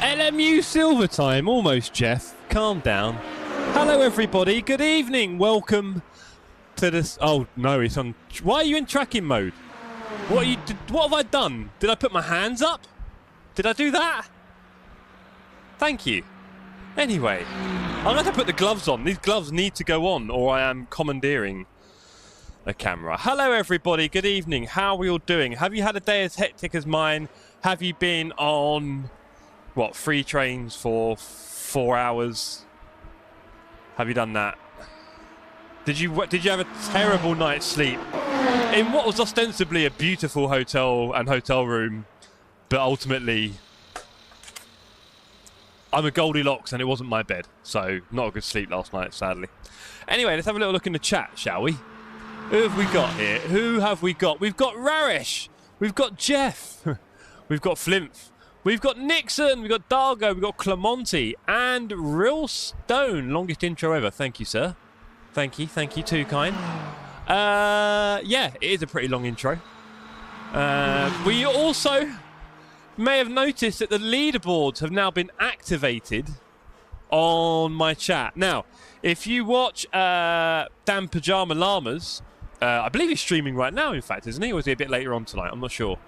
LMU silver time, almost, Jeff. Calm down. Hello, everybody. Good evening. Welcome to this. Oh no, it's on. Why are you in tracking mode? What have I done? Did I put my hands up? Did I do that? Thank you. Anyway, I'm going to put the gloves on. These gloves need to go on, or I am commandeering a camera. Hello, everybody. Good evening. How are we all doing? Have you had a day as hectic as mine? Have you been on, what, 3 trains for 4 hours? Have you done that? Did you have a terrible night's sleep in what was ostensibly a beautiful hotel and hotel room, but ultimately I'm a Goldilocks and it wasn't my bed, so not a good sleep last night, sadly. Anyway, let's have a little look in the chat, shall we? Who have we got here? Who have we got? We've got Rarish, we've got Jeff, we've got Flimph, we've got Nixon, we've got Dargo, we've got Clamonti, and Real Stone. Longest intro ever. Thank you, sir. Thank you too, kind. Yeah, it is a pretty long intro. We also may have noticed that the leaderboards have now been activated on my chat. Now, if you watch Dan Pajama Llamas, I believe he's streaming right now, in fact, isn't he? Or is he a bit later on tonight? I'm not sure.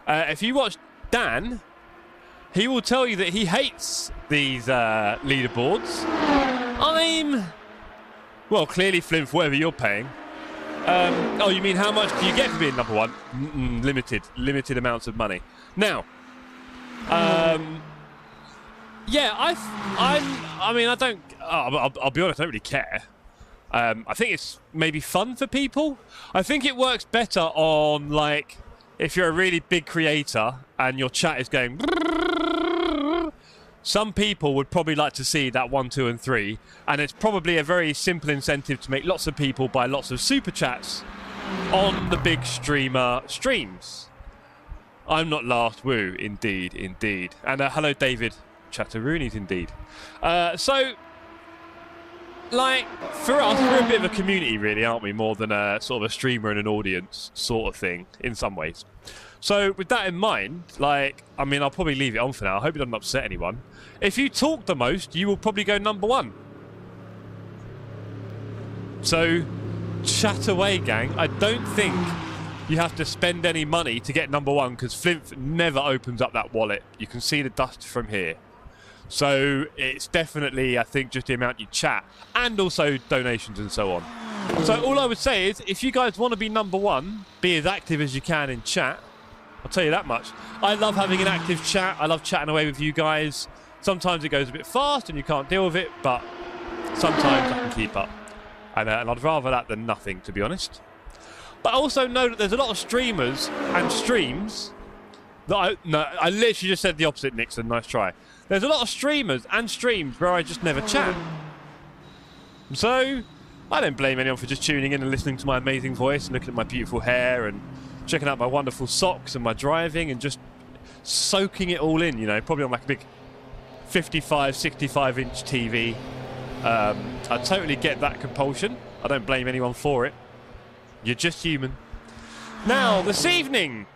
If you watch Dan, he will tell you that he hates these leaderboards. Well, clearly, Flimph, whatever you're paying. Oh, you mean how much do you get for being number 1? Limited amounts of money. Now, yeah, I mean, I don't. I'll be honest, I don't really care. I think it's maybe fun for people. I think it works better on, like, if you're a really big creator and your chat is going. Some people would probably like to see that 1, 2, and 3, and it's probably a very simple incentive to make lots of people buy lots of super chats on the big streamer streams. I'm not last, woo, indeed. And hello, David Chatteroonies, indeed. So, like, for us, we're a bit of a community, really, aren't we? More than a sort of a streamer and an audience sort of thing, in some ways. So, with that in mind, like, I mean, I'll probably leave it on for now. I hope it doesn't upset anyone. If you talk the most, you will probably go number 1. So, chat away, gang. I don't think you have to spend any money to get number 1, because Flimph never opens up that wallet. You can see the dust from here. So, it's definitely, I think, just the amount you chat, and also donations and so on. So, all I would say is, if you guys want to be number 1, be as active as you can in chat. I'll tell you that much. I love having an active chat. I love chatting away with you guys. Sometimes it goes a bit fast and you can't deal with it, but sometimes I can keep up. And I'd rather that than nothing, to be honest. But I also know that there's a lot of streamers and streams that I literally just said the opposite, Nixon. Nice try. There's a lot of streamers and streams where I just never chat. So I don't blame anyone for just tuning in and listening to my amazing voice and looking at my beautiful hair and checking out my wonderful socks and my driving and just soaking it all in, you know, probably on like a big 55, 65-inch TV. I totally get that compulsion. I don't blame anyone for it. You're just human. Now, this evening,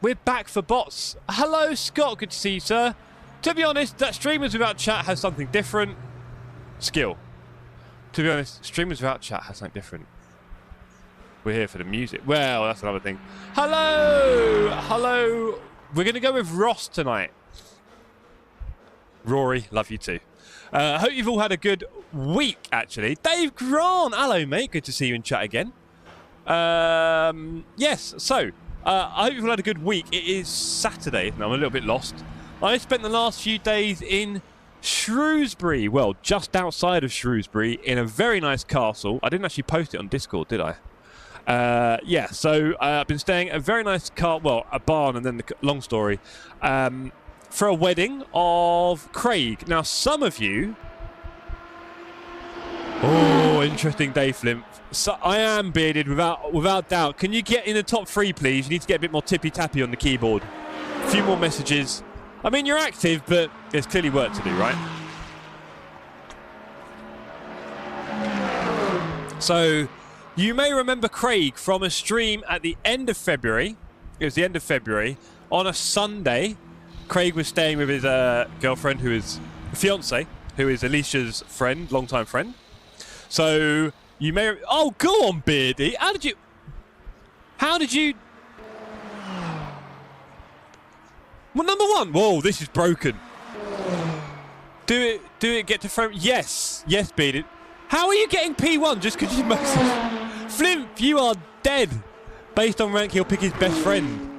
we're back for bots. Hello, Scott. Good to see you, sir. To be honest, that Streamers Without Chat has something different. Skill. To be honest, Streamers Without Chat has something different. We're here for the music. Well, that's another thing. Hello! Hello! We're going to go with Ross tonight. Rory, love you too. I hope you've all had a good week, actually. Dave Grant, hello, mate. Good to see you in chat again. Yes, so, I hope you've all had a good week. It is Saturday. Now, I'm a little bit lost. I spent the last few days in Shrewsbury. Well, just outside of Shrewsbury in a very nice castle. I didn't actually post it on Discord, did I? Yeah, so I've been staying at a very nice a barn, and then the long story, for a wedding of Craig. Now, some of you... Oh, interesting day, Flimp. So I am bearded, without doubt. Can you get in the top 3, please? You need to get a bit more tippy-tappy on the keyboard. A few more messages. I mean, you're active, but there's clearly work to do, right? So... You may remember Craig from a stream at the end of February. It was the end of February. On a Sunday, Craig was staying with his girlfriend, fiance, who is Alicia's friend, longtime friend. So you may... Oh, go on, Beardy. How did you... Well, number 1. Whoa, this is broken. Do it, get to frame. Yes, Bearded. How are you getting P1 just because you must? Flimp, you are dead. Based on rank, he'll pick his best friend.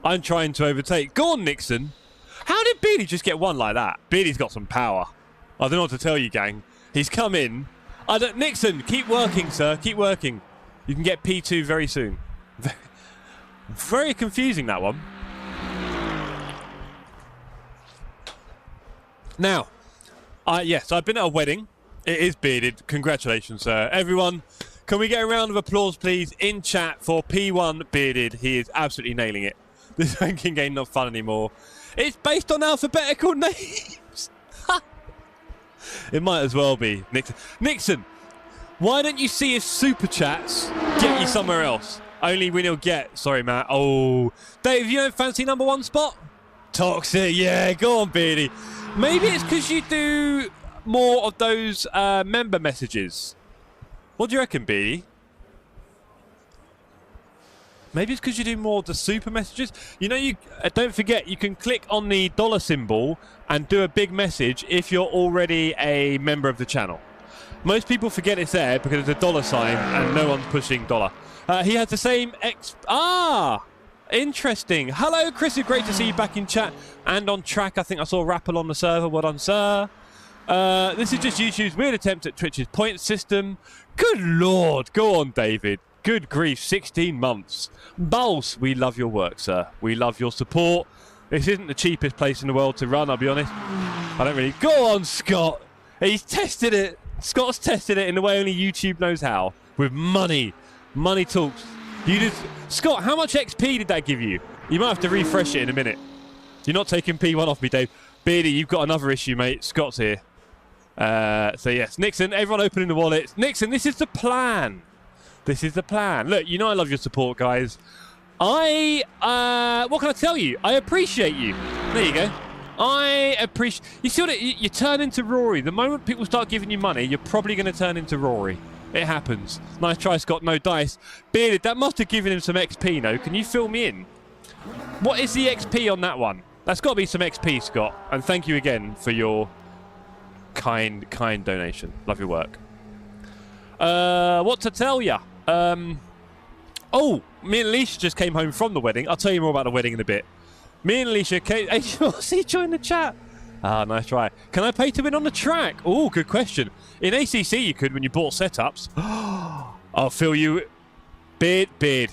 I'm trying to overtake. Go on, Nixon. How did Beardy just get one like that? Beardy's got some power. I don't know what to tell you, gang. He's come in. Nixon, keep working, sir. Keep working. You can get P2 very soon. Very confusing, that one. Now, yes, I've been at a wedding. It is Bearded. Congratulations, sir. Everyone, can we get a round of applause, please, in chat for P1 Bearded? He is absolutely nailing it. This ranking game not fun anymore. It's based on alphabetical names. It might as well be. Nixon, why don't you see if super chats get you somewhere else? Only when you'll get. Sorry, Matt. Oh, Dave, you don't fancy #1 spot? Toxic, yeah. Go on, Beardy. Maybe it's because you do more of those member messages. What do you reckon, Beardy? Maybe it's because you do more of the super messages. You know, you don't forget, you can click on the dollar symbol and do a big message if you're already a member of the channel. Most people forget it's there because it's a dollar sign and no one's pushing dollar. He has the same interesting. Hello, Chris. It's great to see you back in chat and on track. I think I saw Rappel on the server. Well done, sir. This is just YouTube's weird attempt at Twitch's point system. Good Lord. Go on, David. Good grief, 16 months. Bulls, we love your work, sir. We love your support. This isn't the cheapest place in the world to run, I'll be honest. I don't really... Go on, Scott. He's tested it. Scott's tested it in the way only YouTube knows how. With money. Money talks. Scott, how much XP did that give you? You might have to refresh it in a minute. You're not taking P1 off me, Dave. Beardy, you've got another issue, mate. Scott's here. So, yes. Nixon, everyone opening the wallets. Nixon, this is the plan. This is the plan. Look, you know I love your support, guys. What can I tell you? I appreciate you. There you go. I appreciate... You see what you turn into Rory. The moment people start giving you money, you're probably going to turn into Rory. It happens. Nice try, Scott. No dice. Bearded, that must have given him some XP, no? Can you fill me in? What is the XP on that one? That's got to be some XP, Scott. And thank you again for your kind donation. Love your work. What to tell ya? Oh, me and Alicia just came home from the wedding. I'll tell you more about the wedding in a bit. Me and Alicia came... Hey, see, join the chat. Ah, nice try. Can I pay to win on the track? Oh, good question. In ACC, you could when you bought setups. I'll fill you... Beard. You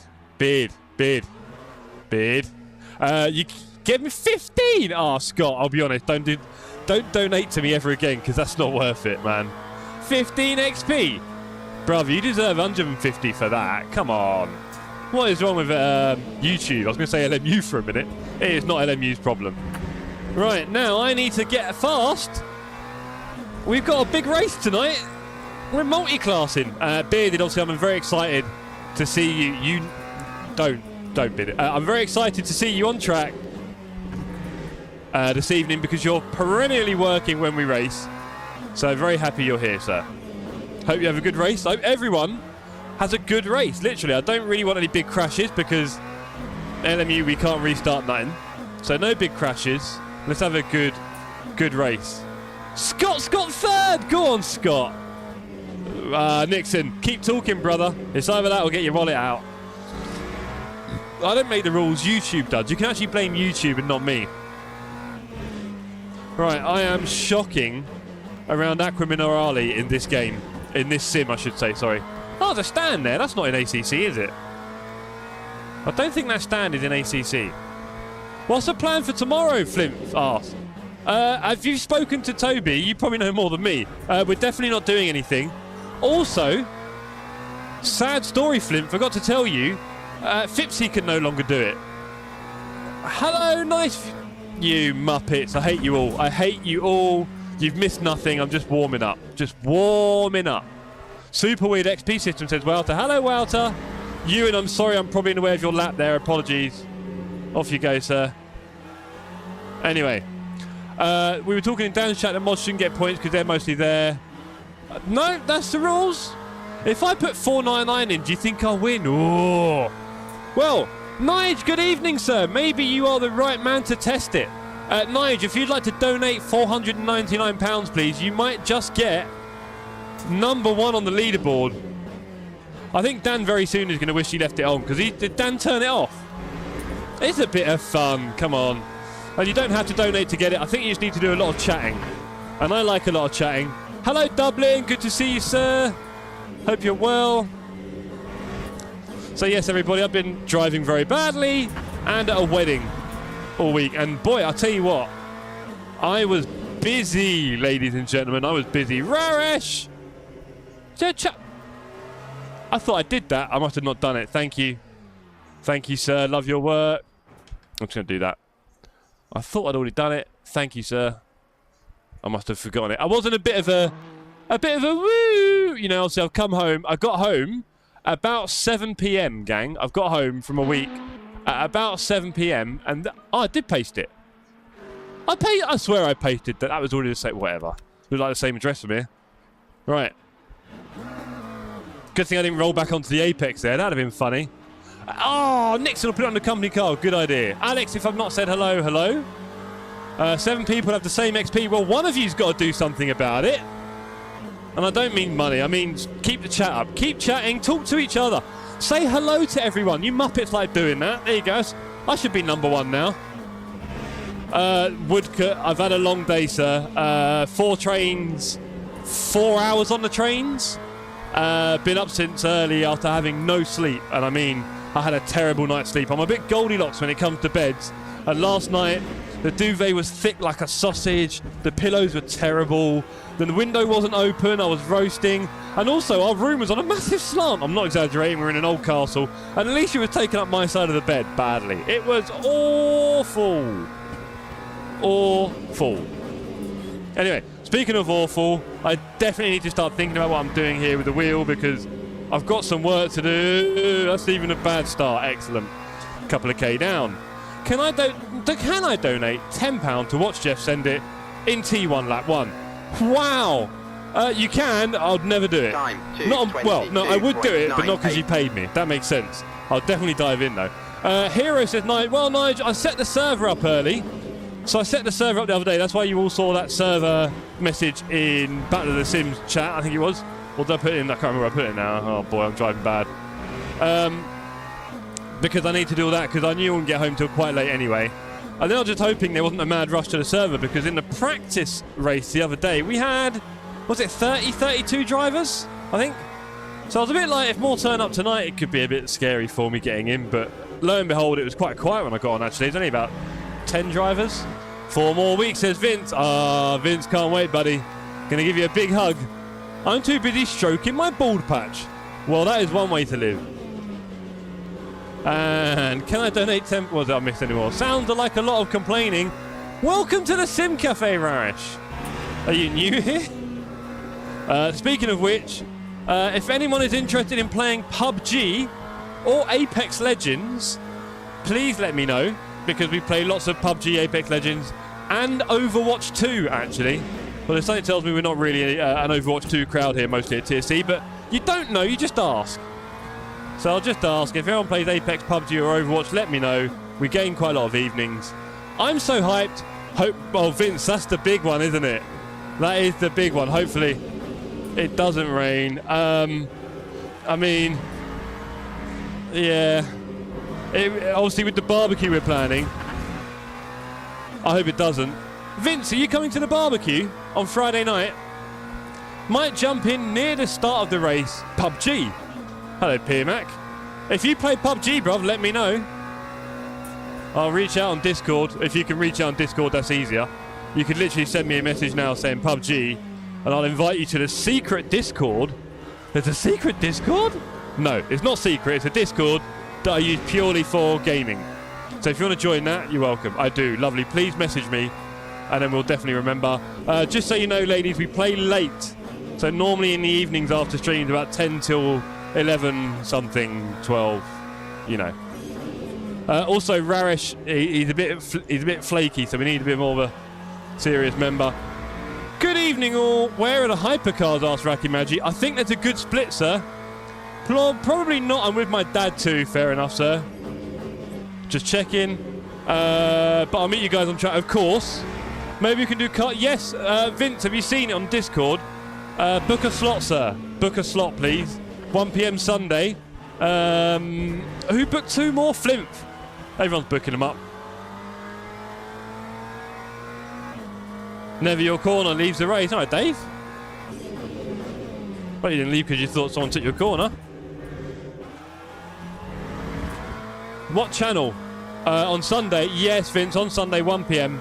get me 15. Oh, Scott, I'll be honest. Don't donate to me ever again because that's not worth it, man. 15 XP. Brother, you deserve 150 for that. Come on. What is wrong with YouTube? I was going to say LMU for a minute. It is not LMU's problem. Right, now I need to get fast. We've got a big race tonight. We're multi-classing. Bearded, obviously, I'm very excited to see you. Don't bid it. I'm very excited to see you on track this evening because you're perennially working when we race. So very happy you're here, sir. Hope you have a good race. Hope everyone has a good race. Literally, I don't really want any big crashes because LMU, we can't restart nothing. So no big crashes. Let's have a good race. Scott's got third. Go on, Scott. Nixon, keep talking, brother. It's either that or get your wallet out. I don't make the rules. YouTube does. You can actually blame YouTube and not me. Right, I am shocking around Aqua Minerale in this game. In this sim, I should say, sorry. Oh, there's a stand there. That's not in ACC, is it? I don't think that stand is in ACC. What's the plan for tomorrow, Flint asked. Have you spoken to Toby? You probably know more than me. We're definitely not doing anything. Also, sad story, Flint. Forgot to tell you, Fipsy can no longer do it. Hello, nice... You Muppets. I hate you all. I hate you all. You've missed nothing. I'm just warming up. Just warming up. Super weird XP system, says Walter. Hello, Walter. Ewan, I'm sorry. I'm probably in the way of your lap there. Apologies. Off you go, sir. Anyway. We were talking in Dan's chat that mods shouldn't get points because they're mostly there. No, that's the rules. If I put 499 in, do you think I'll win? Oh. Well, Nige, good evening, sir. Maybe you are the right man to test it. Nige, if you'd like to donate £499, please, you might just get #1 on the leaderboard. I think Dan very soon is going to wish he left it on, because did Dan turn it off? It's a bit of fun, come on. And you don't have to donate to get it. I think you just need to do a lot of chatting. And I like a lot of chatting. Hello, Dublin. Good to see you, sir. Hope you're well. So, yes, everybody, I've been driving very badly and at a wedding all week. And, boy, I'll tell you what. I was busy, ladies and gentlemen. I was busy. Raresh! I thought I did that. I must have not done it. Thank you. Thank you, sir. Love your work. I'm just going to do that. I thought I'd already done it. Thank you, sir. I must have forgotten it. I was in a bit of a woo. You know, so I've come home. I got home about 7 p.m, gang. I've got home from a week at about 7 p.m. and I did paste it. I swear I pasted that. That was already the same. Whatever. It was like the same address from here. Right. Good thing I didn't roll back onto the Apex there. That'd have been funny. Oh, Nixon will put it on the company car. Good idea. Alex, if I've not said hello, hello. 7 people have the same XP. Well, one of you's got to do something about it. And I don't mean money. I mean, keep the chat up. Keep chatting. Talk to each other. Say hello to everyone. You Muppets like doing that. There you go. I should be #1 now. Woodcut, I've had a long day, sir. 4 trains, 4 hours on the trains. Been up since early after having no sleep. And I mean, I had a terrible night's sleep. I'm a bit Goldilocks when it comes to beds. And last night, the duvet was thick like a sausage. The pillows were terrible. The window wasn't open. I was roasting. And also, our room was on a massive slant. I'm not exaggerating. We're in an old castle. And Alicia was taking up my side of the bed badly. It was awful. Awful. Anyway, speaking of awful, I definitely need to start thinking about what I'm doing here with the wheel, because I've got some work to do. That's even a bad start. Excellent. Couple of K down. Can I donate £10 to watch Jeff send it in T1 lap 1? Wow. You can. I'll never do it. Well, no, I would do it, but not because you paid me. That makes sense. I'll definitely dive in, though. Hero says, well, Nigel, I set the server up early. So I set the server up the other day. That's why you all saw that server message in Battle of the Sims chat, I think it was. Or did I put it in? I can't remember where I put it now. Oh, boy, I'm driving bad. Because I need to do all that, because I knew I wouldn't get home till quite late anyway. And then I was just hoping there wasn't a mad rush to the server, because in the practice race the other day, we had, was it 32 drivers, I think? So I was a bit like, if more turn up tonight, it could be a bit scary for me getting in. But lo and behold, it was quite quiet when I got on, actually. There's only about 10 drivers. 4 more weeks, says Vince. Vince, can't wait, buddy. Gonna give you a big hug. I'm too busy stroking my bald patch. Well, that is one way to live. And can I donate 10? Well, did I miss any more? Sounds like a lot of complaining. Welcome to the Sim Cafe, Rarish. Are you new here? Speaking of which, if anyone is interested in playing PUBG or Apex Legends, please let me know, because we play lots of PUBG, Apex Legends, and Overwatch 2, actually. Well, something tells me we're not really an Overwatch 2 crowd here, mostly at TSC, but you don't know, you just ask. So I'll just ask, if anyone plays Apex, PUBG or Overwatch, let me know. We gain quite a lot of evenings. I'm so hyped. Oh, Vince, that's the big one, isn't it? That is the big one. Hopefully it doesn't rain. I mean, yeah. Obviously, with the barbecue we're planning, I hope it doesn't. Vince, are you coming to the barbecue on Friday night? Might jump in near the start of the race. PUBG. Hello, PMAC. If you play PUBG, bruv, let me know. I'll reach out on Discord. If you can reach out on Discord, that's easier. You could literally send me a message now saying PUBG, and I'll invite you to the secret Discord. There's a secret Discord? No, it's not secret. It's a Discord that I use purely for gaming. So if you want to join that, you're welcome. I do. Lovely. Please message me, and then we'll definitely remember. Just so you know, ladies, we play late. So normally in the evenings after streams, about 10 till 11 something, 12, you know. Also, Rarish, he's a bit flaky, so we need a bit more of a serious member. Good evening, all. Where are the hypercars? Asked Racky Maggi. I think there's a good split, sir. Probably not. I'm with my dad too. Fair enough, sir. Just checking. But I'll meet you guys on track, of course. Maybe you can do cut. Yes, Vince, have you seen it on Discord? Book a slot, sir. Book a slot, please. 1 p.m. Sunday. Who booked 2 more? Flimp. Everyone's booking them up. Never your corner leaves the race. All right, Dave. Well, you didn't leave because you thought someone took your corner. What channel? On Sunday. Yes, Vince, on Sunday, 1 p.m.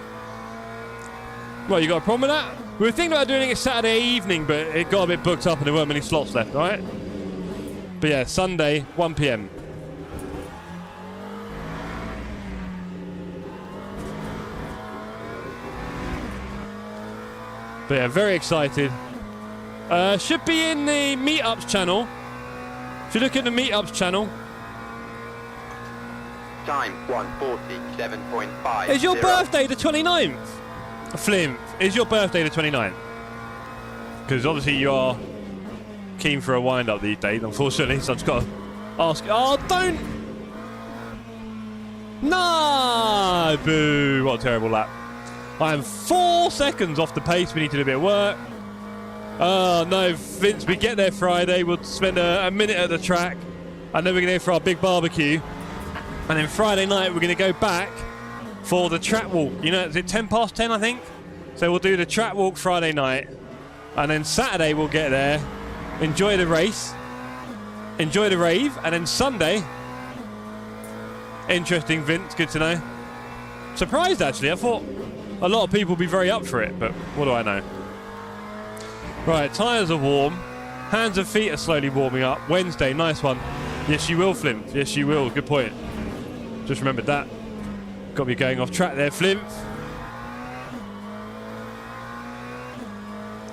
Well, you got a problem with that? We were thinking about doing it Saturday evening, but it got a bit booked up and there weren't many slots left, all right? But yeah, Sunday, 1 p.m. But yeah, very excited. Should be in the meetups channel. If you look at the meetups channel. Time 1:47.5. Is your birthday the 29th? Flimp, is your birthday the 29th? Because obviously you are keen for a wind-up these days, unfortunately, so I've just got to ask. Oh, don't! No! Boo! What a terrible lap. I am 4 seconds off the pace. We need to do a bit of work. Oh, no, Vince, we get there Friday. We'll spend a minute at the track, and then we're going to go for our big barbecue. And then Friday night, we're going to go back for the track walk. You know, is it 10 past 10, I think? So we'll do the track walk Friday night. And then Saturday, we'll get there, enjoy the race, enjoy the rave. And then Sunday, interesting, Vince, good to know. Surprised, actually. I thought a lot of people would be very up for it, but what do I know? Right, tyres are warm. Hands and feet are slowly warming up. Wednesday, nice one. Yes, you will, Flimp. Yes, you will. Good point. Just remembered that. Got me going off track there, Flimp.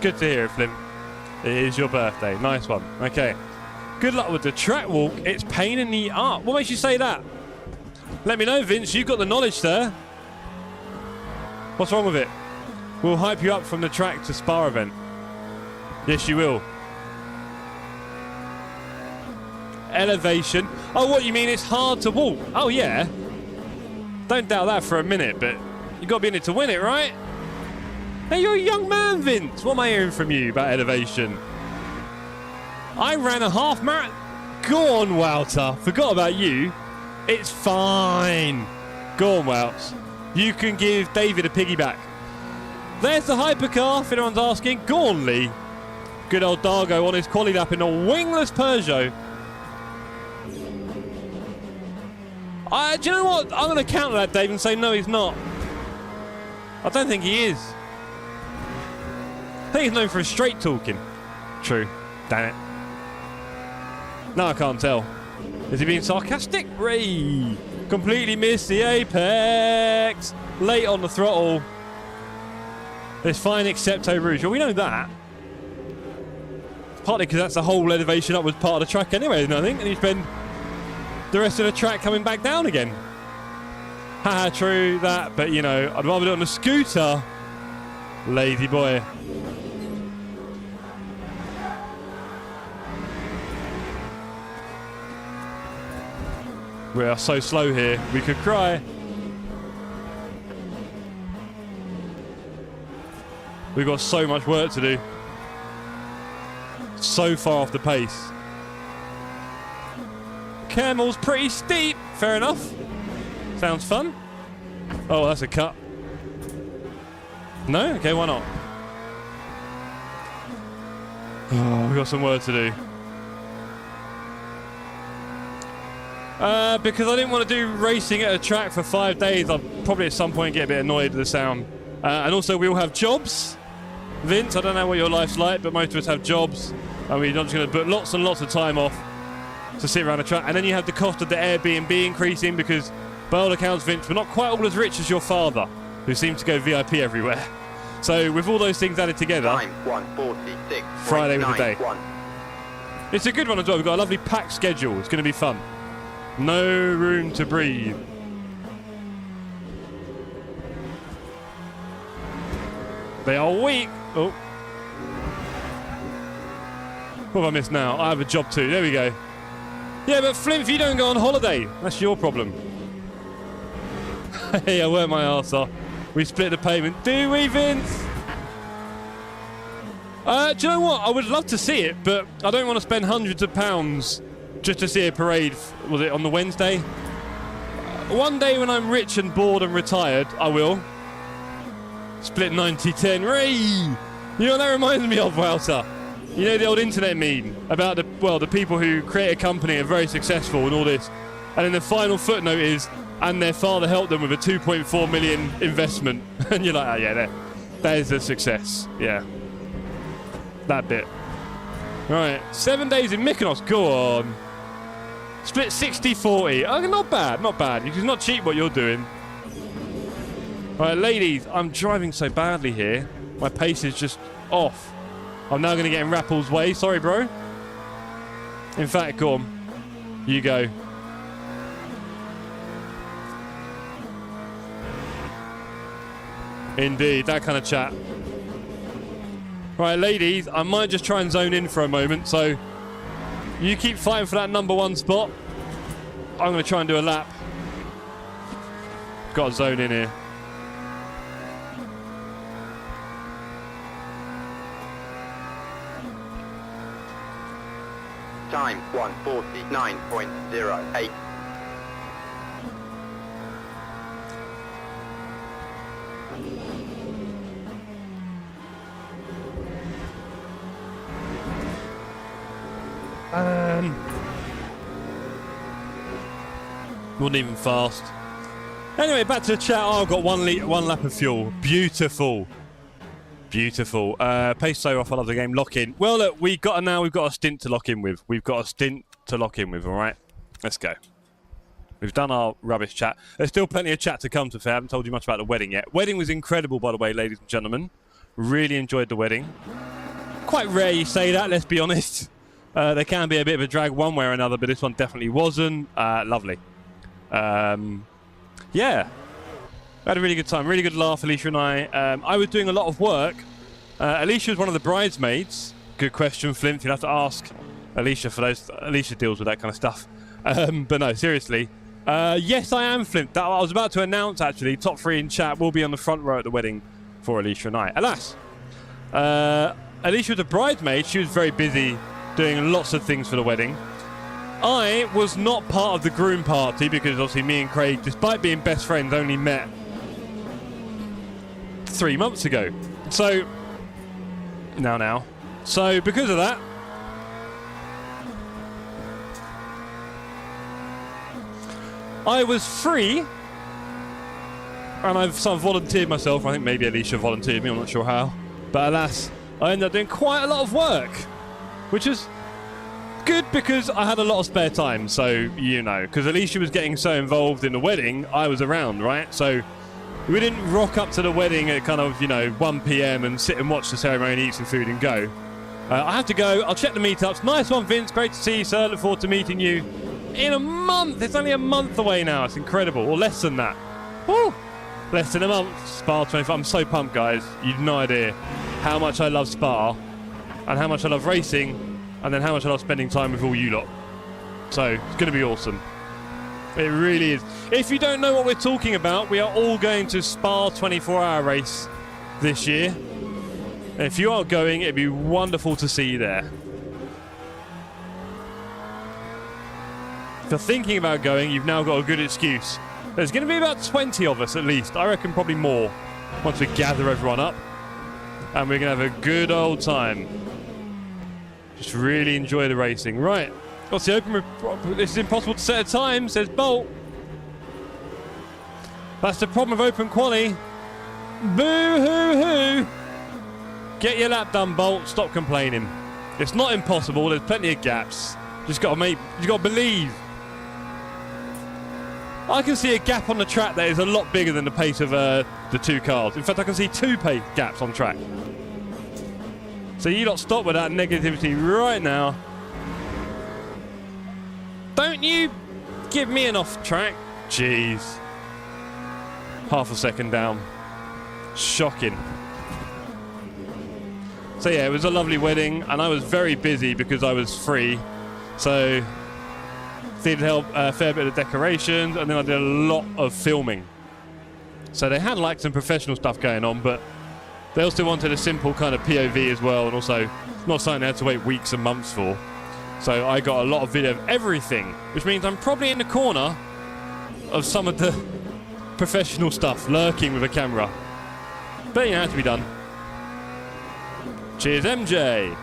Good to hear it, Flimp. It is your birthday. Nice one. Okay. Good luck with the track walk. It's pain in the arse. What makes you say that? Let me know, Vince. You've got the knowledge there. What's wrong with it? We'll hype you up from the track to Spa event. Yes, you will. Elevation. Oh, what you mean? It's hard to walk. Oh, yeah. Don't doubt that for a minute, but you've got to be in it to win it, right? Hey, you're a young man, Vince. What am I hearing from you about elevation? I ran a half marathon. Go on, Wouter. Forgot about you. It's fine. Go on, Wouts. You can give David a piggyback. There's the hypercar, if anyone's asking. Go on, Lee. Good old Dargo on his quali lap in a wingless Peugeot. Do you know what? I'm going to counter that, Dave, and say no, he's not. I don't think he is. I think he's known for his straight talking. True. Damn it. No, I can't tell. Is he being sarcastic? Ray. Completely missed the apex. Late on the throttle. It's fine, Assetto Rouge. Well, we know that. Partly because that's the whole elevation up was part of the track anyway, I think. And you spend the rest of the track coming back down again. Haha, true that. But, you know, I'd rather do it on a scooter. Lazy boy. We are so slow here, we could cry. We've got so much work to do. So far off the pace. Camel's pretty steep. Fair enough. Sounds fun. Oh, that's a cut. No? Okay, why not? Oh, we've got some work to do. Because I didn't want to do racing at a track for 5 days. I'll probably at some point get a bit annoyed with the sound. And also we all have jobs. Vince, I don't know what your life's like, but most of us have jobs. And we're not just going to put lots and lots of time off to sit around a track. And then you have the cost of the Airbnb increasing because, by all accounts, Vince, we're not quite all as rich as your father, who seems to go VIP everywhere. So with all those things added together, Friday was the day. It's a good one as well. We've got a lovely packed schedule. It's going to be fun. No room to breathe. They are weak. Oh. What have I missed now? I have a job too. There we go. Yeah, but Flimp, you don't go on holiday. That's your problem. Hey, I worked my arse off. We split the payment. Do we, Vince? Do you know what? I would love to see it, but I don't want to spend hundreds of pounds just to see a parade. Was it on the Wednesday? One day when I'm rich and bored and retired, I will. Split 90-10. Ray! You know what that reminds me of, Wouter? You know the old internet meme about the people who create a company and are very successful and all this. And then the final footnote is, and their father helped them with a 2.4 million investment. And you're like, oh yeah, that is a success. Yeah. That bit. Right, 7 days in Mykonos, go on. Split 60-40. Oh, not bad, not bad. It's not cheap what you're doing. Right, ladies, I'm driving so badly here. My pace is just off. I'm now going to get in Rappel's way. Sorry, bro. In fact, go on. You go. Indeed, that kind of chat. Right, ladies, I might just try and zone in for a moment, so you keep fighting for that #1 spot. I'm going to try and do a lap. Got to zone in here. Time 1:49.08. Wasn't even fast. Anyway, back to the chat. Oh, I've got one lap of fuel. Beautiful. Beautiful. Pace so off. I love the game. Lock in. Well, look, we've got a stint to lock in with. All right, let's go. We've done our rubbish chat. There's still plenty of chat to come to. I haven't told you much about the wedding yet. Wedding was incredible, by the way, ladies and gentlemen. Really enjoyed the wedding. Quite rare you say that. Let's be honest. There can be a bit of a drag one way or another, but this one definitely wasn't. Lovely. Yeah. We had a really good time, really good laugh, Alicia and I. I was doing a lot of work. Alicia was one of the bridesmaids. Good question, Flint. You'll have to ask Alicia for those. Alicia deals with that kind of stuff. But no, seriously. Yes, I am, Flint. I was about to announce, actually, top 3 in chat will be on the front row at the wedding for Alicia and I. Alas, Alicia was a bridesmaid. She was very busy doing lots of things for the wedding. I was not part of the groom party because obviously me and Craig, despite being best friends, only met 3 months ago. So, now. So, because of that, I was free, and I've sort of volunteered myself. I think maybe Alicia volunteered me, I'm not sure how. But alas, I ended up doing quite a lot of work, which is good because I had a lot of spare time. So, you know, because Alicia was getting so involved in the wedding, I was around, right? So we didn't rock up to the wedding at kind of, 1 p.m. and sit and watch the ceremony, eat some food and go. I have to go. I'll check the meetups. Nice one, Vince. Great to see you, sir. Look forward to meeting you in a month. It's only a month away now. It's incredible. Or less than that. Woo! Less than a month. Spa 25. I'm so pumped, guys. You've no idea how much I love Spa and how much I love racing and then how much I love spending time with all you lot. So, it's going to be awesome. It really is. If you don't know what we're talking about, we are all going to Spa 24-hour race this year. And if you are going, it'd be wonderful to see you there. If you're thinking about going, you've now got a good excuse. There's going to be about 20 of us at least. I reckon probably more once we gather everyone up. And we're going to have a good old time. Just really enjoy the racing. Right. What's the open... This is impossible to set a time, says Bolt. That's the problem with open quali. Boo-hoo-hoo. Get your lap done, Bolt. Stop complaining. It's not impossible. There's plenty of gaps. You got to believe. I can see a gap on the track that is a lot bigger than the pace of the 2 cars. In fact, I can see 2 pace gaps on track. So you lot stop with that negativity right now. Don't you give me an off track. Jeez. Half a second down. Shocking. So yeah, it was a lovely wedding, and I was very busy because I was free. So did help a fair bit of decorations, and then I did a lot of filming. So they had like some professional stuff going on, but they also wanted a simple kind of POV as well, and also not something they had to wait weeks and months for. So I got a lot of video of everything, which means I'm probably in the corner of some of the professional stuff, lurking with a camera. But yeah, it had to be done. Cheers, MJ.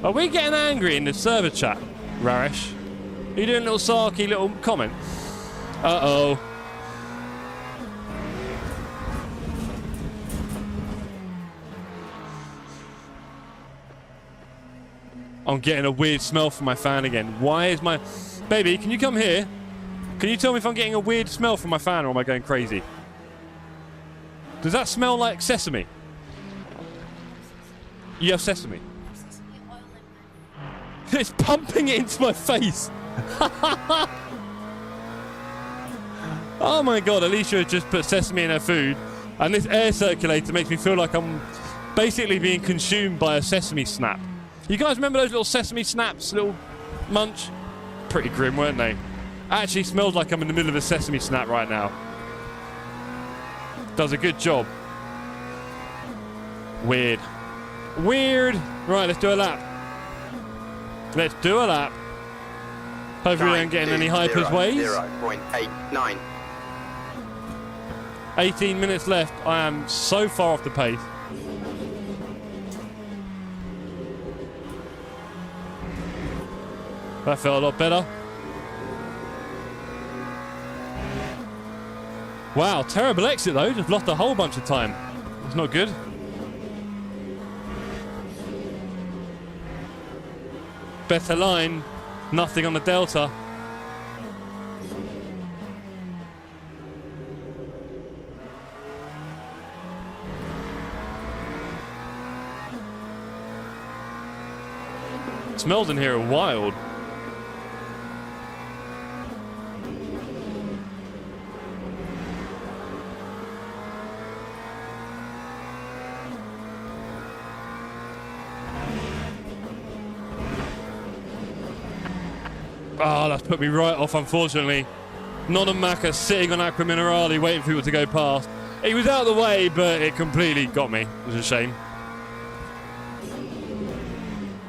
Are we getting angry in the server chat, Raresh? Are you doing a little sarky little comment? Uh-oh. I'm getting a weird smell from my fan again. Why is my... Baby, can you come here? Can you tell me if I'm getting a weird smell from my fan or am I going crazy? Does that smell like sesame? You have sesame? It's pumping it into my face. Oh my god, Alicia just put sesame in her food. And this air circulator makes me feel like I'm basically being consumed by a sesame snap. You guys remember those little sesame snaps, little munch? Pretty grim, weren't they? Actually smells like I'm in the middle of a sesame snap right now. Does a good job. Weird. Weird. Right, let's do a lap. Let's do a lap. Hopefully we don't get in any hypers ways. 0.89. 18 minutes left. I am so far off the pace. That felt a lot better. Wow, terrible exit though. Just lost a whole bunch of time. It's not good. Better line. Nothing on the Delta. Smells in here are wild. Oh, that's put me right off, unfortunately. Nonamaka sitting on Aqua Minerale waiting for people to go past. He was out of the way, but it completely got me. It was a shame.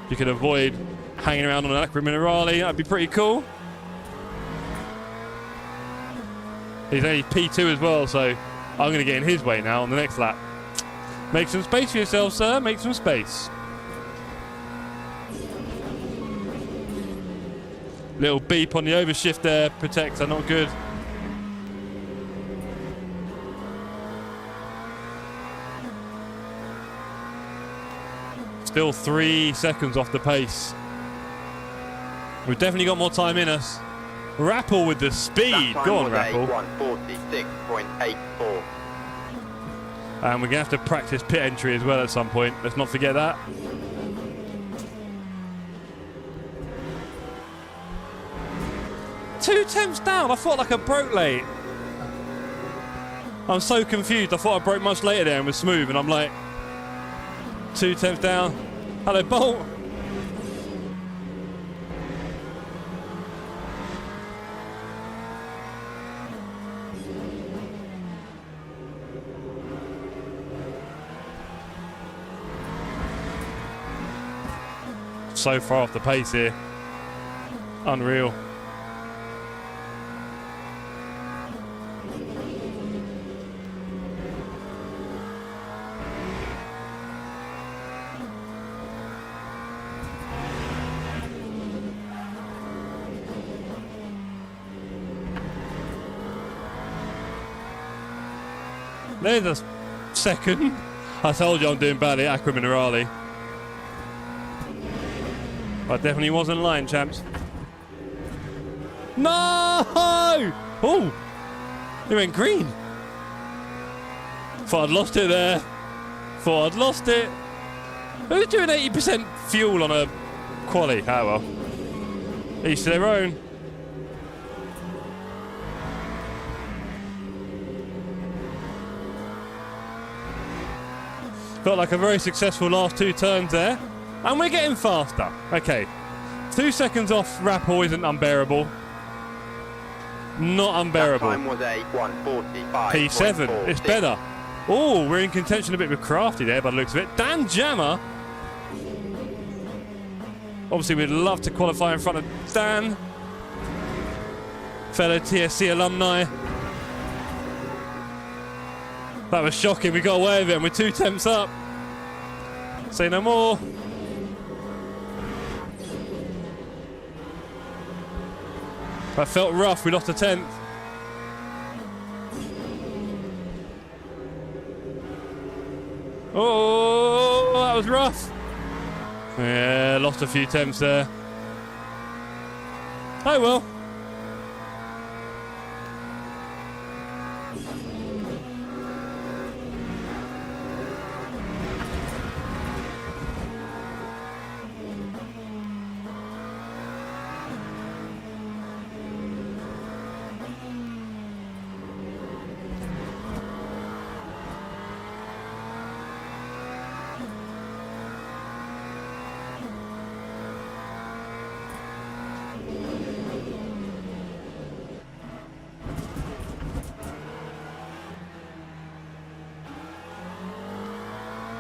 You could avoid hanging around on an Aqua Minerale, that'd be pretty cool. He's only P2 as well, so I'm going to get in his way now on the next lap. Make some space for yourself, sir. Make some space. Little beep on the overshift there. Protector, not good. Still 3 seconds off the pace. We've definitely got more time in us. Rappel with the speed. Go on, Rappel. 146.84. And we're going to have to practice pit entry as well at some point. Let's not forget that. Two tenths down. I thought like I broke late. I'm so confused. I thought I broke much later there and was smooth. And I'm like, 2 tenths down. Hello, Bolt. So far off the pace here. Unreal. There's a second. I told you I'm doing badly at Aqua Minerale. I definitely wasn't lying, champs. No! Oh! He went green. Thought I'd lost it there. Thought I'd lost it. Who's doing 80% fuel on a quali? Ah, well. Each to their own. Felt like a very successful last 2 turns there. And we're getting faster. Okay. 2 seconds off Rappel isn't unbearable. Not unbearable. That time was a 1:45. P7, it's better. Oh, we're in contention a bit with Crafty there by the looks of it. Dan Jammer. Obviously, we'd love to qualify in front of Dan. Fellow TSC alumni. That was shocking. We got away with it and we're 2 tenths up. Say no more. That felt rough. We lost a 10th. Oh, that was rough. Yeah, lost a few tenths there. Oh well.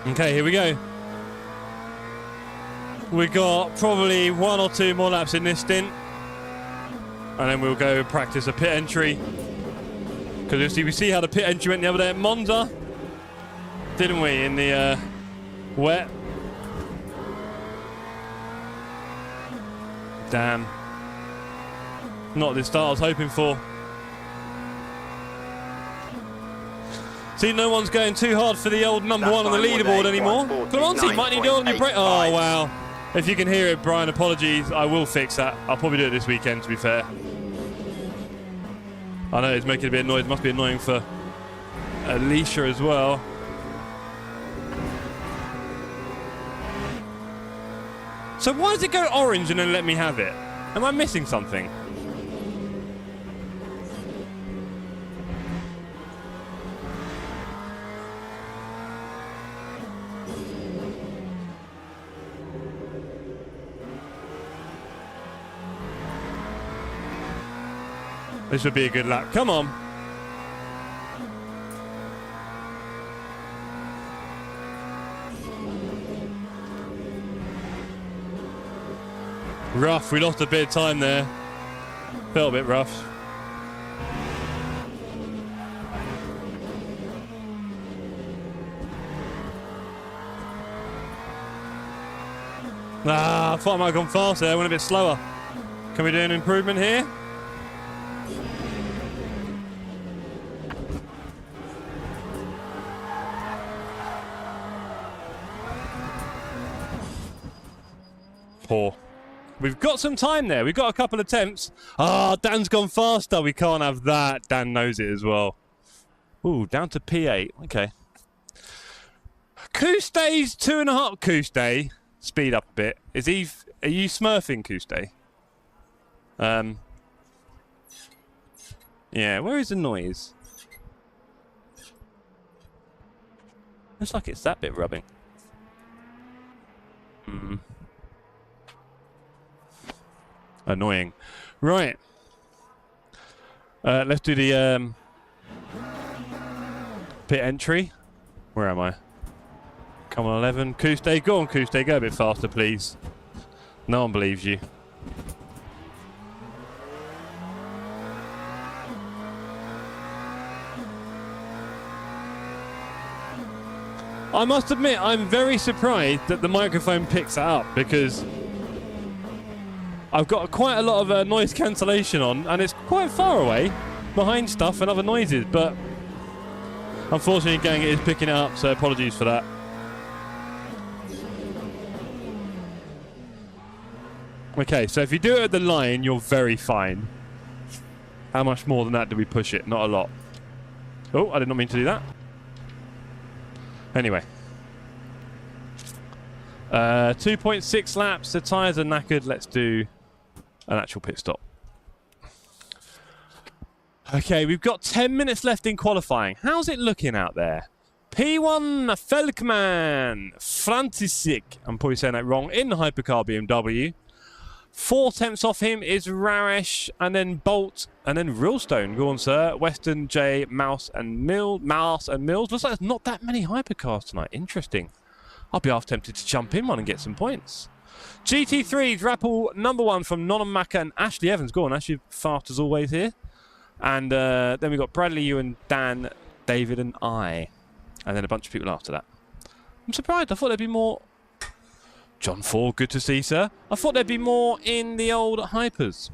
Okay, here we go. We got probably 1 or 2 more laps in this stint. And then we'll go practice a pit entry. Because we see how the pit entry went the other day at Monza. Didn't we, in the wet? Damn. Not the start I was hoping for. See, no one's going too hard for the old number 1 on the leaderboard anymore. Clemente, might need to go on your break. Oh, wow. If you can hear it, Brian, apologies. I will fix that. I'll probably do it this weekend, to be fair. I know it's making a bit of noise. It must be annoying for Alicia as well. So why does it go orange and then let me have it? Am I missing something? This would be a good lap. Come on. Rough. We lost a bit of time there. Felt a bit rough. I thought I might have gone faster. I went a bit slower. Can we do an improvement here? Poor. We've got some time there. We've got a couple of attempts. Dan's gone faster. We can't have that. Dan knows it as well. Ooh, down to P8. Okay. Kustay's 2.5. Kustay, speed up a bit. Are you smurfing, Kustay? Yeah, where is the noise? Looks like it's that bit rubbing. Annoying. Right. Let's do the pit entry. Where am I? Come on, 11. Kustay, go on, Kustay. Go a bit faster, please. No one believes you. I must admit, I'm very surprised that the microphone picks that up because I've got quite a lot of noise cancellation on and it's quite far away behind stuff and other noises, but unfortunately gang it is picking it up, so apologies for that. Okay, so if you do it at the line, you're very fine. How much more than that do we push it? Not a lot. Oh, I did not mean to do that. Anyway. 2.6 laps, the tyres are knackered. Let's do an actual pit stop. Okay, we've got 10 minutes left in qualifying. How's it looking out there? P1 Felkman Frantisik, I'm probably saying that wrong, in the hypercar BMW. 4/10 off him is Raresh, and then Bolt, and then Realstone. Go on, sir. Western, J, Mouse and Mills. Looks like there's not that many hypercars tonight. Interesting. I'll be half tempted to jump in one and get some points. GT3, Rappel #1 from Nonamaka and Ashley Evans. Go on, Ashley, fast as always here. And then we've got Bradley, you and Dan, David and I. And then a bunch of people after that. I'm surprised. I thought there'd be more. John Ford, good to see, sir. I thought there'd be more in the old hypers.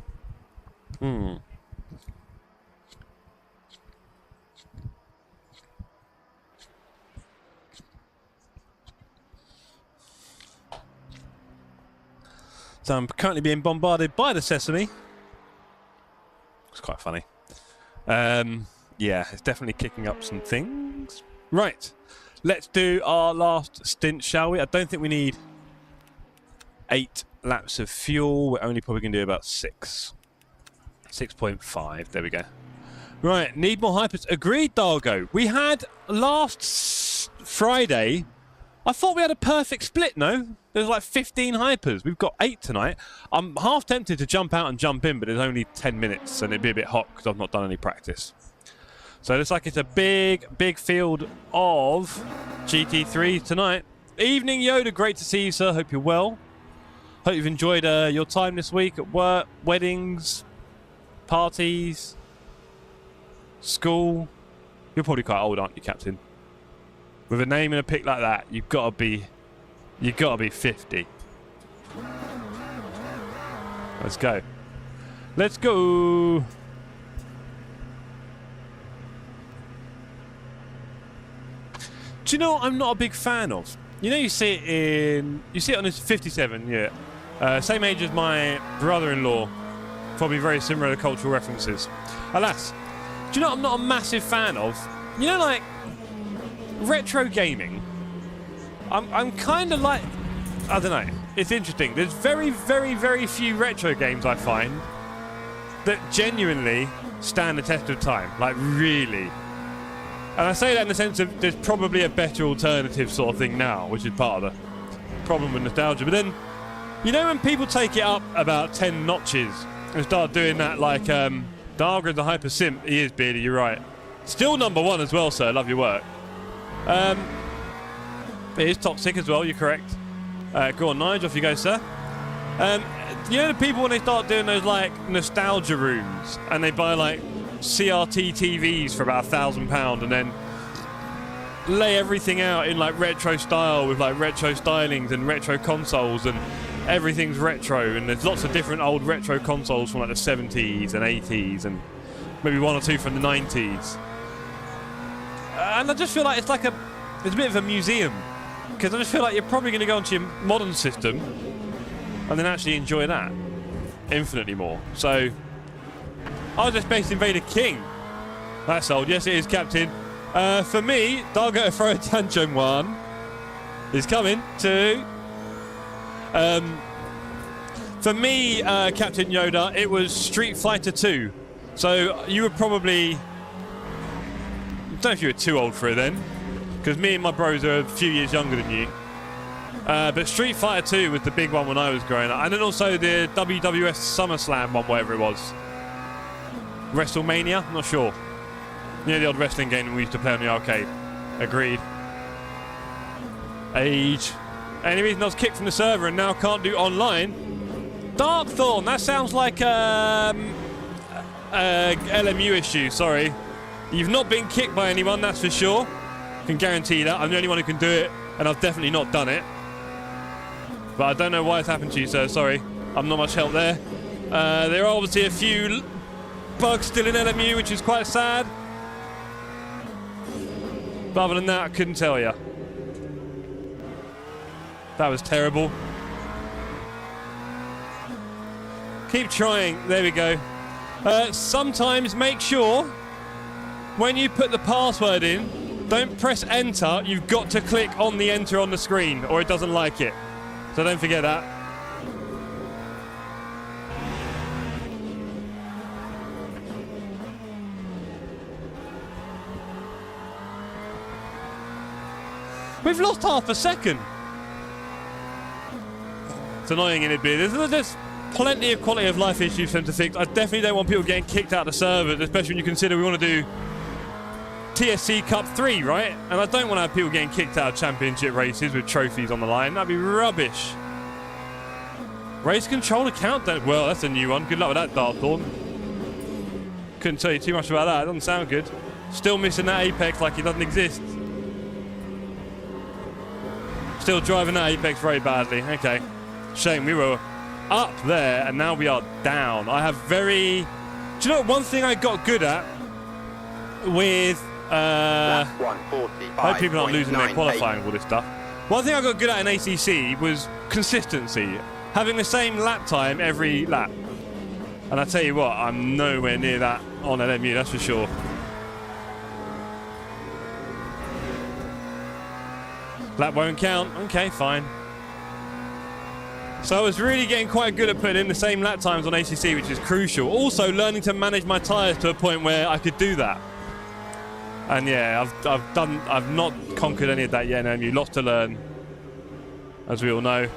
So I'm currently being bombarded by the Sesame. It's quite funny. Yeah, it's definitely kicking up some things. Right, let's do our last stint, shall we? I don't think we need 8 laps of fuel. We're only probably going to do about 6. 6.5. There we go. Right, need more hypers. Agreed, Dargo. We had last Friday. I thought we had a perfect split, no? There's like 15 hypers. We've got 8 tonight. I'm half tempted to jump out and jump in, but it's only 10 minutes and it'd be a bit hot because I've not done any practice. So it looks like it's a big field of GT3 tonight. Evening, Yoda. Great to see you, sir. Hope you're well. Hope you've enjoyed your time this week at work, weddings, parties, school. You're probably quite old, aren't you, Captain? With a name and a pick like that, you've got to be 50. Let's go. Let's go. Do you know what I'm not a big fan of? You know, you see it on this 57, yeah. Same age as my brother-in-law. Probably very similar to cultural references. Alas, do you know what I'm not a massive fan of? You know, like, retro gaming. I'm kind of like, I don't know. It's interesting. There's very few retro games I find that genuinely stand the test of time. Like, really. And I say that in the sense of there's probably a better alternative sort of thing now, which is part of the problem with nostalgia. But then, you know, when people take it up about 10 notches and start doing that, like, Darga the Hyper Simp, he is bearded, you're right. Still #1 as well, sir. Love your work. It is toxic as well, you're correct. Go on, Nigel, off you go, sir. You know the people when they start doing those, like, nostalgia rooms and they buy, like, CRT TVs for about £1,000 and then lay everything out in, like, retro style with, like, retro stylings and retro consoles and everything's retro, and there's lots of different old retro consoles from, like, the 70s and 80s and maybe 1 or 2 from the 90s. And I just feel like it's a bit of a museum, because I just feel like you're probably going to go onto your modern system and then actually enjoy that infinitely more. So I was just Space Invader King. That's old. Yes, it is, Captain. For me, Dargo throw a tantrum 1 is coming. 2. For me, Captain Yoda, it was Street Fighter 2. So you were probably, I don't know if you were too old for it then, because me and my bros are a few years younger than you. But Street Fighter 2 was the big one when I was growing up. And then also the WWF SummerSlam one, whatever it was. WrestleMania? I'm not sure. You know the old wrestling game we used to play on the arcade. Agreed. Age. Any reason I was kicked from the server and now can't do online? Darkthorn, that sounds like LMU issue, sorry. You've not been kicked by anyone, that's for sure. Can guarantee that. I'm the only one who can do it, and I've definitely not done it. But I don't know why it's happened to you, sir. Sorry. I'm not much help there. There are obviously a few bugs still in LMU, which is quite sad. But other than that, I couldn't tell you. That was terrible. Keep trying. There we go. Sometimes make sure when you put the password in, don't press enter. You've got to click on the enter on the screen or it doesn't like it. So don't forget that. We've lost half a second. It's annoying in it, but there's plenty of quality of life issues for them to fix. I definitely don't want people getting kicked out of the servers, especially when you consider we want to do TSC Cup 3, right? And I don't want to have people getting kicked out of championship races with trophies on the line. That'd be rubbish. Race controller countdown. Well, that's a new one. Good luck with that, Darthorn. Couldn't tell you too much about that. It doesn't sound good. Still missing that apex like it doesn't exist. Still driving that apex very badly. Okay. Shame, we were up there and now we are down. I have very... Do you know what one thing I got good at with... I hope people aren't losing their qualifying with all this stuff. One thing I got good at in ACC was consistency. Having the same lap time every lap. And I tell you what, I'm nowhere near that on LMU, that's for sure. Lap won't count. Okay, fine. So I was really getting quite good at putting in the same lap times on ACC, which is crucial. Also learning to manage my tyres to a point where I could do that. And yeah, I've not conquered any of that yet, and lots to learn, as we all know.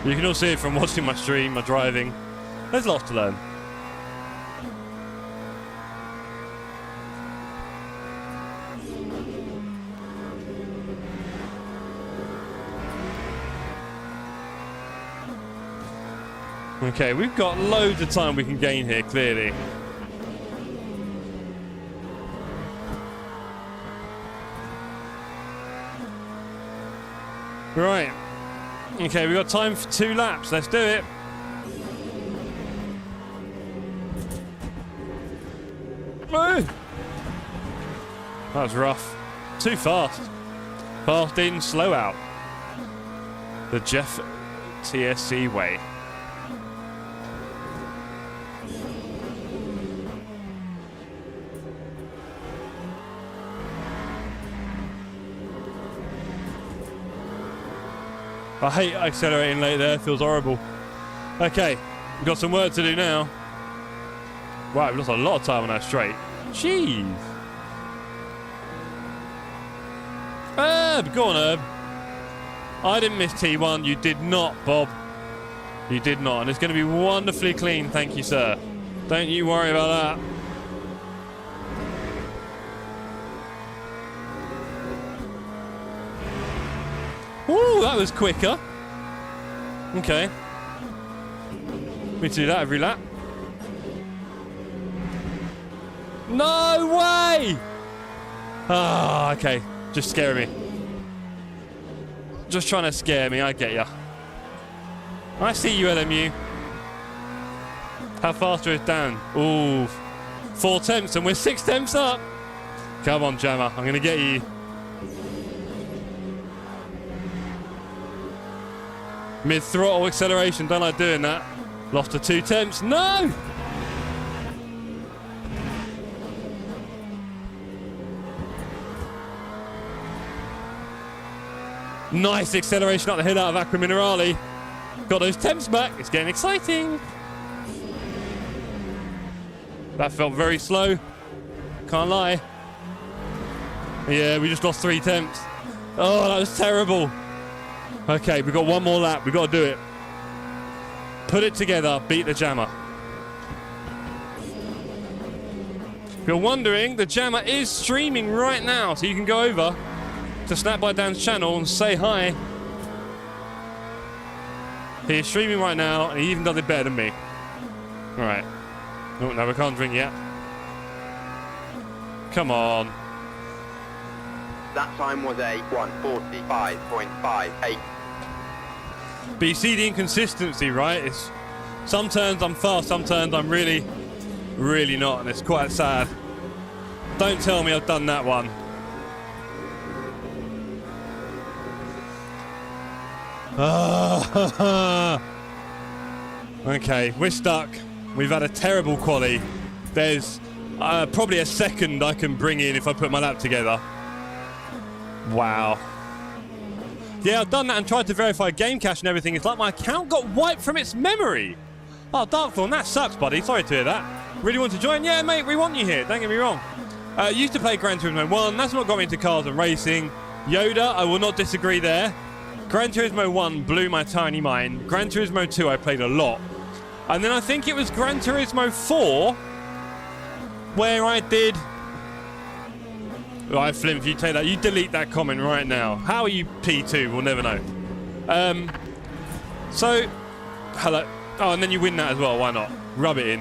You can all see it from watching my stream, my driving. There's lots to learn. Okay, we've got loads of time we can gain here, clearly. Right. Okay, we've got time for 2 laps. Let's do it. That was rough. Too fast. Fast in, slow out. The Jeff TSC way. I hate accelerating late there, feels horrible. Okay, we've got some work to do now. Right, we've lost a lot of time on that straight. Jeez. Herb, go on, Herb. I didn't miss T1, you did not, Bob. You did not, and it's going to be wonderfully clean, thank you, sir. Don't you worry about that. Ooh, that was quicker. Okay. We need to do that every lap. No way! Ah, okay. Just scaring me. Just trying to scare me, I get ya. I see you, LMU. How fast is Dan? Ooh. 4 tenths and we're 6 tenths up. Come on, Jammer. I'm going to get you. Mid-throttle acceleration. Don't like doing that. Lost to 2 tenths. No! Nice acceleration up the hill out of Aqua Minerale. Got those temps back. It's getting exciting. That felt very slow. Can't lie. Yeah, we just lost 3 temps. Oh, that was terrible. Okay, we've got one more lap. We've got to do it. Put it together. Beat the Jammer. If you're wondering, the Jammer is streaming right now, so you can go over to Snap by Dan's channel and say hi. He is streaming right now, and he even does it better than me. All right. Oh, no, we can't drink yet. Come on. That time was a 1:45.58. But you see the inconsistency, right? It's some turns I'm fast, some turns I'm really, really not, and it's quite sad. Don't tell me I've done that one. Okay, we're stuck. We've had a terrible quali. There's probably a second I can bring in if I put my lap together. Wow. Yeah, I've done that and tried to verify game cache and everything. It's like my account got wiped from its memory. Oh, Darkthorn, that sucks, buddy. Sorry to hear that. Really want to join? Yeah, mate, we want you here. Don't get me wrong. Used to play Gran Turismo 1. That's what got me into cars and racing. Yoda, I will not disagree there. Gran Turismo 1 blew my tiny mind. Gran Turismo 2 I played a lot. And then I think it was Gran Turismo 4 where I did... Right, Flim, if you take that, you delete that comment right now. How are you P2? We'll never know. So, hello. Oh, and then you win that as well. Why not? Rub it in.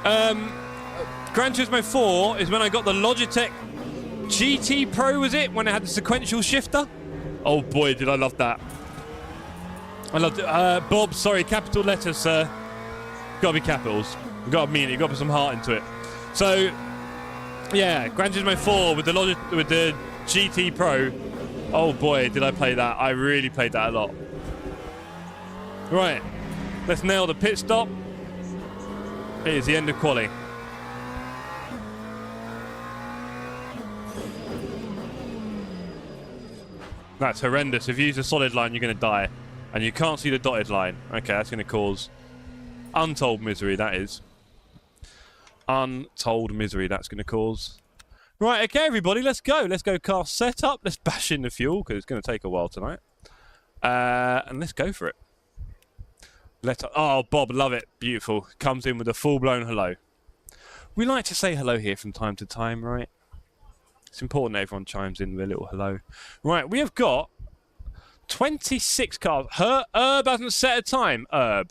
Gran Turismo 4 is when I got the Logitech GT Pro, was it? When it had the sequential shifter? Oh boy, did I love that. I loved it. Bob, sorry, capital letters, sir. Gotta be capitals. You gotta mean it. You gotta put some heart into it. So, yeah, Gran Turismo 4 with the GT Pro. Oh boy, did I play that. I really played that a lot. Right, let's nail the pit stop. It is the end of quali. That's horrendous. If you use a solid line, you're going to die. And you can't see the dotted line. Okay, that's going to cause untold misery, that is. Untold misery that's going to cause. Right, okay, everybody, let's go. Let's go car setup. Let's bash in the fuel, because it's going to take a while tonight. And let's go for it. Oh, Bob, love it. Beautiful. Comes in with a full-blown hello. We like to say hello here from time to time, right? It's important that everyone chimes in with a little hello. Right, we have got 26 cars. Herb hasn't set a time. Herb.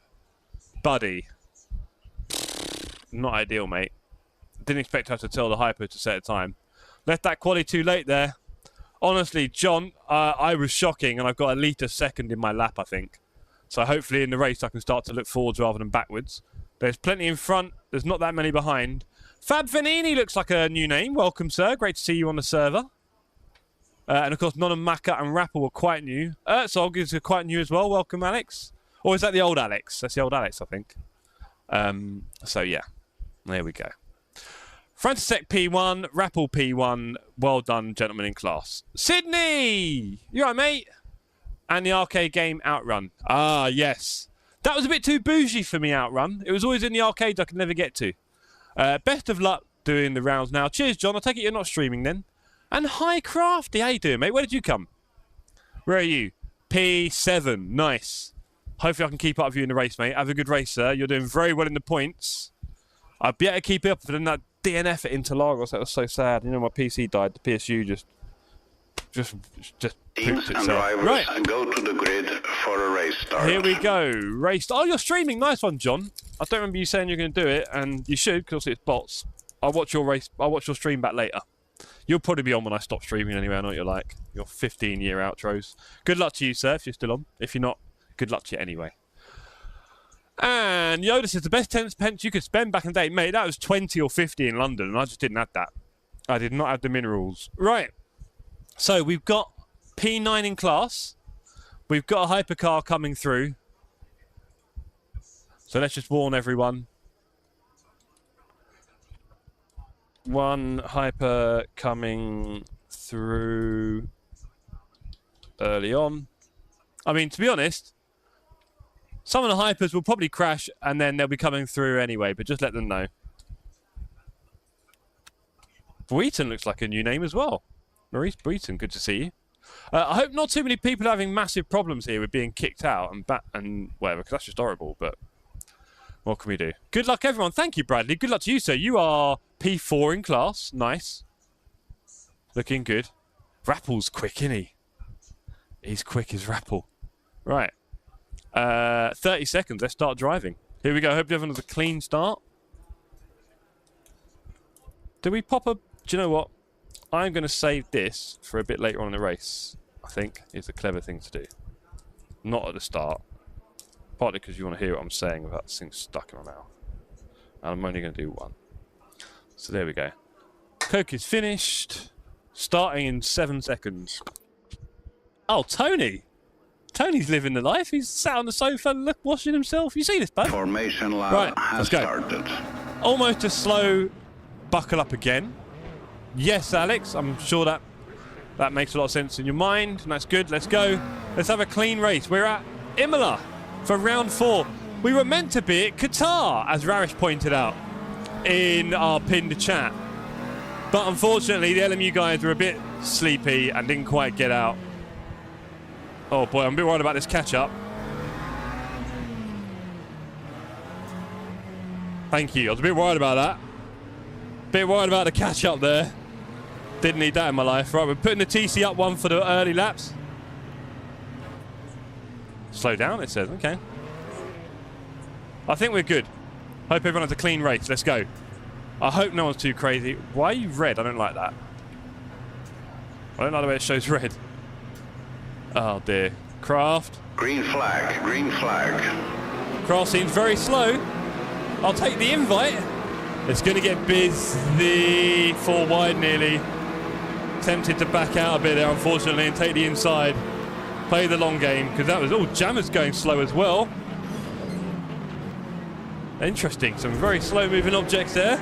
Buddy. Not ideal, mate. Didn't expect to have to tell the hyper to set a time. Left that quali too late there. Honestly, John, I was shocking, and I've got at least a second in my lap, I think. So hopefully in the race I can start to look forwards rather than backwards. There's plenty in front. There's not that many behind. Fab Vanini looks like a new name. Welcome, sir. Great to see you on the server. And, of course, Nonna Maka and Rappel were quite new. Erzog is quite new as well. Welcome, Alex. Or is that the old Alex? That's the old Alex, I think. So, yeah. There we go. Frantisek P1, Rappel P1. Well done, gentlemen in class. Sydney! You all right, mate? And the arcade game Outrun. Ah, yes. That was a bit too bougie for me, Outrun. It was always in the arcade I could never get to. Best of luck doing the rounds now. Cheers, John. I take it you're not streaming then. And hi, Crafty. How you doing, mate? Where did you come? Where are you? P7. Nice. Hopefully I can keep up with you in the race, mate. Have a good race, sir. You're doing very well in the points. I'd better keep it up for that DNF at Interlagos. That was so sad. You know, my PC died. The PSU just Teams and drivers go to the grid for a race start. Here we go. Race. Oh, you're streaming. Nice one, John. I don't remember you saying you're going to do it, and you should, because it's bots. I'll watch your race. I'll watch your stream back later. You'll probably be on when I stop streaming anyway. I know what you're like. Your 15-year outros. Good luck to you, sir, if you're still on. If you're not, good luck to you anyway. And Yoda says the best 10 pence you could spend back in the day. Mate, that was 20 or 50 in London, and I just didn't have that. I did not have the minerals. Right. So we've got P9 in class. We've got a hypercar coming through. So let's just warn everyone. One hyper coming through early on. I mean, to be honest, some of the hypers will probably crash and then they'll be coming through anyway, but just let them know. Breton looks like a new name as well. Maurice Breton, good to see you. I hope not too many people are having massive problems here with being kicked out and whatever, because that's just horrible, but what can we do? Good luck, everyone. Thank you, Bradley. Good luck to you, sir. You are P4 in class. Nice. Looking good. Rappel's quick, isn't he? He's quick as Rappel. Right. 30 seconds. Let's start driving. Here we go. Hope everyone has a clean start. Do we pop a... Do you know what? I'm going to save this for a bit later on in the race, I think, is a clever thing to do. Not at the start. Partly because you want to hear what I'm saying without this thing stuck in my mouth. And I'm only going to do one. So there we go. Coke is finished. Starting in 7 seconds. Oh, Tony! Tony's living the life. He's sat on the sofa, washing himself. You see this, bud? Formation lap has started. Almost a slow buckle up again. Yes, Alex, I'm sure that makes a lot of sense in your mind, and that's good. Let's go. Let's have a clean race. We're at Imola for round 4. We were meant to be at Qatar, as Rarish pointed out in our pinned chat. But unfortunately, the LMU guys were a bit sleepy and didn't quite get out. Oh boy, I'm a bit worried about this catch-up. Thank you. I was a bit worried about that. Bit worried about the catch-up there. Didn't need that in my life. Right, we're putting the TC up one for the early laps. Slow down, it says. Okay. I think we're good. Hope everyone has a clean race. Let's go. I hope no one's too crazy. Why are you red? I don't like that. I don't like the way it shows red. Oh dear. Craft. Green flag, green flag. Craft seems very slow. I'll take the invite. It's going to get busy. 4 wide nearly. Tempted to back out a bit there, unfortunately, and take the inside. Play the long game, because that was... Oh, Jammer's going slow as well. Interesting. Some very slow-moving objects there.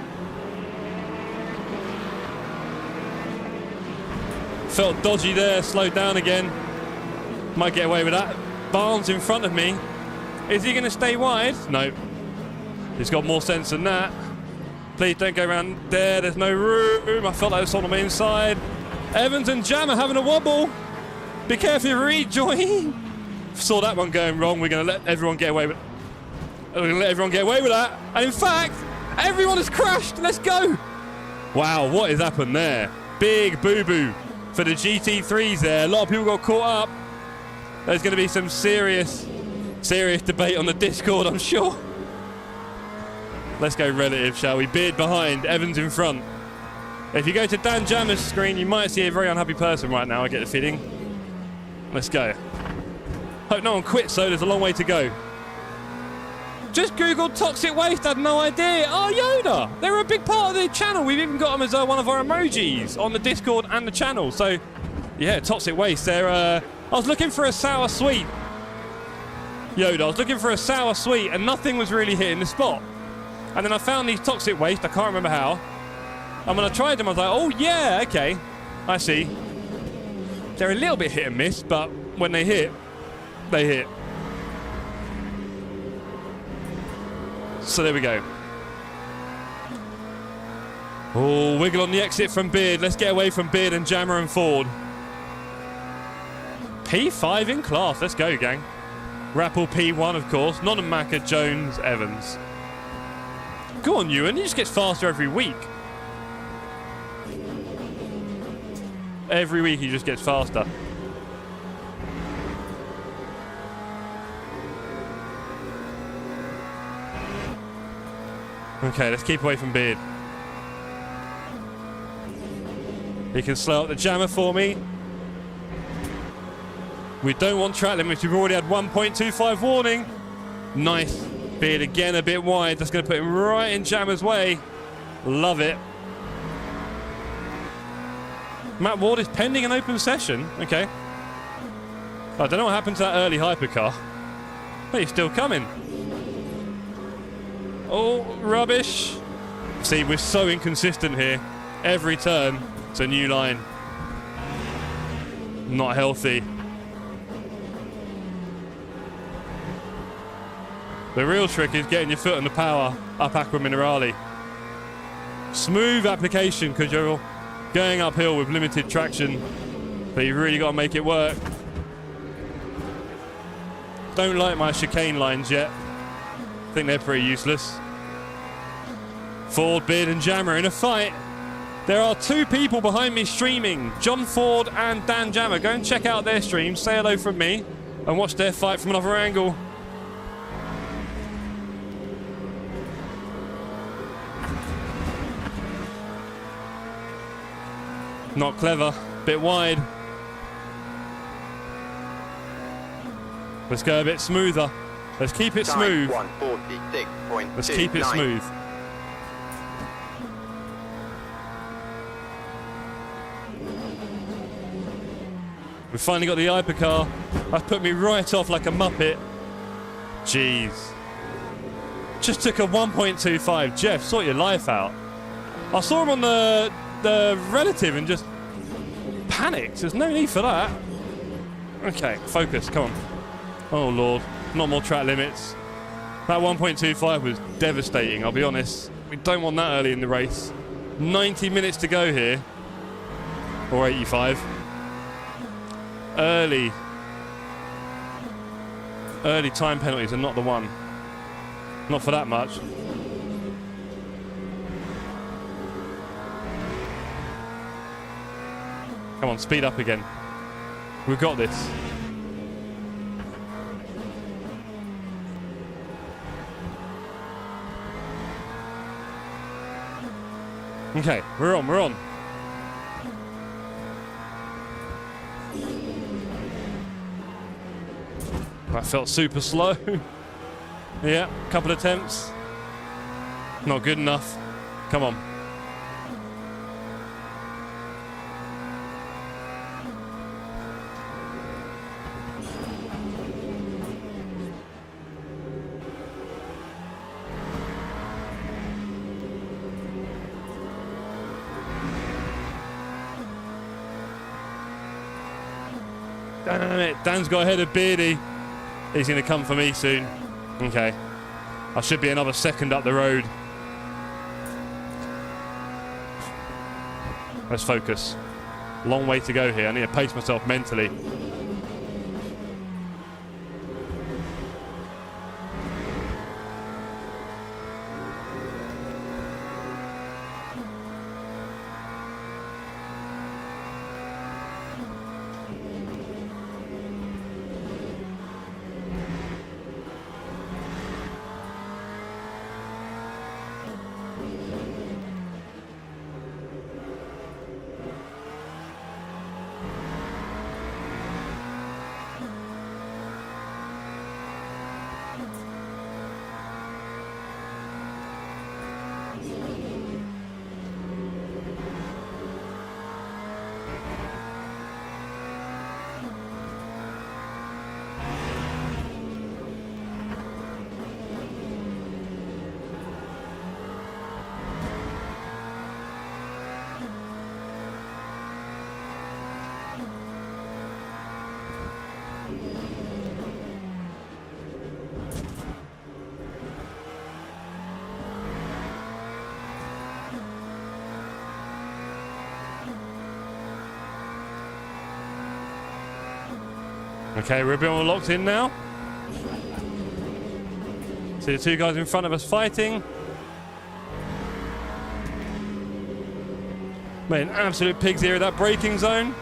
Felt dodgy there. Slowed down again. Might get away with that. Barnes in front of me. Is he going to stay wide? No. He's got more sense than that. Please don't go around there. There's no room. I felt like there was someone on the inside. Evans and Jammer having a wobble. Be careful if you rejoin. Saw that one going wrong. We're going to let everyone get away with it. We're going to let everyone get away with that. And in fact, everyone has crashed. Let's go. Wow, what has happened there? Big boo-boo for the GT3s there. A lot of people got caught up. There's going to be some serious debate on the Discord, I'm sure. Let's go relative, shall we? Beard behind, Evans in front. If you go to Dan Jammer's screen, you might see a very unhappy person right now, I get the feeling. Let's go. Hope no one quits, though. There's a long way to go. Just Googled toxic waste, had no idea. Oh, Yoda! They're a big part of the channel. We've even got them as one of our emojis on the Discord and the channel. So, yeah, toxic waste. They're, I was looking for a sour sweet. Yoda, I was looking for a sour sweet, and nothing was really hitting the spot. And then I found these toxic waste. I can't remember how. And when I tried them, I was like, oh, yeah, okay. I see. They're a little bit hit and miss, but when they hit, they hit. So there we go. Oh, wiggle on the exit from Beard. Let's get away from Beard and Jammer and Ford. P5 in class. Let's go, gang. Rappel P1, of course. Nonamaka, Jones, Evans. Go on, Ewan. He just gets faster every week. Every week he just gets faster. Okay, let's keep away from Beard. He can slow up the Jammer for me. We don't want track limits. We've already had 1.25 warning. Nice. Beard again a bit wide. That's going to put him right in Jammer's way. Love it. Matt Ward is pending an open session. Okay. I don't know what happened to that early hypercar. But he's still coming. Oh, rubbish. See, we're so inconsistent here. Every turn, it's a new line. Not healthy. The real trick is getting your foot on the power up Aqua Minerale. Smooth application because you're going uphill with limited traction, but you've really got to make it work. Don't like my chicane lines yet. I think they're pretty useless. Ford, Beard and Jammer in a fight. There are 2 people behind me streaming, John Ford and Dan Jammer. Go and check out their stream, say hello from me, and watch their fight from another angle. Not clever, bit wide. Let's go a bit smoother. Let's keep it smooth. Let's keep it smooth. We've finally got the hypercar. That's put me right off like a muppet. Jeez. Just took a 1.25. Jeff, sort your life out. I saw him on the relative and just panicked. There's no need for that. Okay, focus, come on. Oh Lord, not more track limits. That 1.25 was devastating, I'll be honest. We don't want that early in the race. 90 minutes to go here. Or 85. Early Early time penalties are not the one. Not for that much. Come on, speed up again. We've got this. Okay, we're on, we're on. That felt super slow. Yeah, couple attempts. Not good enough. Come on. Damn it, Dan's got ahead of Beardy. He's going to come for me soon. Okay. I should be another second up the road. Let's focus. Long way to go here. I need to pace myself mentally. Okay, we're a bit more locked in now. See the two guys in front of us fighting. Man, absolute pigs here at that braking zone.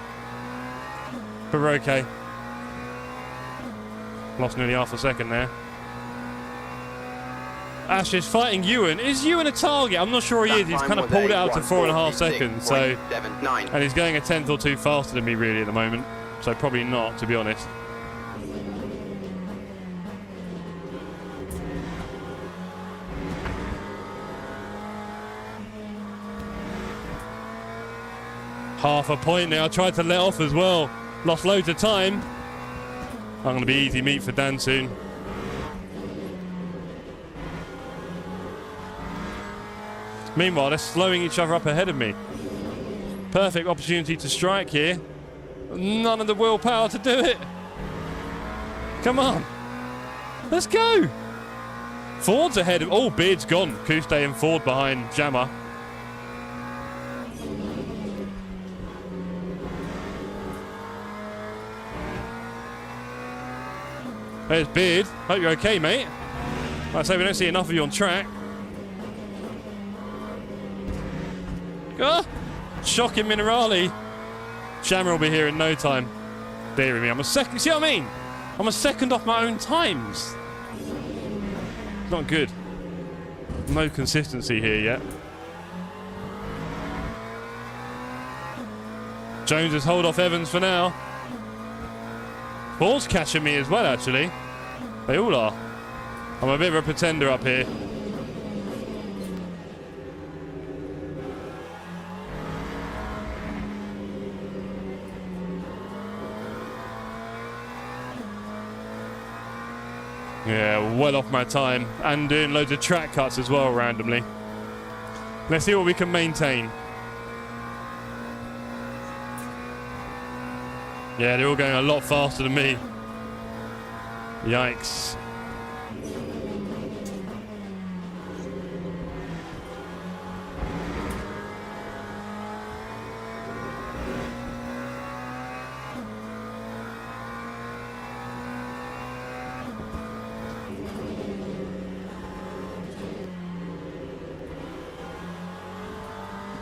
But we're okay. Lost nearly half a second there. Ash is fighting Ewan. Is Ewan a target? I'm not sure he is. He's kind of pulled it out to 4.5 seconds. So, and he's going a tenth or two faster than me really at the moment. So probably not, to be honest. Half a point there. I tried to let off as well. Lost loads of time. I'm going to be easy meat for Dan soon. Meanwhile, they're slowing each other up ahead of me. Perfect opportunity to strike here. None of the willpower to do it. Come on. Let's go. Ford's ahead of... Oh, Beard's gone. Couste and Ford behind Jammer. There's Beard. Hope you're okay, mate. Like I say, we don't see enough of you on track. Ah! Shocking Minerali. Jammer will be here in no time. Dear me, I'm a second. See what I mean? I'm a second off my own times. It's not good. No consistency here yet. Jones has hold off Evans for now. Ford's catching me as well, actually. They all are. I'm a bit of a pretender up here. Yeah, well off my time. And doing loads of track cuts as well, randomly. Let's see what we can maintain. Yeah, they're all going a lot faster than me. Yikes.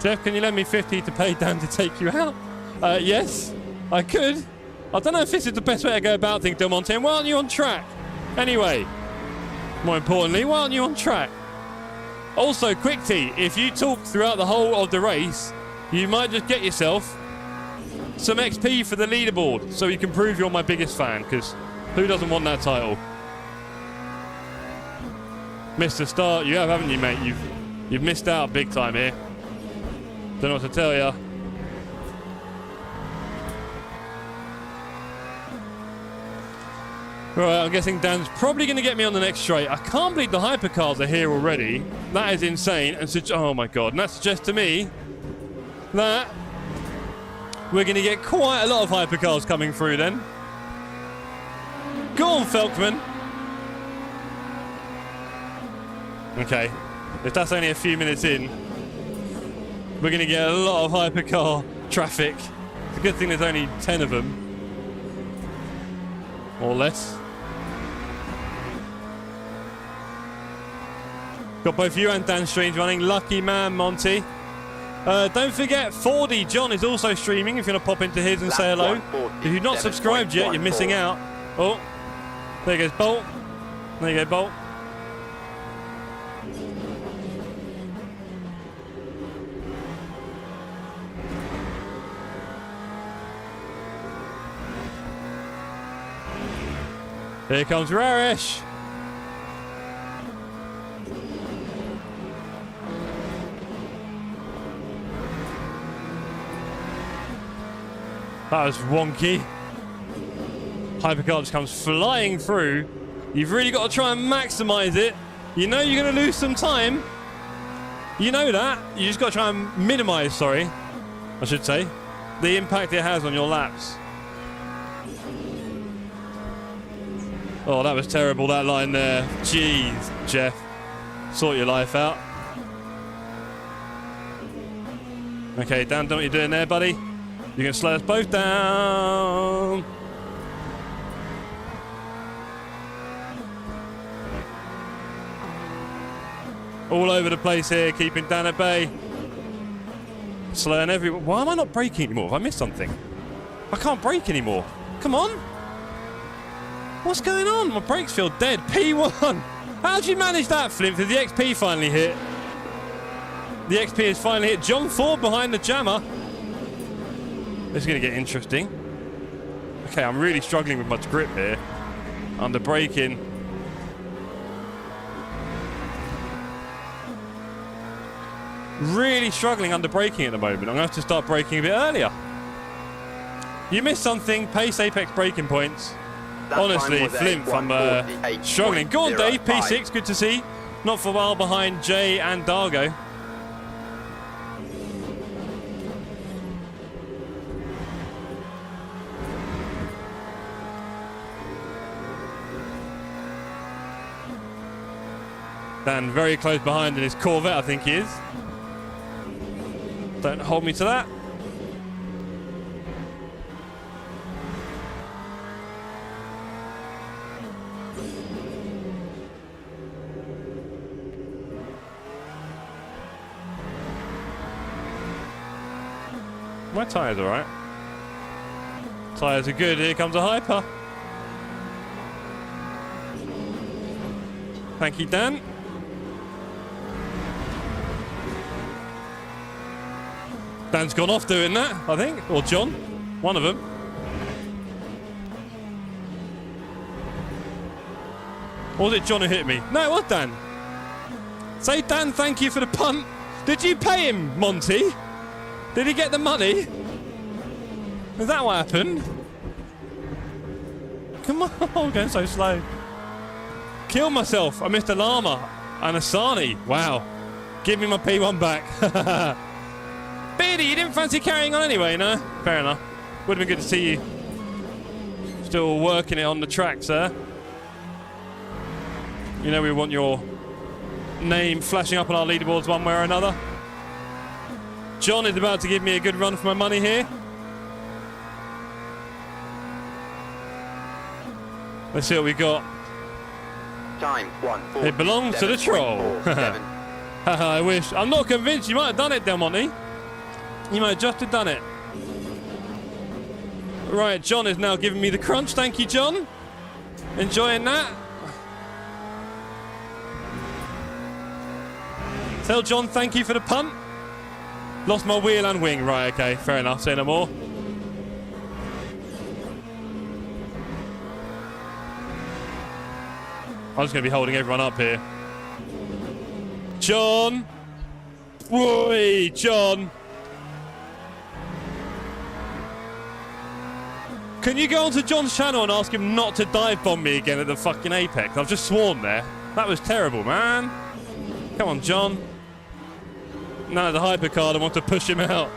Jeff, can you lend me 50 to pay Dan to take you out? Yes, I could. I don't know if this is the best way to go about things, Del Monte. And why aren't you on track? Anyway, more importantly, why aren't you on track? Also, quick tea, if you talk throughout the whole of the race, you might just get yourself some XP for the leaderboard, so you can prove you're my biggest fan, because who doesn't want that title? Missed the start. You have, haven't you, mate? You've missed out big time here. Don't know what to tell you. Right, I'm guessing Dan's probably going to get me on the next straight. I can't believe the hypercars are here already. That is insane. And oh my god, and that suggests to me that we're going to get quite a lot of hypercars coming through then. Go on, Felkman. Okay, if that's only a few minutes in, we're going to get a lot of hypercar traffic. It's a good thing there's only 10 of them. Or less. Got both you and Dan streams running. Lucky man, Monty. Don't forget, 4D John is also streaming if you want to pop into his and say hello. If you've not subscribed yet, you're missing out. Oh, there goes Bolt. There you go, Bolt. Here comes Rarish. That was wonky. Hypercar just comes flying through. You've really got to try and maximise it. You know you're going to lose some time. You know that. You just got to try and minimise, sorry, I should say, the impact it has on your laps. Oh, that was terrible, that line there. Jeez, Jeff. Sort your life out. Okay, Dan, don't know what you're doing there, buddy. You're going to slow us both down. All over the place here, keeping Dan at bay. Slowing everyone. Why am I not braking anymore? Have I missed something? I can't brake anymore. Come on. What's going on? My brakes feel dead. P1. How'd you manage that, Flint? Did the XP finally hit? The XP has finally hit. John Ford behind the jammer. This is going to get interesting. Okay, I'm really struggling with my grip here. Under braking. Really struggling under braking at the moment. I'm going to have to start braking a bit earlier. You missed something. Pace Apex braking points. Honestly, Flint, I'm struggling. Go on, Dave. P6, good to see. Not for a while behind Jay and Dargo. Dan very close behind in his Corvette, I think he is. Don't hold me to that. My tyres are alright. Tyres are good. Here comes a hyper. Thank you, Dan. Dan's gone off doing that, I think. Or John. One of them. Or was it John who hit me? No, it was Dan. Say, Dan, thank you for the punt. Did you pay him, Monty? Did he get the money? Is that what happened? Come on, I'm going so slow. Killed myself. I missed a llama and a Sani. Wow. Give me my P1 back. Beardy, you didn't fancy carrying on anyway, no? Fair enough. Would have been good to see you still working it on the track, sir. You know we want your name flashing up on our leaderboards one way or another. John is about to give me a good run for my money here. Let's see what we got. Time 1:47. It belongs to the troll. I wish. I'm not convinced. You might have done it, Del Monte. You might just have done it. Right, John is now giving me the crunch. Thank you, John. Enjoying that. Tell John thank you for the punt. Lost my wheel and wing. Right, okay, fair enough. Say no more. I'm just going to be holding everyone up here. John. Whoa, John. Can you go onto John's channel and ask him not to dive bomb me again at the fucking apex? I've just sworn there. That was terrible, man. Come on, John. No, the hypercard, I want to push him out.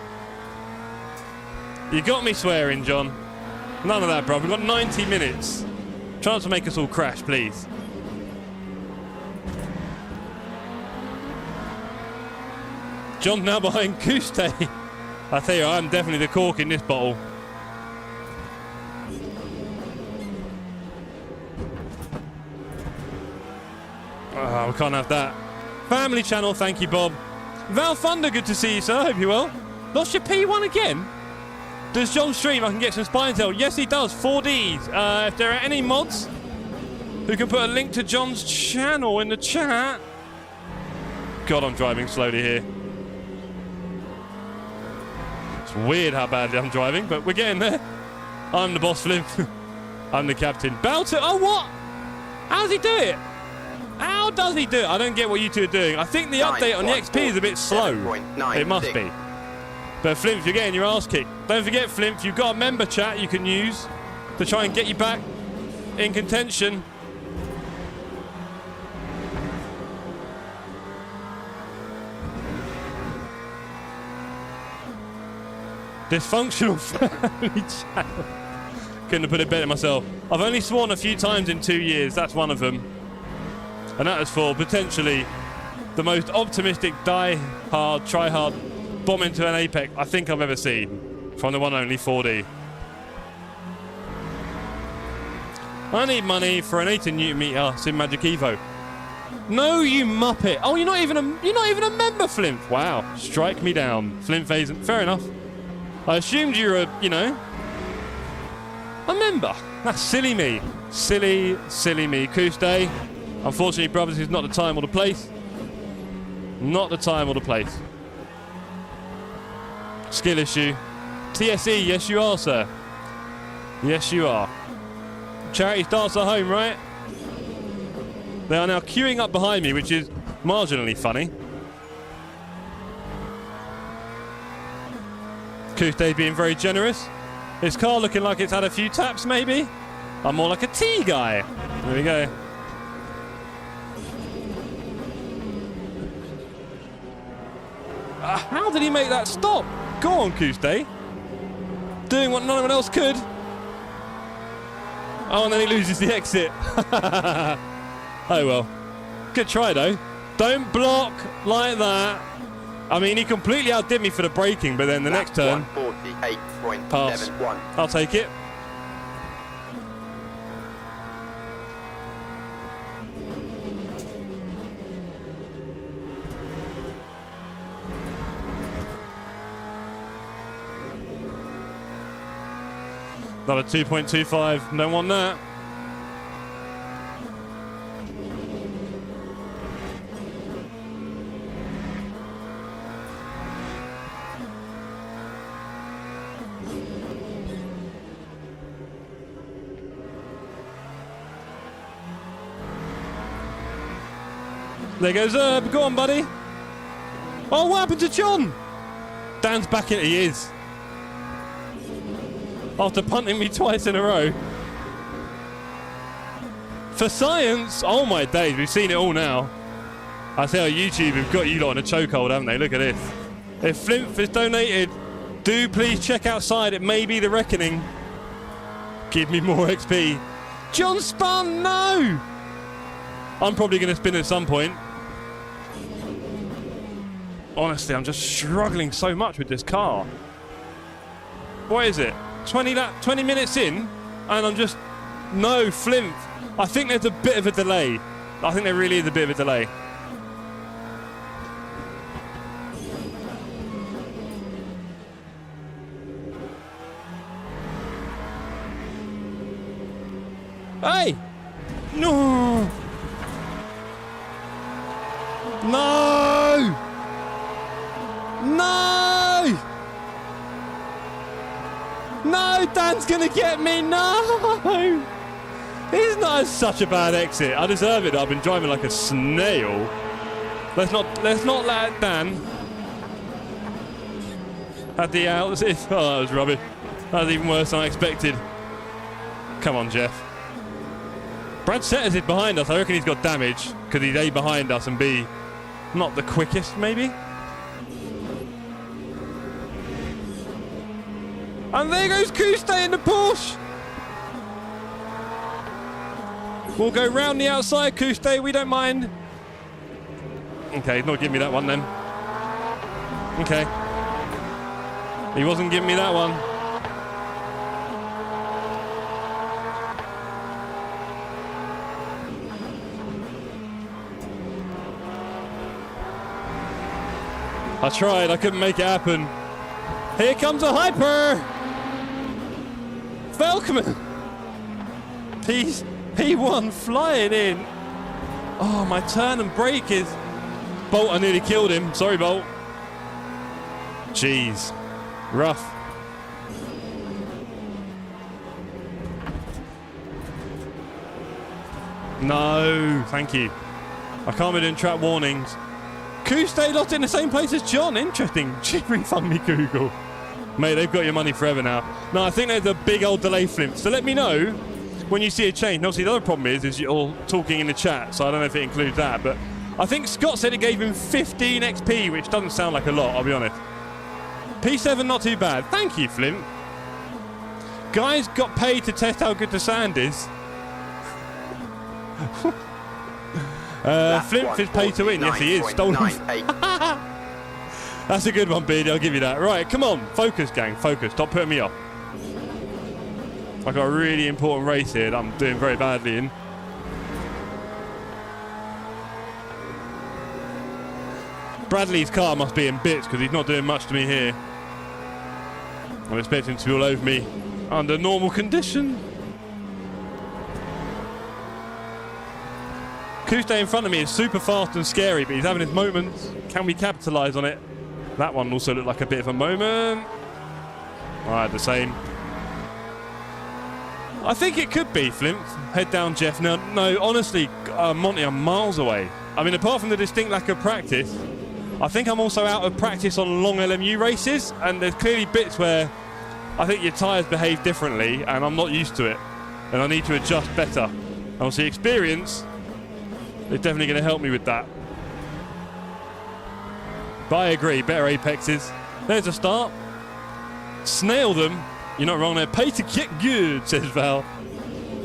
You got me swearing, John. None of that, bro. We've got 90 minutes. Try not to make us all crash, please. John's now behind Kuste. I tell you, I'm definitely the cork in this bottle. Oh, we can't have that. Family channel, thank you, Bob. Val Thunder, good to see you, sir. Hope you're well. Lost your P1 again? Does John stream? I can get some spine tail. Yes, he does. 4Ds. If there are any mods who can put a link to John's channel in the chat. God, I'm driving slowly here. It's weird how badly I'm driving, but we're getting there. I'm the boss, Flip. I'm the captain. Bouter. Oh, what? How does he do it? How does he do it? I don't get what you two are doing. I think the update on the XP is a bit slow. It must be. But Flimp, you're getting your ass kicked. Don't forget, Flimp, you've got a member chat you can use to try and get you back in contention. Dysfunctional family channel. Couldn't have put it better myself. I've only sworn a few times in 2 years. That's one of them. And that is for potentially the most optimistic die-hard, try-hard bomb into an apex I think I've ever seen from the one only 4D. I need money for an 18 Newton meter Simagic Evo. No, you muppet! Oh, you're not even a member, Flimp. Wow, strike me down, Flimp Phase. Fair enough. I assumed you were a member. That's silly me, silly me. Kuste. Unfortunately, brothers, is not the time or the place. Not the time or the place. Skill issue. TSE, yes you are, sir. Yes you are. Charity starts at home, right? They are now queuing up behind me, which is marginally funny. Kuste being very generous. His car looking like it's had a few taps, maybe. I'm more like a tea guy. There we go. How did he make that stop? Go on, Kuste. Doing what no one else could. Oh, and then he loses the exit. Oh, well. Good try, though. Don't block like that. I mean, he completely outdid me for the braking, but then the next turn... Pass. I'll take it. Not a 2.25. Don't want that. There goes Herb. Go on, buddy. Oh, what happened to John? Dan's back in. He is. After punting me twice in a row. For science, oh my days, we've seen it all now. I say, YouTube have got you lot in a chokehold, haven't they? Look at this. If Flimp has donated, do please check outside. It may be the reckoning. Give me more XP. John spun, no! I'm probably going to spin at some point. Honestly, I'm just struggling so much with this car. What is it? 20 minutes in, and I'm just... No, Flimp. I think there's a bit of a delay. I think there really is a bit of a delay. Hey! No! No! No! No, Dan's gonna get me. No! It's not such a bad exit. I deserve it. I've been driving like a snail. Let's not let Dan. Had the out. Oh, that was rubbish. That was even worse than I expected. Come on, Jeff. Brad Setters is behind us. I reckon he's got damage because he's A, behind us, and B, not the quickest, maybe. And there goes Kuste in the Porsche. We'll go round the outside, Kuste. We don't mind. Okay, he's not giving me that one then. Okay. He wasn't giving me that one. I tried, I couldn't make it happen. Here comes a hyper! Velkman! P1 flying in. Oh, my turn and brake is... Bolt, I nearly killed him. Sorry, Bolt. Jeez. Rough. No, thank you. I can't be doing trap warnings. Kuste not in the same place as John. Interesting. Refund me, Google. Mate, they've got your money forever now. No, I think there's a big old delay flip. So let me know when you see a change. And obviously, the other problem is you're talking in the chat, so I don't know if it includes that. But I think Scott said it gave him 15 XP, which doesn't sound like a lot, I'll be honest. P7, not too bad. Thank you, Flint. Guys got paid to test how good the sand is. Flint is paid to win. Yes, he is. Stolen. That's a good one, Beardy. I'll give you that. Right, come on. Focus, gang. Focus. Stop putting me off. I've got a really important race here that I'm doing very badly in. Bradley's car must be in bits because he's not doing much to me here. I'm expecting him to be all over me under normal condition. Kuste in front of me is super fast and scary, but he's having his moments. Can we capitalise on it? That one also looked like a bit of a moment. All right, the same. I think it could be, Flint. Head down, Jeff. No, honestly, Monty, I'm miles away. I mean, apart from the distinct lack of practice, I think I'm also out of practice on long LMU races, and there's clearly bits where I think your tyres behave differently, and I'm not used to it, and I need to adjust better. And obviously, experience is definitely going to help me with that. But I agree, better apexes. There's a start. Snail them. You're not wrong there. Pay to get good, says Val.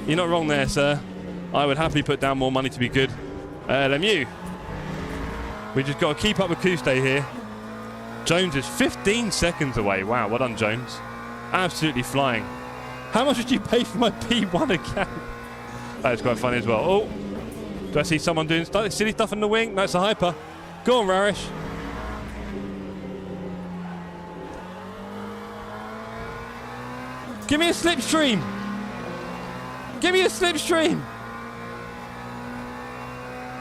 You're not wrong there, sir. I would happily put down more money to be good. LMU. We just got to keep up with Kuste here. Jones is 15 seconds away. Wow, well done, Jones. Absolutely flying. How much did you pay for my P1 account? That is quite funny as well. Oh, do I see someone doing silly stuff in the wing? That's a hyper. Go on, Rarish. Give me a slipstream. Give me a slipstream.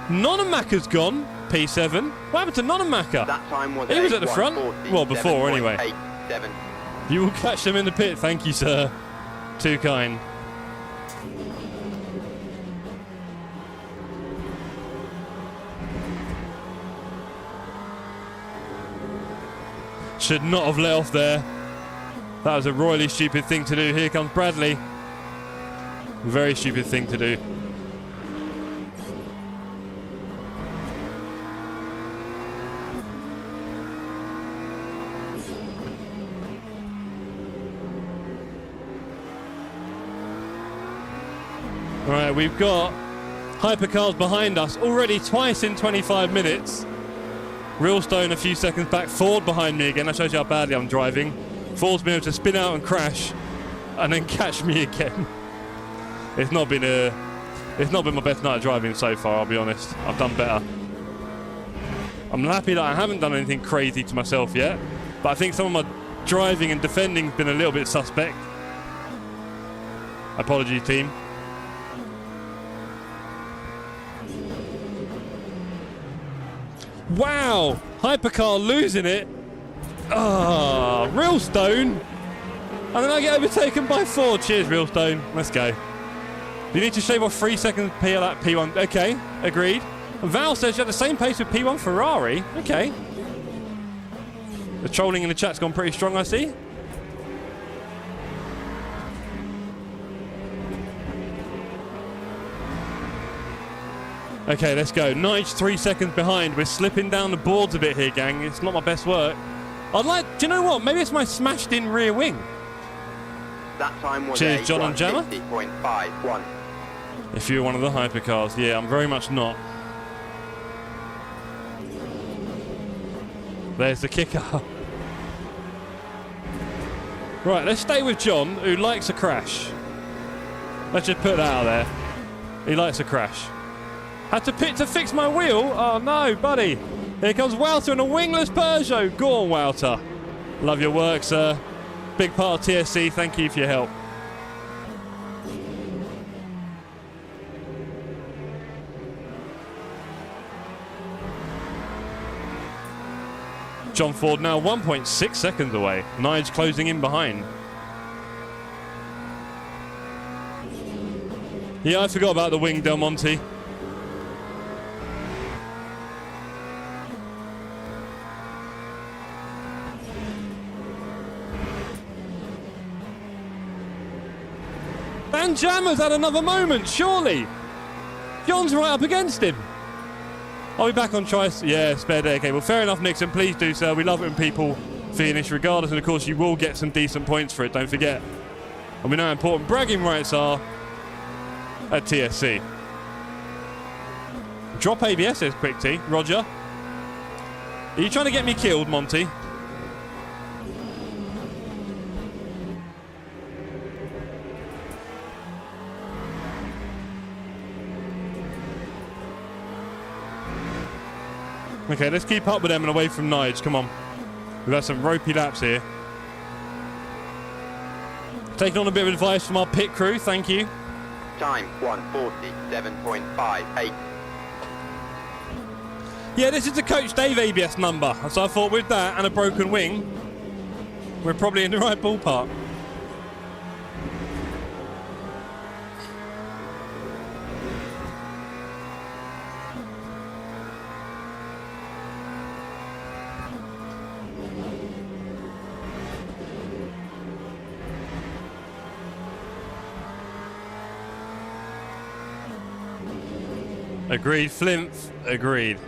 Nonamaka's gone. P7. What happened to Nonamaka? That time was he was at the front. Well, before anyway. 87. You will catch them in the pit. Thank you, sir. Too kind. Should not have let off there. That was a royally stupid thing to do. Here comes Bradley. Very stupid thing to do. All right, we've got hypercars behind us already twice in 25 minutes. Realstone a few seconds back. Ford behind me again. That shows you how badly I'm driving. Ford's been able to spin out and crash and then catch me again. It's not been my best night of driving so far, I'll be honest. I've done better. I'm happy that I haven't done anything crazy to myself yet, but I think some of my driving and defending has been a little bit suspect. Apologies, team. Wow, Hypercar losing it. Ah, Realstone. And then I get overtaken by 4. Cheers, Realstone. Let's go. You need to shave off 3 seconds at P1. Okay, agreed. Val says you're at the same pace with P1 Ferrari. Okay. The trolling in the chat's gone pretty strong, I see. Okay, let's go. Nige 3 seconds behind. We're slipping down the boards a bit here, gang. It's not my best work. I'd like... Do you know what? Maybe it's my smashed-in rear wing. That time was Cheers, John and Jammer. 150.51. If you're one of the hypercars. Yeah, I'm very much not. There's the kicker. Right, let's stay with John, who likes a crash. Let's just put that out there. He likes a crash. Had to pit to fix my wheel? Oh no, buddy. Here comes Wouter in a wingless Peugeot. Go on, Wouter. Love your work, sir. Big part of TSC. Thank you for your help. John Ford now 1.6 seconds away. Nige closing in behind. Yeah, I forgot about the wing, Del Monte. Dan Jammer's had another moment, surely. John's right up against him. I'll be back on choice. Yeah, spare day. Okay, well, fair enough, Nixon. Please do so. We love it when people finish regardless. And, of course, you will get some decent points for it. Don't forget. And we know how important bragging rights are at TSC. Drop ABS, says Quick T. Roger. Are you trying to get me killed, Monty? Okay, let's keep up with them and away from Nige. Come on. We've had some ropey laps here. Taking on a bit of advice from our pit crew. Thank you. Time 147.58. Yeah, this is the Coach Dave ABS number. So I thought with that and a broken wing, we're probably in the right ballpark. Agreed, Flymph. Agreed.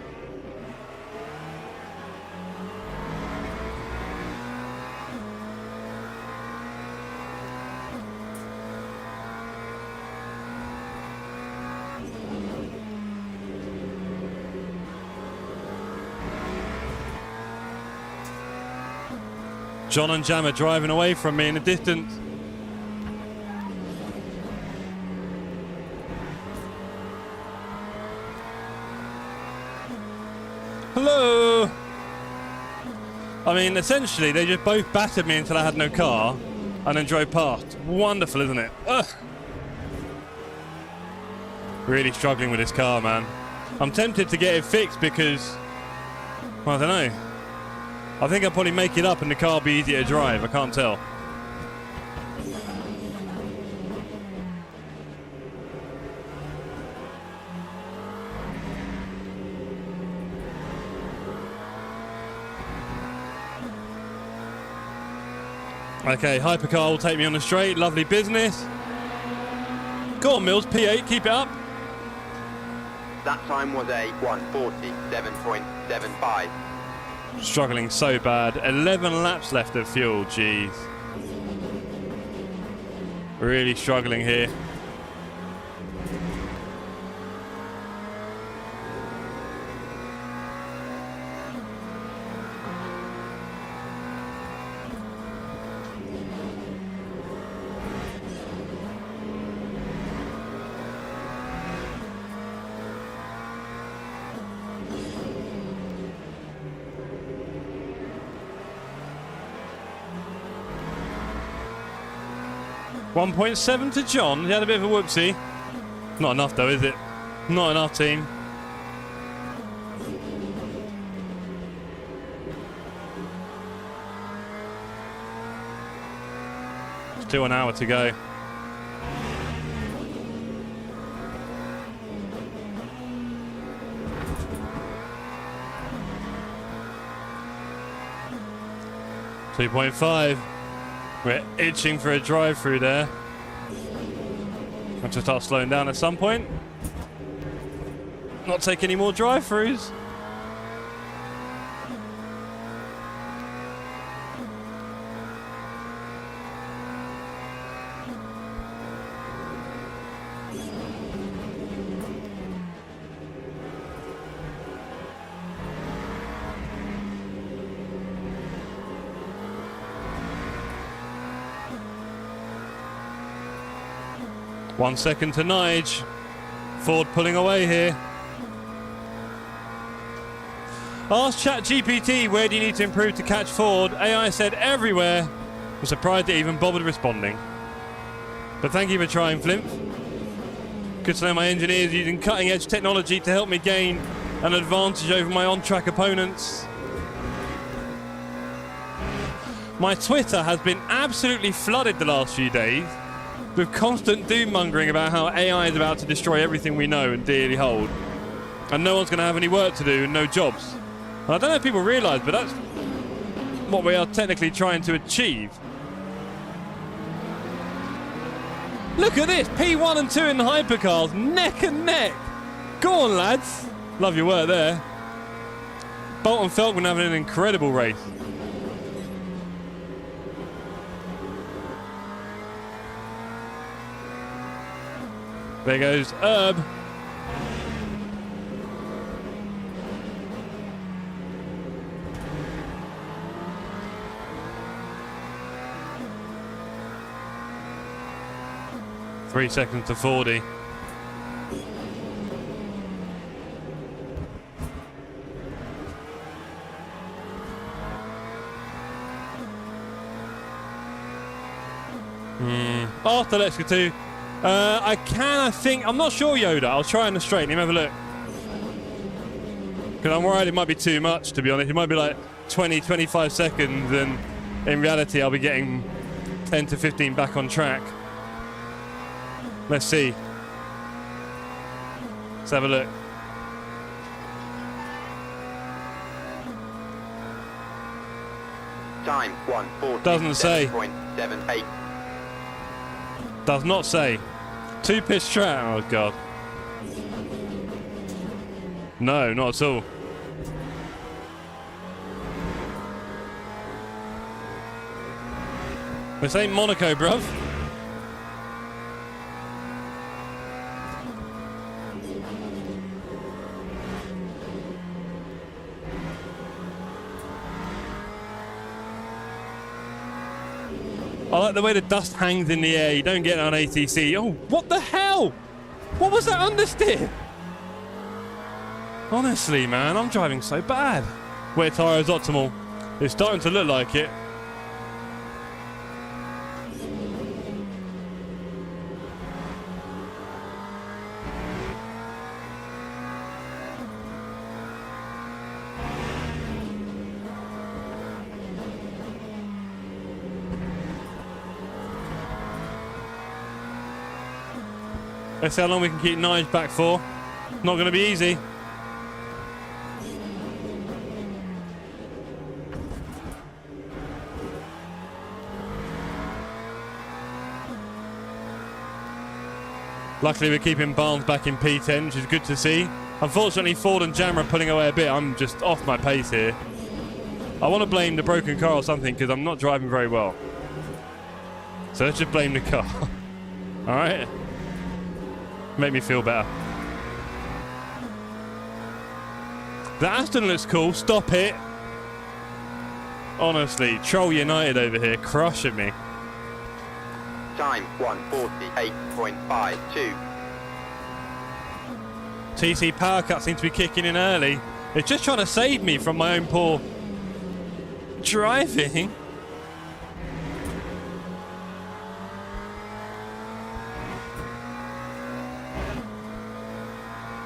John and Jammer driving away from me in the distance. Hello! I mean, essentially, they just both battered me until I had no car and then drove past. Wonderful, isn't it? Ugh. Really struggling with this car, man. I'm tempted to get it fixed because, well, I don't know. I think I'll probably make it up and the car will be easier to drive. I can't tell. Okay, Hypercar will take me on the straight. Lovely business. Go on, Mills. P8, keep it up. That time was a 147.75. Struggling so bad. 11 laps left of fuel. Jeez. Really struggling here. .7 to John. He had a bit of a whoopsie. Not enough though, is it? Not enough, team. Still an hour to go. .5. We're itching for a drive-through there. I'll just start slowing down at some point. Not take any more drive-throughs. One second to Nige. Ford pulling away here. Ask ChatGPT, where do you need to improve to catch Ford? AI said everywhere. I'm surprised it even bothered responding. But thank you for trying, Flimp. Good to know my engineers using cutting-edge technology to help me gain an advantage over my on-track opponents. My Twitter has been absolutely flooded the last few days with constant doom-mongering about how AI is about to destroy everything we know and dearly hold. And no one's going to have any work to do and no jobs. And I don't know if people realise, but that's what we are technically trying to achieve. Look at this, P1 and 2 in the hypercars, neck and neck. Go on, lads. Love your work there. Bolt and Felkman having an incredible race. There goes Herb. Three seconds to 40. After let's go to I think, I'm not sure, Yoda. I'll try on the straight. Let me have a look. Because I'm worried it might be too much, to be honest. It might be like 20, 25 seconds, and in reality, I'll be getting 10 to 15 back on track. Let's see. Let's have a look. Time 1:40. Doesn't say. 7.78. Does not say. Two-pitch strat. Oh, God. No, not at all. This ain't Monaco, bruv. I like the way the dust hangs in the air. You don't get it on ATC. Oh, what the hell? What was that understeer? Honestly, man, I'm driving so bad. Wet tyre is optimal. It's starting to look like it. Let's see how long we can keep Nige back for. Not going to be easy. Luckily, we're keeping Barnes back in P10, which is good to see. Unfortunately, Ford and Jam are pulling away a bit. I'm just off my pace here. I want to blame the broken car or something because I'm not driving very well. So let's just blame the car. All right? Make me feel better. The Aston looks cool. Stop it. Honestly, Troll United over here crushing me. Time 1:48.52. TC power cut seems to be kicking in early. It's just trying to save me from my own poor driving.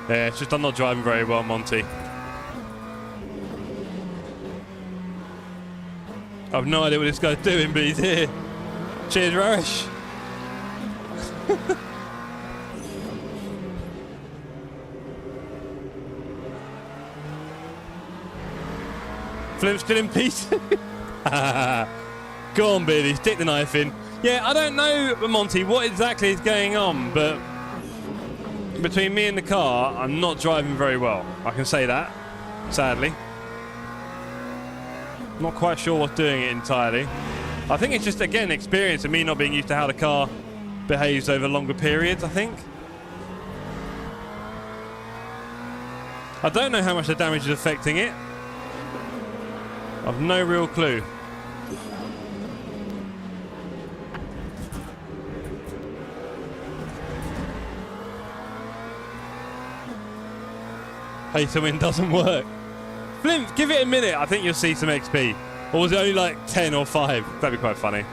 Yeah, it's just I'm not driving very well, Monty. I've no idea what this guy's doing, but he's here. Cheers, Rarish. Flip's still in peace. Go on, Beardy, stick the knife in. Yeah, I don't know, Monty, what exactly is going on, but between me and the car, I'm not driving very well. I can say that, sadly. Not quite sure what's doing it entirely. I think it's just, again, experience and me not being used to how the car behaves over longer periods, I think. I don't know how much the damage is affecting it. I've no real clue. Pay to win doesn't work. Flint, give it a minute. I think you'll see some XP. Or was it only like 10 or 5? That'd be quite funny.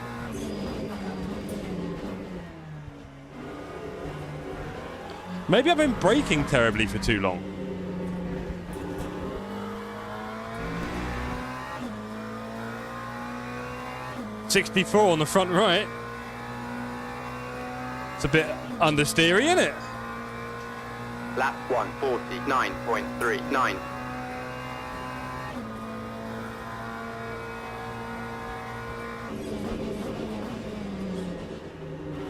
Maybe I've been braking terribly for too long. .64 on the front right. It's a bit understeery, isn't it? Lap 1:49.39.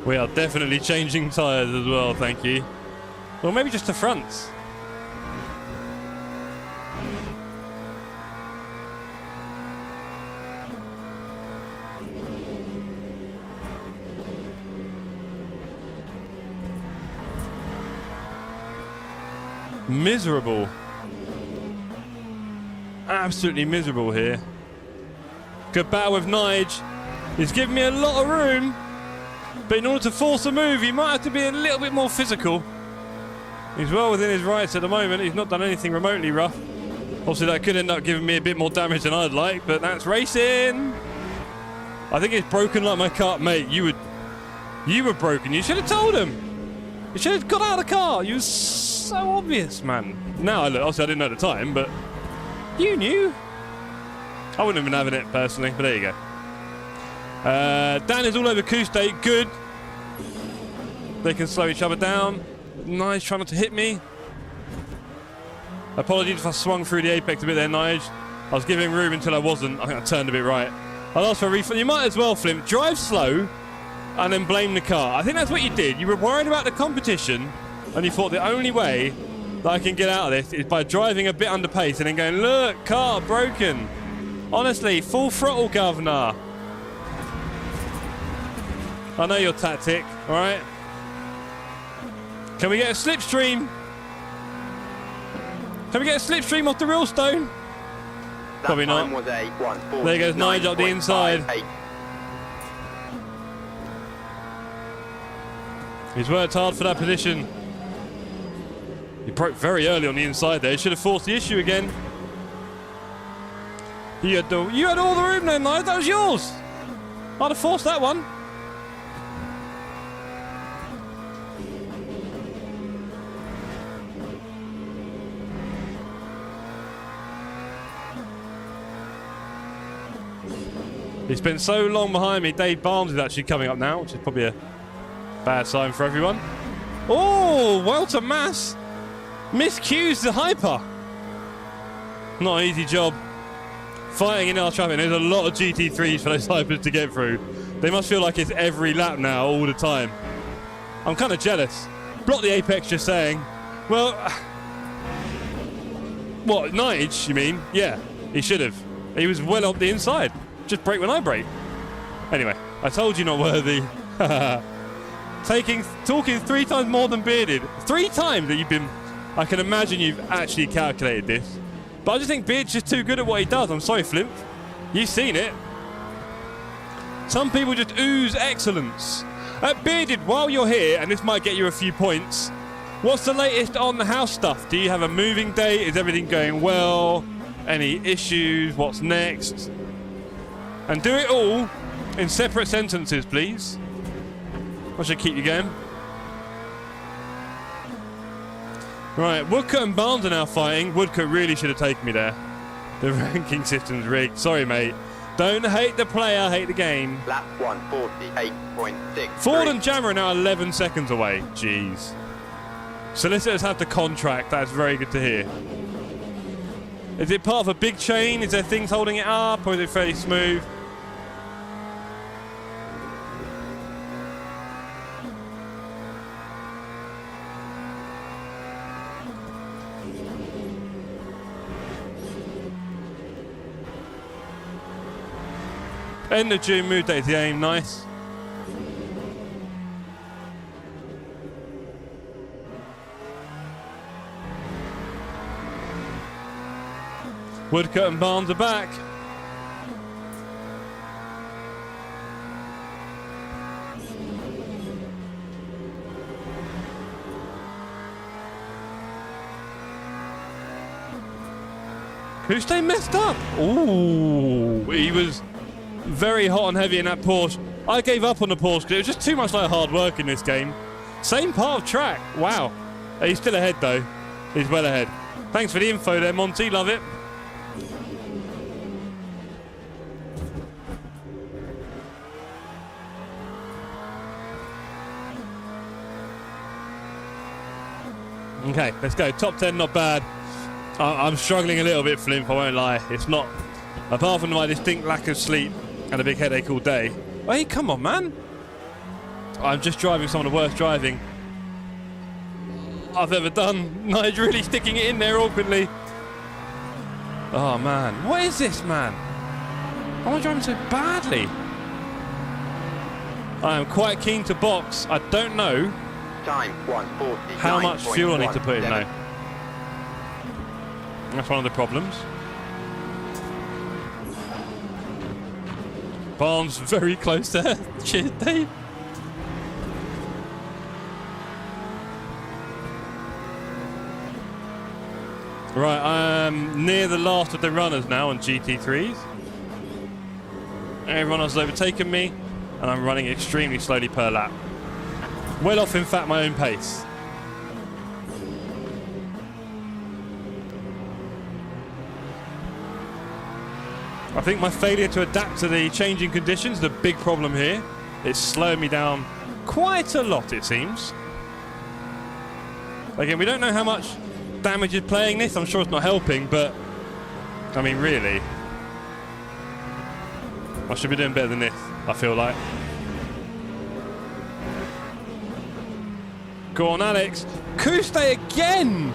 We are definitely changing tyres as well, thank you. Or maybe just the fronts. Miserable. Absolutely miserable here. Good battle with Nige. He's giving me a lot of room. But in order to force a move, he might have to be a little bit more physical. He's well within his rights at the moment. He's not done anything remotely rough. Obviously, that could end up giving me a bit more damage than I'd like, but that's racing. I think it's broken like my car. Mate, you were broken. You should have told him. You should have got out of the car. You were so obvious, man. Now, obviously, I didn't know at the time, but you knew. I wouldn't have been having it personally, but there you go. Dan is all over Q-State. Good. They can slow each other down. Nige trying not to hit me. Apologies if I swung through the apex a bit there, Nige. I was giving room until I wasn't. I think I turned a bit right. I'll ask for a refund. You might as well, Flint. Drive slow and then blame the car. I think that's what you did. You were worried about the competition and you thought the only way that I can get out of this is by driving a bit under pace and then going, look, car broken. Honestly, full throttle, governor. I know your tactic, all right? Can we get a slipstream? Can we get a slipstream off the real stone? Probably not. There goes Nige up the inside. He's worked hard for that position. He broke very early on the inside there. He should have forced the issue again. You had all the room there, Nige. That was yours. I'd have forced that one. He spent so long behind me. Dave Barnes is actually coming up now, which is probably a bad sign for everyone. Oh, well to Mass. Miscues the hyper. Not an easy job. Fighting in our traffic. There's a lot of GT3s for those hypers to get through. They must feel like it's every lap now, all the time. I'm kind of jealous. Block the apex just saying. Well, what, Nige, you mean? Yeah, he should have. He was well up the inside. Just brake when I brake. Anyway, I told you not worthy. Talking 3 times more than Bearded. 3 times that you've been... I can imagine you've actually calculated this. But I just think Beard's just too good at what he does. I'm sorry, Flint. You've seen it. Some people just ooze excellence. Bearded, while you're here, and this might get you a few points, what's the latest on the house stuff? Do you have a moving date? Is everything going well? Any issues? What's next? And do it all in separate sentences, please. I should keep you going. Right, Woodcut and Barnes are now fighting. Woodcut really should have taken me there. The ranking system's rigged. Sorry, mate. Don't hate the player, hate the game. Lap 148.6. Ford and Jammer are now 11 seconds away. Jeez. Solicitors have the contract. That's very good to hear. Is it part of a big chain? Is there things holding it up, or is it fairly smooth? End of June, move date to the aim, nice. Woodcut and Barnes are back. Kuste messed up. Ooh, he was very hot and heavy in that Porsche. I gave up on the Porsche because it was just too much like hard work in this game. Same part of track. Wow. He's still ahead though. He's well ahead. Thanks for the info there, Monty. Love it. Okay, let's go. Top 10, not bad. I'm struggling a little bit, Flimp, I won't lie. It's not, apart from my distinct lack of sleep and a big headache all day. Hey, come on, man. I'm just driving some of the worst driving I've ever done. Nigel really sticking it in there awkwardly. Oh, man. What is this, man? Why am I driving so badly? I am quite keen to box. I don't know Time 140. how much fuel I need to put in, though. That's one of the problems. Barnes very close there. Cheers, Dave. Right, I'm near the last of the runners now on GT3s. Everyone else has overtaken me, and I'm running extremely slowly per lap. Well off, in fact, my own pace. I think my failure to adapt to the changing conditions is the big problem here. It's slowing me down quite a lot, it seems. Again, we don't know how much damage is playing this. I'm sure it's not helping, but I mean, really, I should be doing better than this, I feel like. Go on, Alex. Kuste again!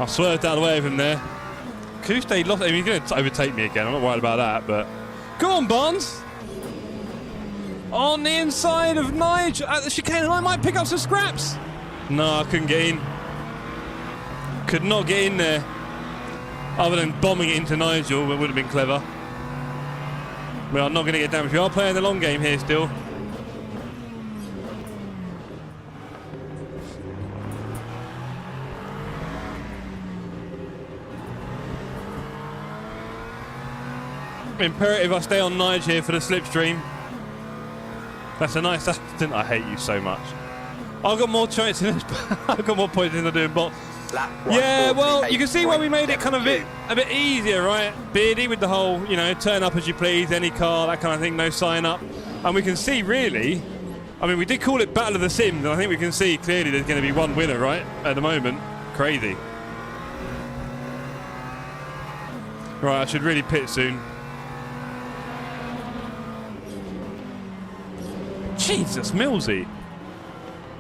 I swerved out of the way of him there. Kuste lost. I mean, he's going to overtake me again. I'm not worried about that, but go on, Barnes. On the inside of Nigel at the chicane, and I might pick up some scraps. No, I couldn't get in. Could not get in there. Other than bombing it into Nigel, it would have been clever. Well, I'm not going to get damaged. We are playing the long game here still. Imperative I stay on Nigel here for the slipstream. That's a nice accident. I hate you so much. I've got more chances in this. I've got more points than I do in bot. Yeah, well, you can see why we made it kind of a bit easier, right? Beardy with the whole, you know, turn up as you please, any car, that kind of thing, no sign up. And we can see really, I mean, we did call it Battle of the Sims, and I think we can see clearly there's going to be one winner, right? At the moment. Crazy. Right, I should really pit soon. Jesus, Millsy.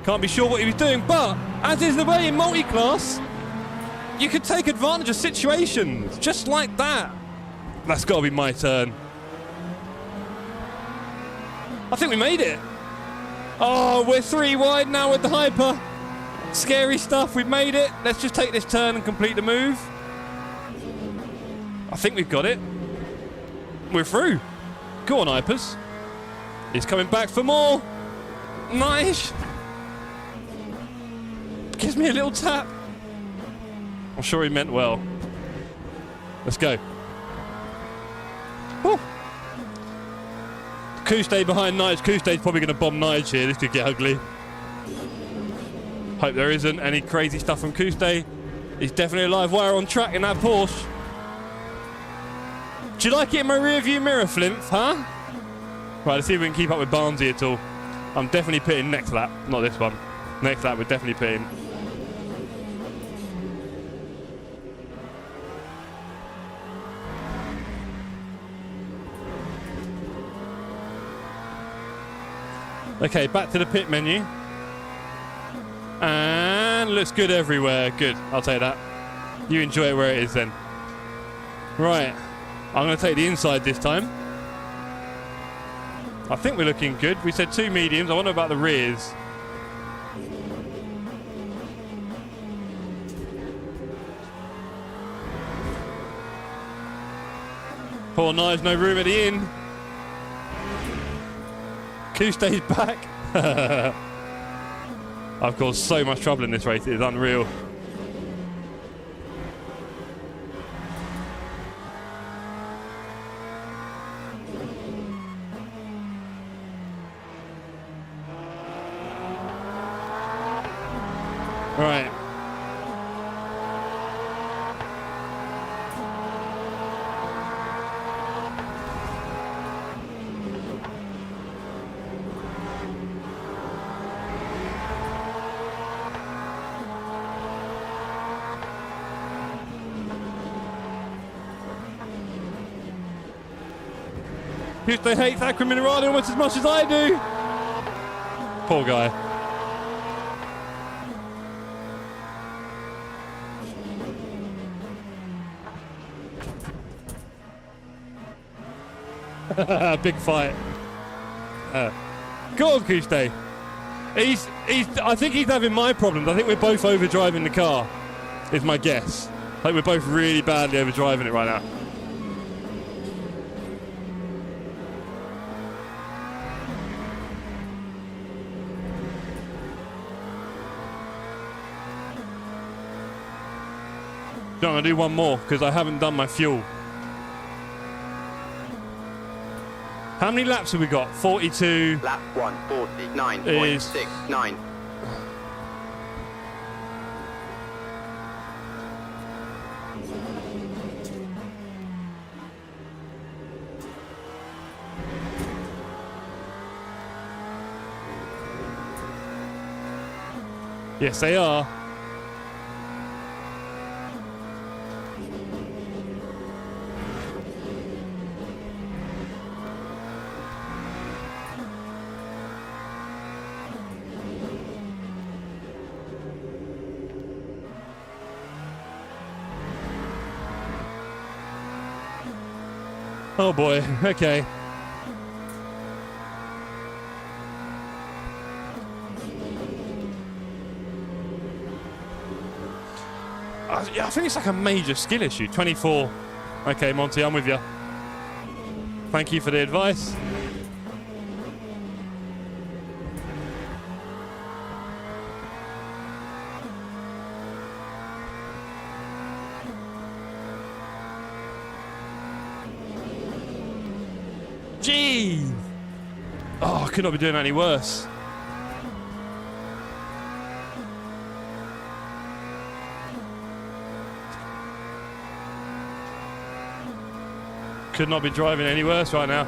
Can't be sure what he was doing, but as is the way in multi-class, you could take advantage of situations just like that. That's got to be my turn. I think we made it. Oh, we're 3 wide now with the hyper. Scary stuff, we've made it. Let's just take this turn and complete the move. I think we've got it. We're through. Go on, hypers. He's coming back for more. Nice. Gives me a little tap. I'm sure he meant well. Let's go. Woo. Kuste behind Nige. Kuste's probably going to bomb Nige here. This could get ugly. Hope there isn't any crazy stuff from Kuste. He's definitely a live wire on track in that Porsche. Do you like it in my rear view mirror, Flinth, huh? Right, let's see if we can keep up with Barnesy at all. I'm definitely pitting next lap, not this one. Next lap, we're definitely pitting. Okay, back to the pit menu. And looks good everywhere. Good, I'll take that. You enjoy it where it is then. Right, I'm going to take the inside this time. I think we're looking good. We said 2 mediums. I wonder about the rears. Poor Knives, no room at the inn. Stays back. I've caused so much trouble in this race, it is unreal. Right. They hate Thackeray Minerali almost as much as I do. Poor guy. Big fight. Go on, Kuste. I think he's having my problems. I think we're both overdriving the car, is my guess. I think we're both really badly overdriving it right now. I'm going to do one more because I haven't done my fuel. How many laps have we got? 42. Lap 149.69. Yes, they are. Oh boy, okay. I think it's like a major skill issue. 24. Okay, Monty, I'm with you. Thank you for the advice. Jeez! Oh, I could not be doing any worse. Could not be driving any worse right now.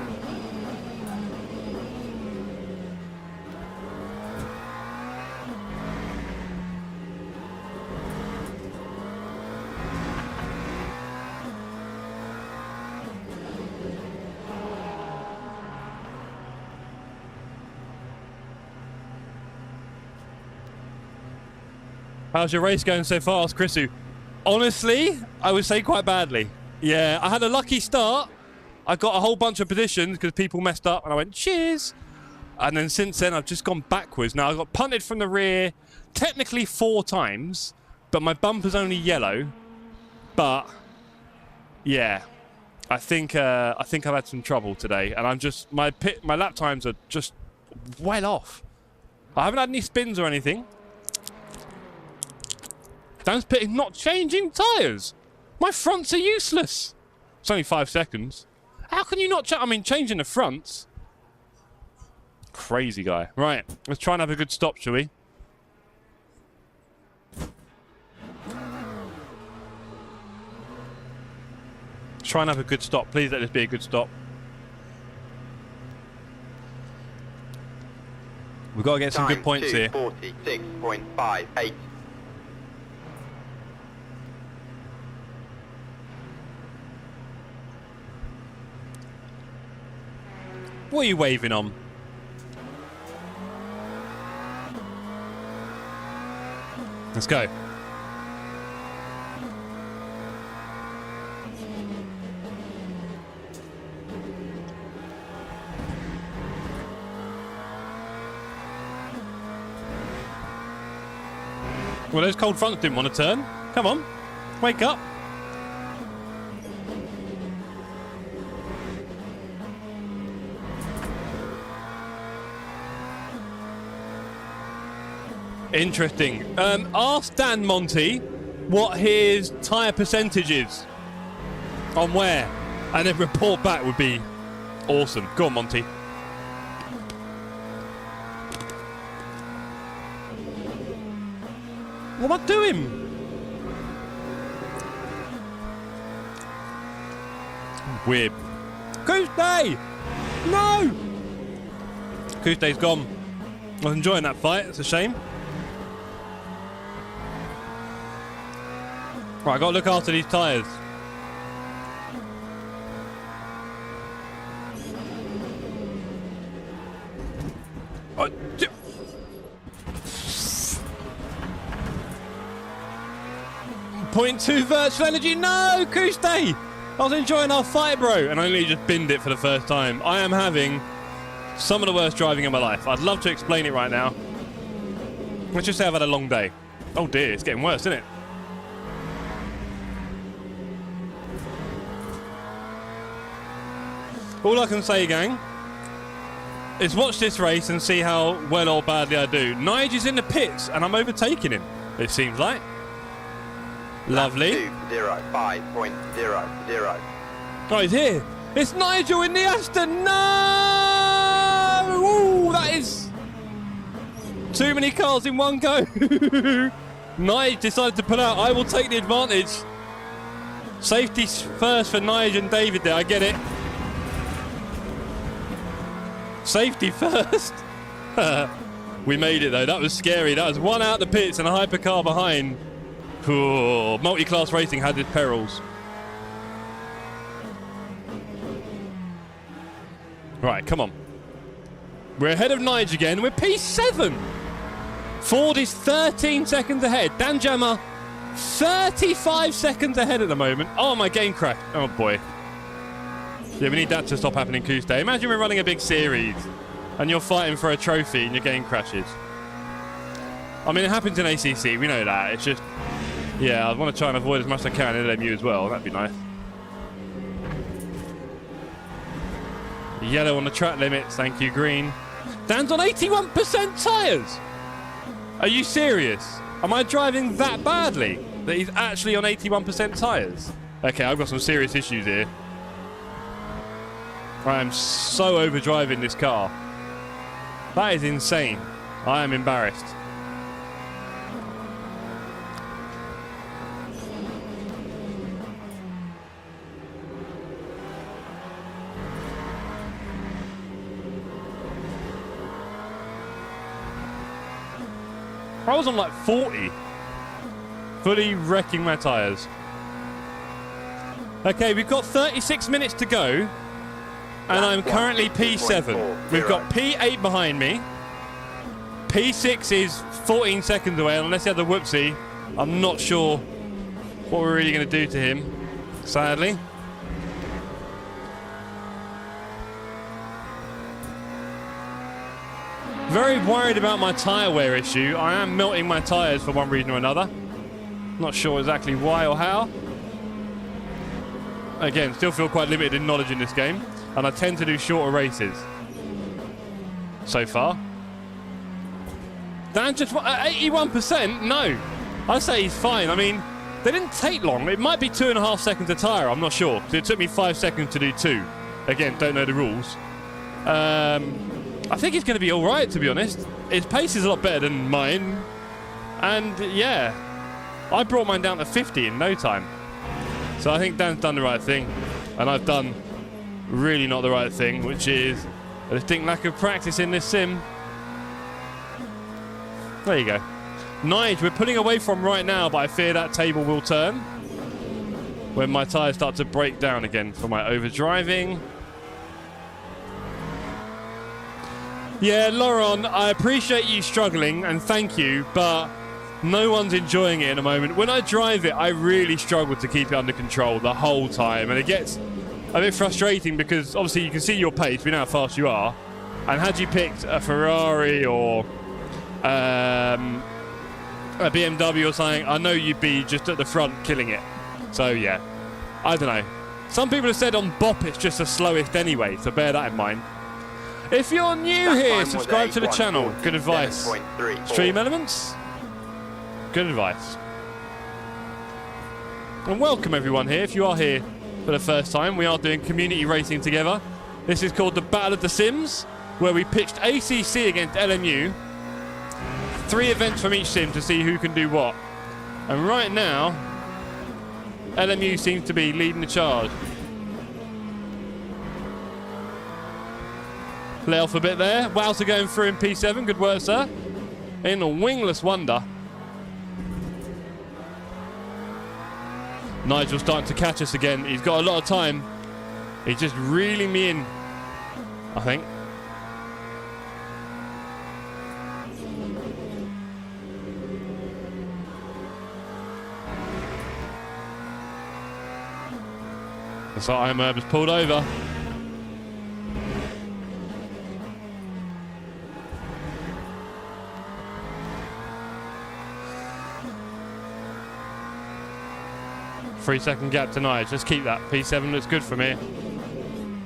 How's your race going so far, Chrisu? Honestly, I would say quite badly. Yeah, I had a lucky start. I got a whole bunch of positions because people messed up and I went, cheers. And then since then, I've just gone backwards. Now, I got punted from the rear technically 4 times, but my bumper's only yellow. But, yeah, I think I've had some trouble today. And I'm just, my lap times are just well off. I haven't had any spins or anything. Dan's pitting not changing tyres. My fronts are useless. It's only 5 seconds. How can you not changing the fronts? Crazy guy. Right, let's try and have a good stop, shall we? try and have a good stop. Please let this be a good stop. We've got to get some good points here. 46.58. What are you waving on? Let's go. Well, those cold fronts didn't want to turn. Come on, wake up. Interesting. Ask Dan Monty what his tyre percentage is on wear, and then report back would be awesome. Go on, Monty. What am I doing? Weird. Tuesday! No! Tuesday's gone. I was enjoying that fight. It's a shame. Right, I got to look after these tyres. Oh, 0.2 virtual energy. No, Tuesday! I was enjoying our fight, bro, and I only just binned it for the first time. I am having some of the worst driving in my life. I'd love to explain it right now. Let's just say I've had a long day. Oh dear, it's getting worse, isn't it? All I can say, gang, is watch this race and see how well or badly I do. Nigel's in the pits, and I'm overtaking him, it seems like. Lovely. 205.00. Oh, he's here. It's Nigel in the Aston. No! Ooh, that is too many cars in one go. Nigel decided to pull out. I will take the advantage. Safety first for Nigel and David there. I get it. Safety first. We made it though. That was scary. That was one out the pits and a hypercar behind. Ooh, Multiclass racing had its perils. Right, come on. We're ahead of Nige again. We're P7. Ford is 13 seconds ahead. Dan Jammer, 35 seconds ahead at the moment. Oh, my game crashed. Oh, boy. Yeah, we need that to stop happening Tuesday. Imagine we're running a big series and you're fighting for a trophy and your game crashes. I mean, it happens in ACC. We know that. It's just... yeah, I want to try and avoid as much as I can in LMU as well. That'd be nice. Yellow on the track limits. Thank you, green. Dan's on 81% tyres. Are you serious? Am I driving that badly that he's actually on 81% tyres? Okay, I've got some serious issues here. I am so overdriving this car. That is insane. I am embarrassed. I was on like 40. Fully wrecking my tyres. Okay, we've got 36 minutes to go. And I'm currently P7. We've got P8 behind me. P6 is 14 seconds away. Unless he had the whoopsie, I'm not sure what we're really going to do to him, sadly. Very worried about my tyre wear issue. I am melting my tyres for one reason or another. Not sure exactly why or how. Again, still feel quite limited in knowledge in this game. And I tend to do shorter races. So far. Dan just... 81%? No. I say he's fine. I mean, they didn't take long. It might be 2.5 seconds a tyre. I'm not sure. So it took me 5 seconds to do 2. Again, don't know the rules. I think he's going to be all right, to be honest. His pace is a lot better than mine. And, yeah, I brought mine down to 50 in no time. So I think Dan's done the right thing. And I've done really not the right thing, which is a distinct lack of practice in this sim. There you go. Nige, we're pulling away from right now, but I fear that table will turn when my tyres start to break down again for my overdriving. Yeah, Lauren, I appreciate you struggling, and thank you, but no one's enjoying it at the moment. When I drive it, I really struggle to keep it under control the whole time, and it gets a bit frustrating because obviously you can see your pace, we know how fast you are, and had you picked a Ferrari or a BMW or something, I know you'd be just at the front killing it. So yeah, I don't know. Some people have said on BOP it's just the slowest anyway, so bear that in mind. If you're new here, subscribe to the channel. Good advice. Stream Elements. Good advice. And welcome everyone here. If you are here for the first time, we are doing community racing together. This is called the Battle of the Sims, where we pitched ACC against LMU. 3 events from each sim to see who can do what. And right now, LMU seems to be leading the charge. Play off a bit there. Wowzer going through in P7. Good work, sir. In a wingless wonder. Nigel's starting to catch us again. He's got a lot of time. He's just reeling me in, I think. So Imola has pulled over. Three-second gap tonight. Just keep that. P7 looks good for me,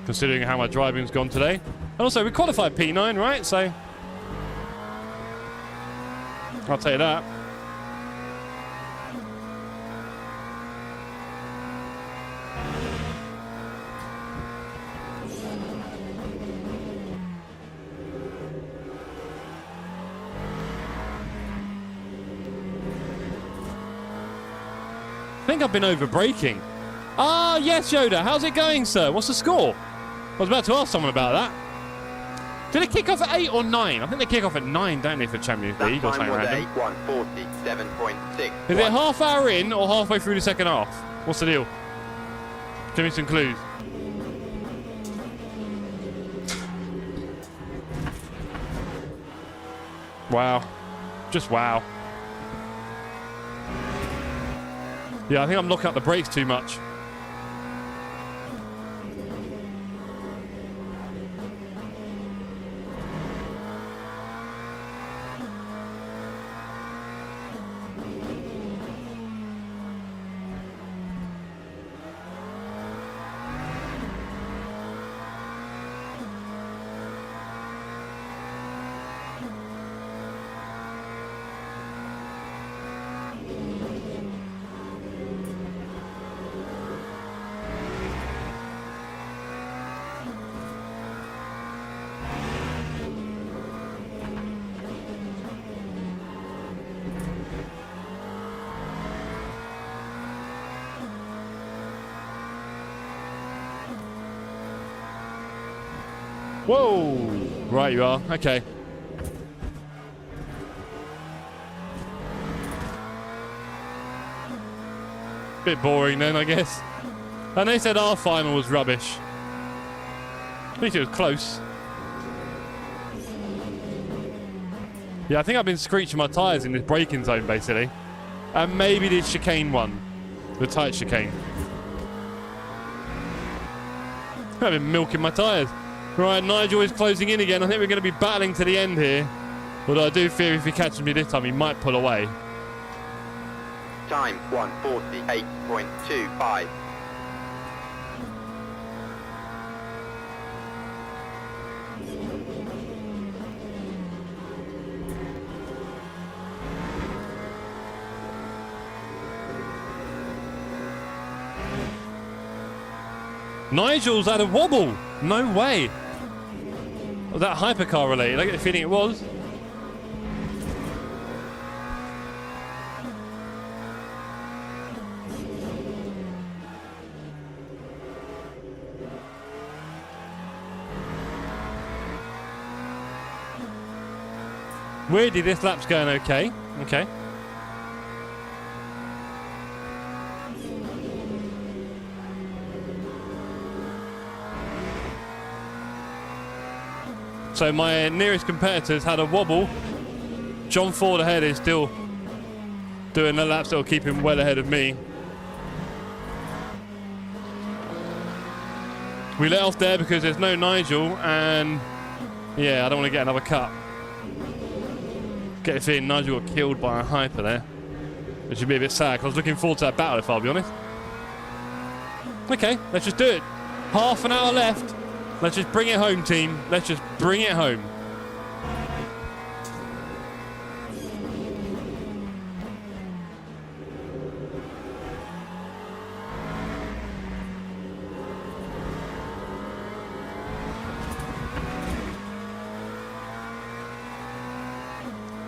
considering how my driving's gone today. And also, we qualified P9, right? So I'll take that. I think I've been over braking. Ah, yes, Yoda. How's it going, sir? What's the score? I was about to ask someone about that. Did it kick off at 8 or 9? I think they kick off at 9, don't they, for Champions League or something random? 147.6. Is it half hour in or halfway through the second half? What's the deal? Give me some clues. Wow. Just wow. Yeah, I think I'm locking up the brakes too much. Whoa! Right, you are. Okay. Bit boring then, I guess. And they said our final was rubbish. At least it was close. Yeah, I think I've been screeching my tyres in this braking zone, basically. And maybe this chicane one. The tight chicane. I've been milking my tyres. Right, Nigel is closing in again. I think we're going to be battling to the end here. Although I do fear if he catches me this time, he might pull away. Time 148.25. Nigel's had a wobble. No way. Was that hypercar related? I get the feeling it was. Weirdly, this lap's going okay. Okay. So my nearest competitors had a wobble. John Ford ahead is still doing the laps that will keep him well ahead of me. We let off there because there's no Nigel, and yeah, I don't want to get another cut. Get the feeling Nigel got killed by a hyper there, which would be a bit sad, because I was looking forward to that battle, if I'll be honest. Okay, let's just do it. Half an hour left. Let's just bring it home, team. Let's just bring it home.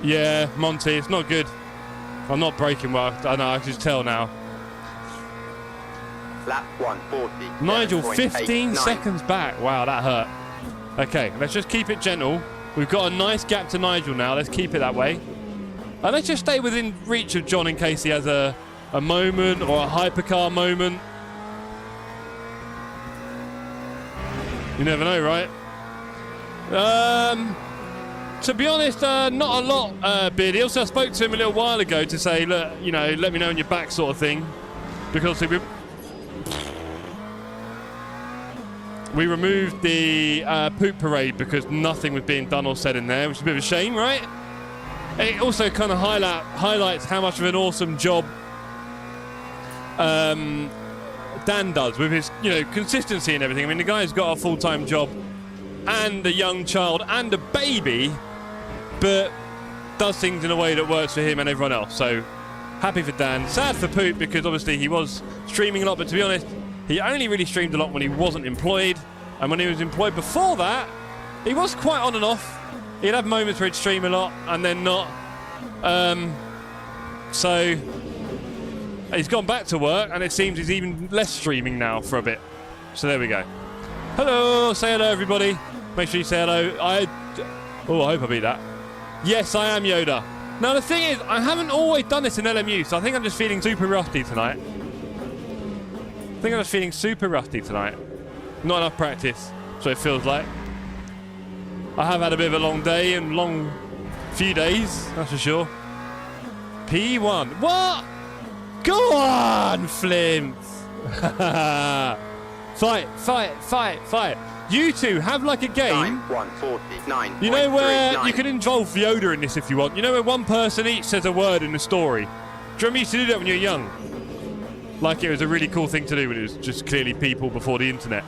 Yeah, Monty, it's not good. I'm not braking well. I know, I can just tell now. Lap 140. Nigel, 15 seconds back. Wow, that hurt. Okay, let's just keep it gentle. We've got a nice gap to Nigel now. Let's keep it that way. And let's just stay within reach of John in case he has a moment or a hypercar moment. You never know, right? To be honest, not a lot, Beardy. Also, I spoke to him a little while ago to say, look, you know, let me know when you're back sort of thing. Because we removed the poop parade because nothing was being done or said in there, which is a bit of a shame, right? It also kind of highlights how much of an awesome job Dan does with his, you know, consistency and everything. I mean, the guy's got a full-time job and a young child and a baby, but does things in a way that works for him and everyone else. So happy for Dan. Sad for Poop because obviously he was streaming a lot, but to be honest, he only really streamed a lot when he wasn't employed. And when he was employed before that, he was quite on and off. He'd have moments where he'd stream a lot and then not. So he's gone back to work and it seems he's even less streaming now for a bit. So there we go. Hello, say hello everybody. Make sure you say hello. I hope I beat that. Yes, I am Yoda. Now the thing is, I haven't always done this in LMU, so I think I'm just feeling super rusty tonight. Not enough practice, so it feels like. I have had a bit of a long day and long few days, that's for sure. P1. What? Go on, Flint. Fight. You two have like a game. 149. You know where you can involve Yoda in this if you want. You know where one person each says a word in the story. Do you remember you used to do that when you were young? Like it was a really cool thing to do when it was just clearly people before the internet.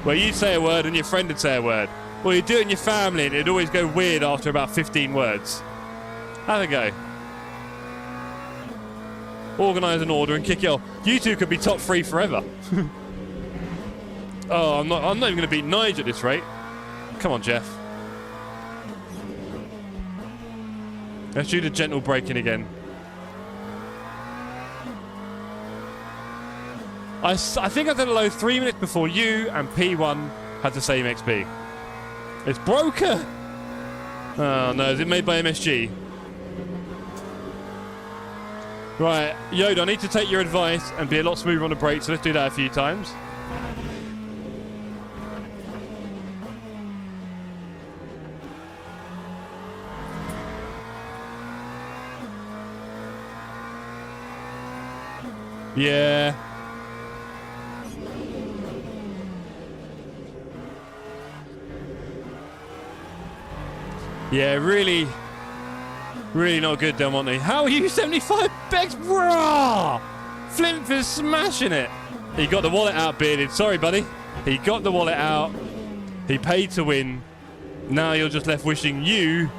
Where you'd say a word and your friend would say a word. Well, you'd do it in your family and it'd always go weird after about 15 words. Have a go. Organise an order and kick it off. You two could be top 3 forever. Oh, I'm not even going to beat Nigel at this rate. Come on, Jeff. Let's do the gentle braking again. I think I did a low 3 minutes before you and P1 had the same XP. It's broken! Oh no, is it made by MSG? Right, Yoda, I need to take your advice and be a lot smoother on the brakes, so let's do that a few times. Yeah. Yeah, really not good, Del Monte. How are you 75 Bex? Brah! Flint is smashing it. He got the wallet out, Bearded. Sorry, buddy. He got the wallet out. He paid to win. Now you're just left wishing you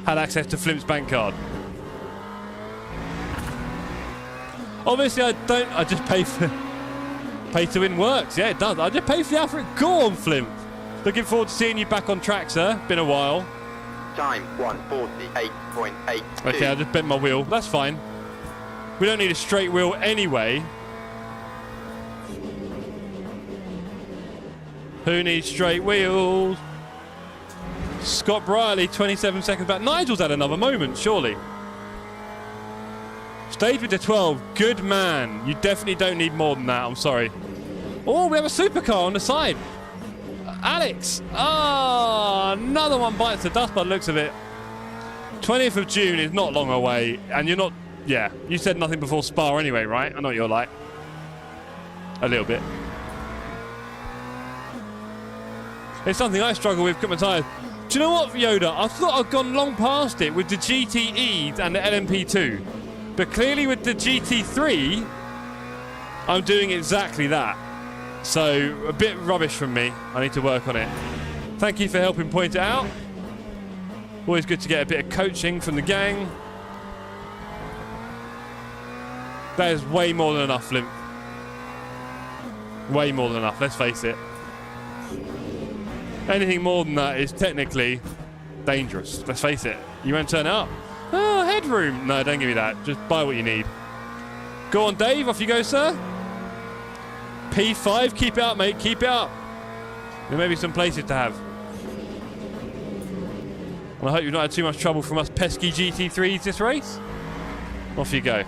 had access to Flint's bank card. Obviously, I don't. I just pay to win works. Yeah, it does. I just pay for the Alfred. Go on, Flint. Looking forward to seeing you back on track, sir. Been a while. Time 148.82. Okay, I just bent my wheel. That's fine. We don't need a straight wheel anyway. Who needs straight wheels? Scott Briley, 27 seconds back. Nigel's had another moment, surely. Stayed with the 12. Good man. You definitely don't need more than that. I'm sorry. Oh, we have a supercar on the side. Alex. Oh, another one bites the dust by the looks of it. 20th of June is not long away. And you're not... Yeah, you said nothing before Spa anyway, right? I know what you're like. A little bit. It's something I struggle with, cut my tyres. Do you know what, Yoda? I thought I'd gone long past it with the GTEs and the LMP2. But clearly with the GT3, I'm doing exactly that. So, a bit rubbish from me. I need to work on it. Thank you for helping point it out. Always good to get a bit of coaching from the gang. That is way more than enough, Flimp. Way more than enough, let's face it. Anything more than that is technically dangerous. Let's face it. You won't turn it up. Oh, headroom. No, don't give me that. Just buy what you need. Go on, Dave. Off you go, sir. P5. Keep it up, mate. Keep it up. There may be some places to have. And I hope you've not had too much trouble from us pesky GT3s this race. Off you go.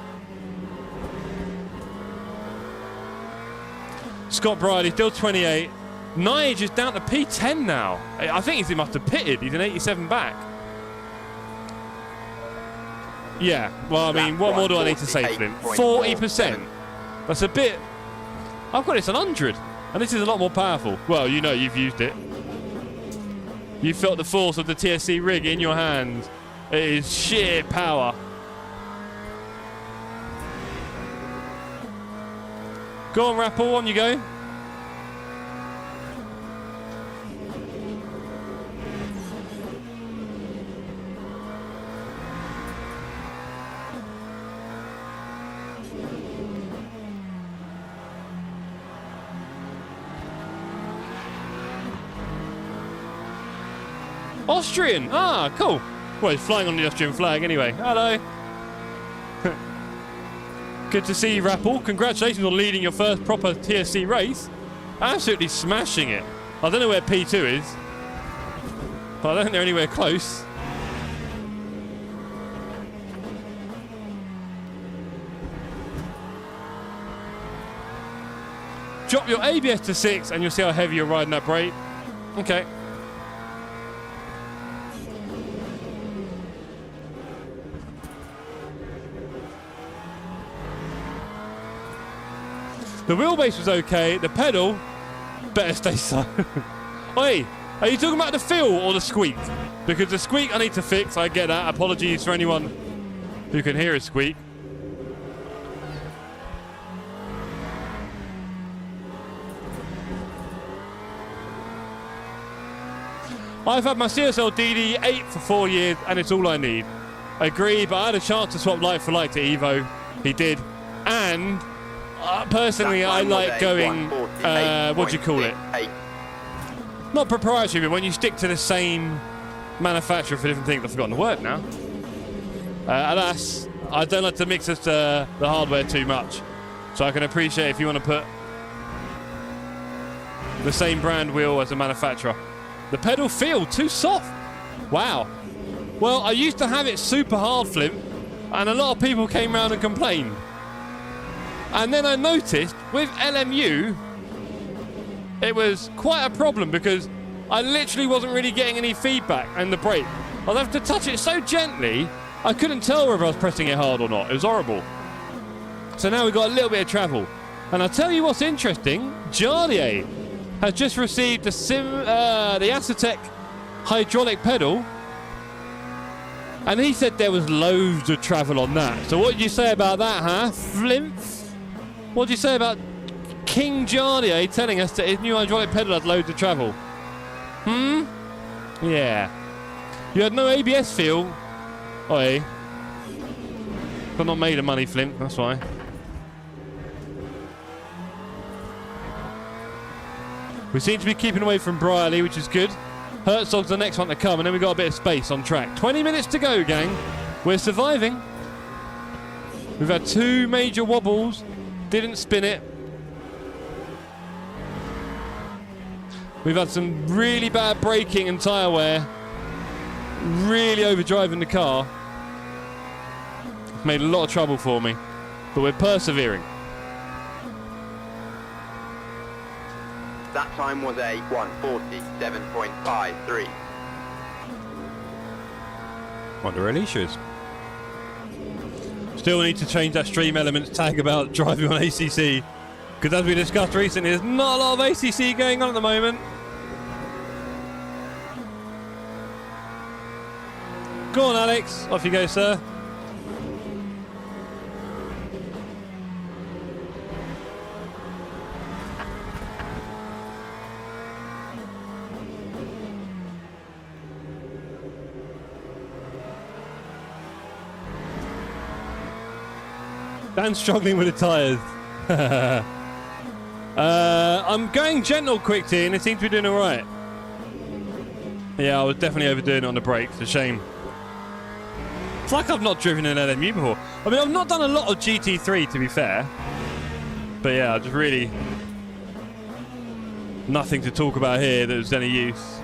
Scott Briley, still 28. Nige is down to P10 now. I think he must have pitted. He's an 87 back. Yeah, well, I mean, what more do I need to say, Flint? 40%. That's a bit... I've got this 100, and this is a lot more powerful. Well, you know you've used it. You felt the force of the TSC rig in your hands. It is sheer power. Go on, Rappel, on you go. Austrian! Ah, cool. Well, he's flying on the Austrian flag anyway. Hello. Good to see you, Rappel. Congratulations on leading your first proper TSC race. Absolutely smashing it. I don't know where P2 is, but I don't think they're anywhere close. Drop your ABS to 6 and you'll see how heavy you're riding that brake. Okay. The wheelbase was okay. The pedal, better stay silent. Oi, are you talking about the feel or the squeak? Because the squeak I need to fix. I get that. Apologies for anyone who can hear a squeak. I've had my CSL DD8 for 4 years and it's all I need. I agree, but I had a chance to swap light for light to Evo. He did. And... personally, I like going, what do you call it? Not proprietary, but when you stick to the same manufacturer for different things. I've forgotten the word now. Alas, I don't like to mix the hardware too much. So I can appreciate if you want to put the same brand wheel as a manufacturer. The pedal feel too soft. Wow. Well, I used to have it super hard, Flip, and a lot of people came around and complained. And then I noticed with LMU, it was quite a problem because I literally wasn't really getting any feedback in the brake. I'd have to touch it so gently, I couldn't tell whether I was pressing it hard or not. It was horrible. So now we've got a little bit of travel. And I'll tell you what's interesting. Jardier has just received the Assetto hydraulic pedal. And he said there was loads of travel on that. So what do you say about that, huh, Flimp? What do you say about King Jardier telling us that his new hydraulic pedal has loads of travel? Yeah. You had no ABS feel. Oi. But not made of money, Flimp, that's why. We seem to be keeping away from Briley, which is good. Herzog's the next one to come, and then we've got a bit of space on track. 20 minutes to go, gang. We're surviving. We've had 2 major wobbles. Didn't spin it. We've had some really bad braking and tyre wear. really overdriving the car. It's made a lot of trouble for me, but we're persevering. That time was a 1:47.53. Wonder where Alicia is. Still need to change that Stream Elements tag about driving on ACC, because as we discussed recently, there's not a lot of ACC going on at the moment. Go on, Alex. Off you go, sir. Dan's struggling with the tyres. I'm going gentle quick T and it seems to be doing alright. Yeah, I was definitely overdoing it on the brakes. It's a shame. It's like I've not driven an LMU before. I mean, I've not done a lot of GT3 to be fair. But yeah, just really nothing to talk about here that was any use.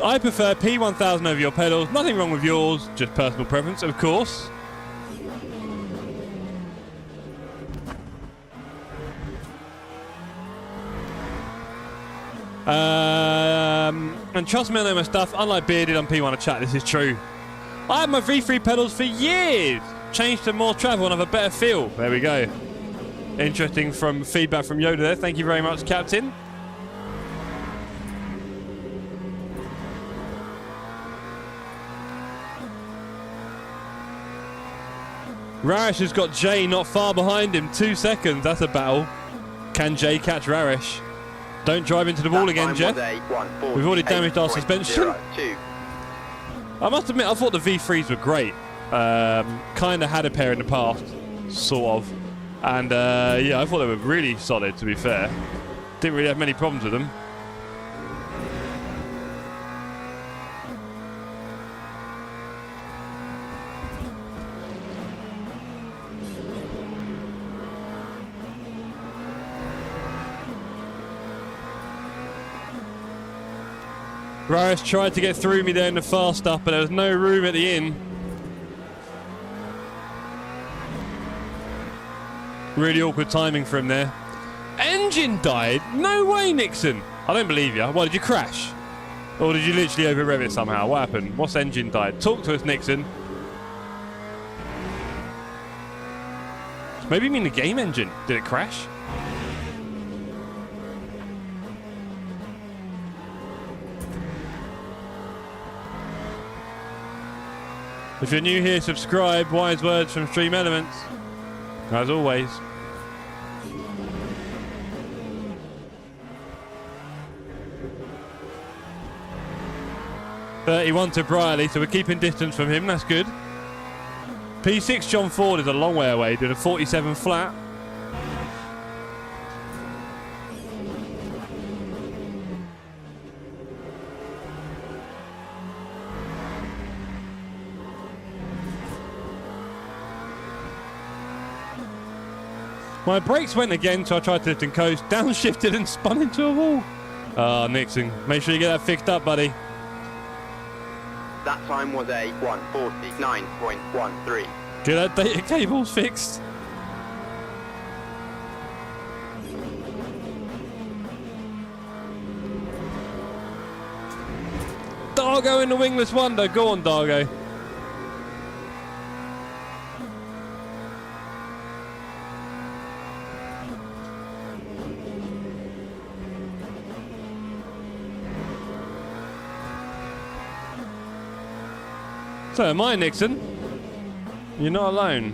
I prefer P1000 over your pedals. Nothing wrong with yours, just personal preference, of course. And trust me, I know my stuff. Unlike Bearded on P1 chat, this is true. I had my V3 pedals for years. Changed to more travel and have a better feel. There we go. Interesting from feedback from Yoda there. Thank you very much, Captain. Rarish has got Jay not far behind him. 2 seconds. That's a battle. Can Jay catch Rarish? Don't drive into the wall again, Jeff. We've already damaged our suspension. I must admit, I thought the V3s were great. Kind of had a pair in the past, sort of. And yeah, I thought they were really solid, to be fair. Didn't really have many problems with them. Rarish tried to get through me there in the fast stuff, but there was no room at the inn. Really awkward timing for him there. Engine died? No way, Nixon. I don't believe you. Why, did you crash? Or did you literally over-rev it somehow? What happened? What's engine died? Talk to us, Nixon. Maybe you mean the game engine. Did it crash? If you're new here, subscribe. Wise words from Stream Elements. As always. .31 to Briley, so we're keeping distance from him. That's good. P6 John Ford is a long way away, doing a 47 flat. My brakes went again, so I tried to lift and coast. Downshifted and spun into a wall. Oh, Nixon. Make sure you get that fixed up, buddy. That time was a 1:49.13. Get that data cables fixed. Dargo in the wingless wonder. Go on, Dargo. So am I, Nixon. You're not alone.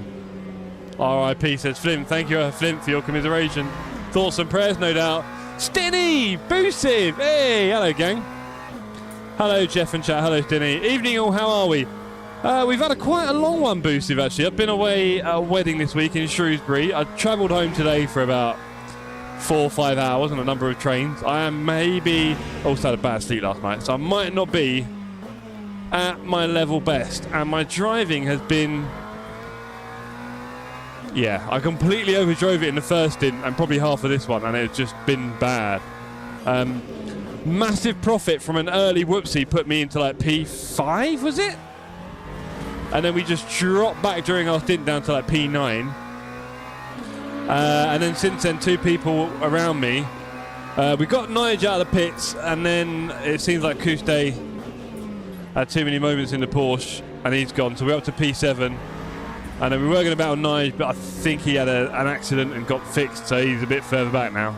R.I.P. says Flint. Thank you, Flint, for your commiseration. Thoughts and prayers, no doubt. Stinny! Boosive! Hey! Hello, gang. Hello, Jeff and chat. Hello, Stinny. Evening all, how are we? We've had quite a long one, Boosive, actually. I've been away at a wedding this week in Shrewsbury. I travelled home today for about 4 or 5 hours on a number of trains. I am maybe... also had a bad sleep last night, so I might not be at my level best, and my driving has been, yeah, I completely overdrove it in the first stint and probably half of this one, and it's just been bad. massive profit from an early whoopsie put me into like P5, was it? And then we just dropped back during our stint down to like P9. And then since then, 2 people around me. We got Nige out of the pits, and then it seems like Kuste had too many moments in the Porsche, and he's gone. So we're up to P7. And then we were going to battle Nige, but I think he had an accident and got fixed, so he's a bit further back now.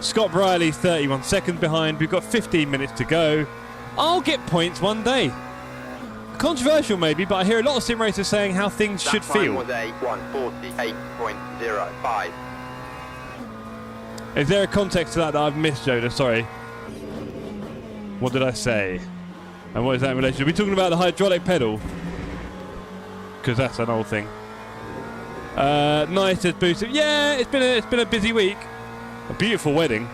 Scott Briley's 31 seconds behind. We've got 15 minutes to go. I'll get points one day. Controversial maybe, but I hear a lot of sim racers saying how things should feel. That time was a 1:48.05. Is there a context to that I've missed, Joda? Sorry. What did I say? And what is that in relation? Are we talking about the hydraulic pedal? Because that's an old thing. Nice as boosted. Yeah, it's been a busy week. A beautiful wedding.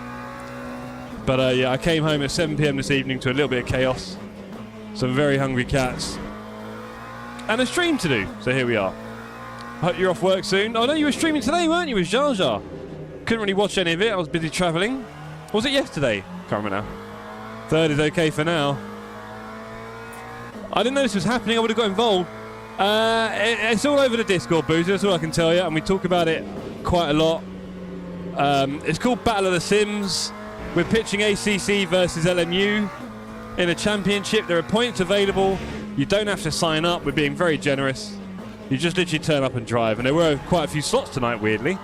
But yeah, I came home at 7 PM this evening to a little bit of chaos. Some very hungry cats. And a stream to do. So here we are. Hope you're off work soon. Oh no, you were streaming today, weren't you, with Jar Jar? Couldn't really watch any of it. I was busy travelling. Was it yesterday? Can't remember now. 3rd is okay for now. I didn't know this was happening. I would have got involved. It's all over the Discord, Boozer. That's all I can tell you. And we talk about it quite a lot. It's called Battle of the Sims. We're pitching ACC versus LMU in a championship. There are points available. You don't have to sign up. We're being very generous. You just literally turn up and drive. And there were quite a few slots tonight, weirdly.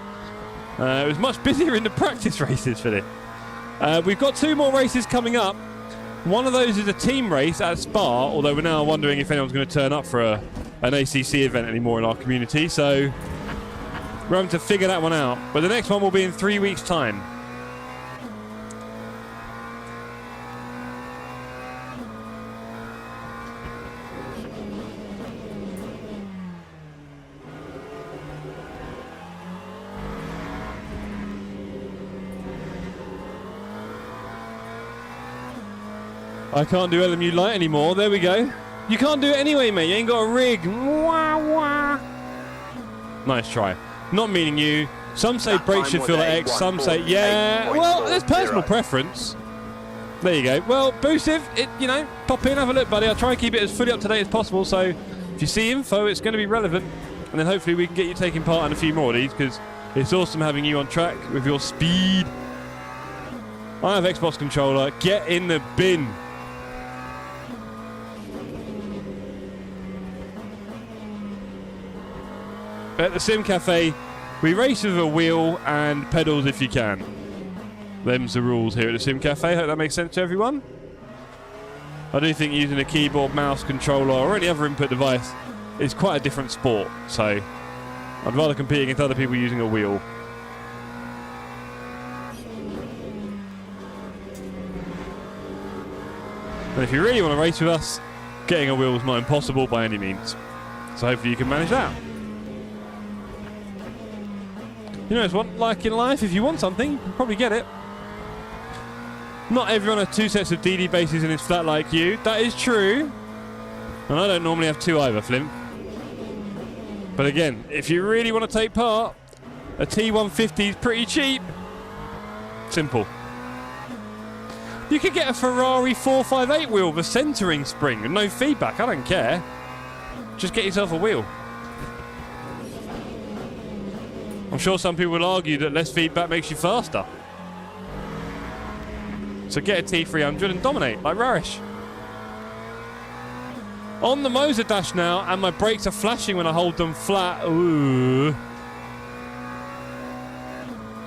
It was much busier in the practice races for this. We've got 2 more races coming up. One of those is a team race at Spa, although we're now wondering if anyone's going to turn up for an ACC event anymore in our community. So we're having to figure that one out. But the next one will be in 3 weeks' time. I can't do LMU light anymore. There we go. You can't do it anyway, mate. You ain't got a rig. Wah, wah. Nice try. Not meaning you. Some say brakes should feel like X. Some say, yeah. Well, there's personal preference. There you go. Well, Boosive, you know, pop in, have a look, buddy. I'll try and keep it as fully up to date as possible. So if you see info, it's going to be relevant. And then hopefully we can get you taking part in a few more of these, because it's awesome having you on track with your speed. I have Xbox controller. Get in the bin. At the Sim Cafe, we race with a wheel and pedals if you can. Them's the rules here at the Sim Cafe. Hope that makes sense to everyone. I do think using a keyboard, mouse, controller, or any other input device is quite a different sport. So I'd rather compete against other people using a wheel. And if you really want to race with us, getting a wheel is not impossible by any means. So hopefully you can manage that. You know, it's what, like in life, if you want something, you can probably get it. Not everyone has 2 sets of DD bases in his flat like you. That is true. And I don't normally have 2 either, Flint. But again, if you really want to take part, a T150 is pretty cheap. Simple. You could get a Ferrari 458 wheel with a centering spring and no feedback. I don't care. Just get yourself a wheel. I'm sure some people will argue that less feedback makes you faster. So get a T300 and dominate, like Rarish. On the Moser dash now, and my brakes are flashing when I hold them flat. Ooh.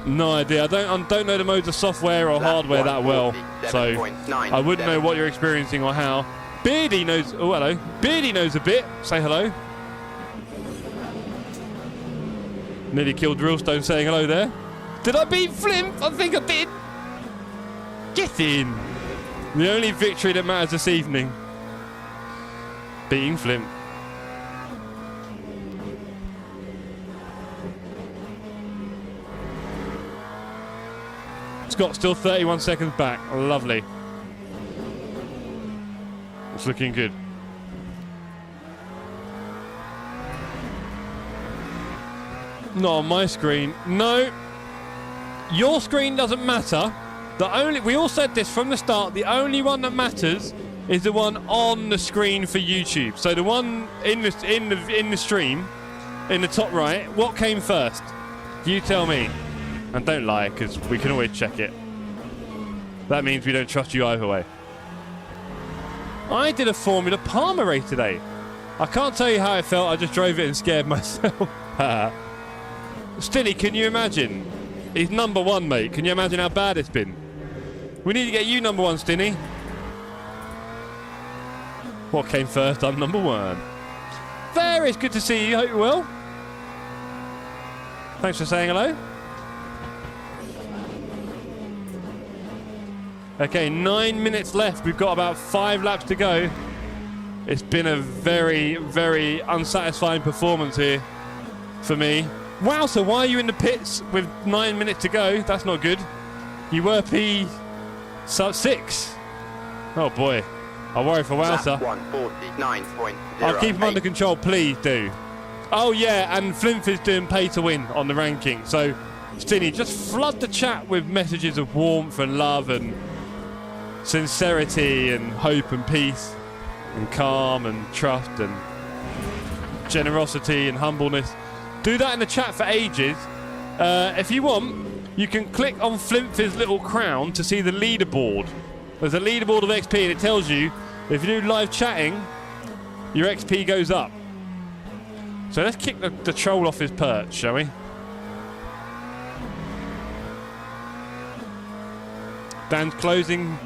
No idea. I don't know the Moser software or hardware that well, so I wouldn't know what you're experiencing or how. Beardy knows. Oh, hello. Beardy knows a bit. Say hello. Nearly killed Drillstone saying hello there. Did I beat Flint? I think I did. Get in. The only victory that matters this evening. Beating Flint. Scott still 31 seconds back. Lovely. It's looking good. Not on my screen. No. Your screen doesn't matter. We all said this from the start, the only one that matters is the one on the screen for YouTube. So the one in the stream, in the top right, what came first? You tell me. And don't lie, because we can always check it. That means we don't trust you either way. I did a Formula Palmer race today. I can't tell you how I felt, I just drove it and scared myself. Stinny, can you imagine? He's number one, mate. Can you imagine how bad it's been? We need to get you number one, Stinny. What came first? I'm number one. There, it's good to see you. Hope you're well. Thanks for saying hello. Okay, 9 minutes left. We've got about 5 laps to go. It's been a very, very unsatisfying performance here for me. Wow, so why are you in the pits with 9 minutes to go? That's not good. You were P6. Oh boy. I worry for Wowser. 149.08. I'll keep him under control, please do. Oh yeah, and Flinth is doing pay to win on the ranking. So, Stinny, just flood the chat with messages of warmth and love and sincerity and hope and peace and calm and trust and generosity and humbleness. Do that in the chat for ages. If you want, you can click on Flinth's little crown to see the leaderboard. There's a leaderboard of XP and it tells you if you do live chatting, your XP goes up. So let's kick the troll off his perch, shall we? Dan's closing.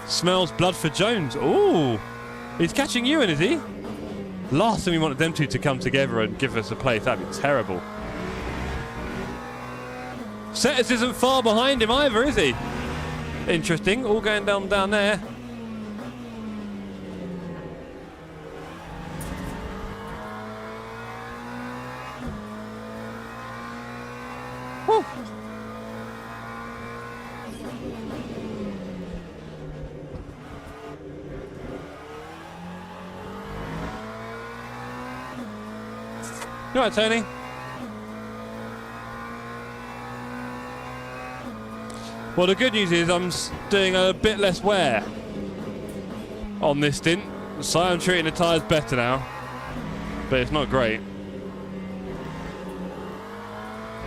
Smells blood for Jones. Ooh, he's catching you in, is he? Last thing we wanted them two to come together and give us a place. That'd be terrible. Setters isn't far behind him either, is he? Interesting. All going down there. Woo. You all right, Tony? Well, the good news is I'm doing a bit less wear on this stint, so I'm treating the tyres better now, but it's not great.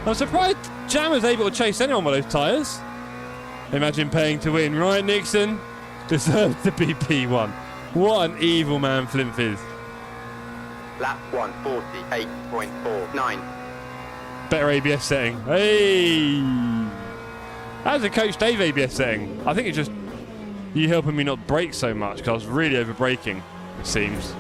I'm surprised Jam was able to chase anyone with those tyres. Imagine paying to win. Right, Nixon deserves to be P1. What an evil man Flinth is. Lap 148.49. Better ABS setting. Hey! How's the Coach Dave ABS setting? I think it's just you helping me not brake so much because I was really over braking, it seems.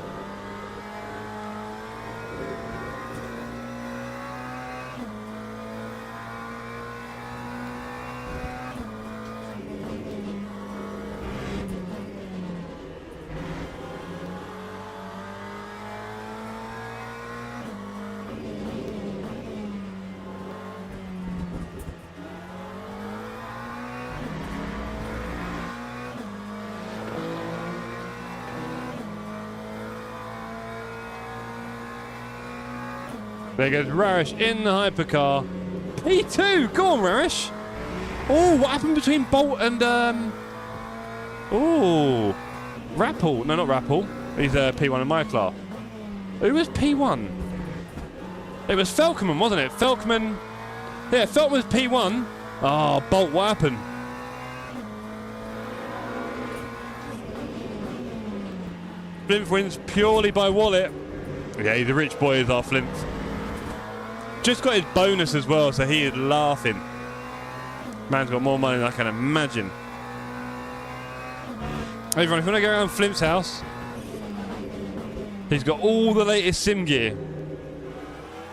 There goes Rarish in the hypercar. P2, go on Rarish. Oh, what happened between Bolt and oh, Rappel? No, not Rappel. He's P1 in my class. Who was P1? It was Felkman, wasn't it? Felkman. Yeah, Felkman was P1. Oh, Bolt, what happened? Flinth wins purely by wallet. Yeah, the rich boy is our Flinth. Just got his bonus as well, so he is laughing. Man's got more money than I can imagine. Everyone, if you want to go around Flinth's house, he's got all the latest sim gear.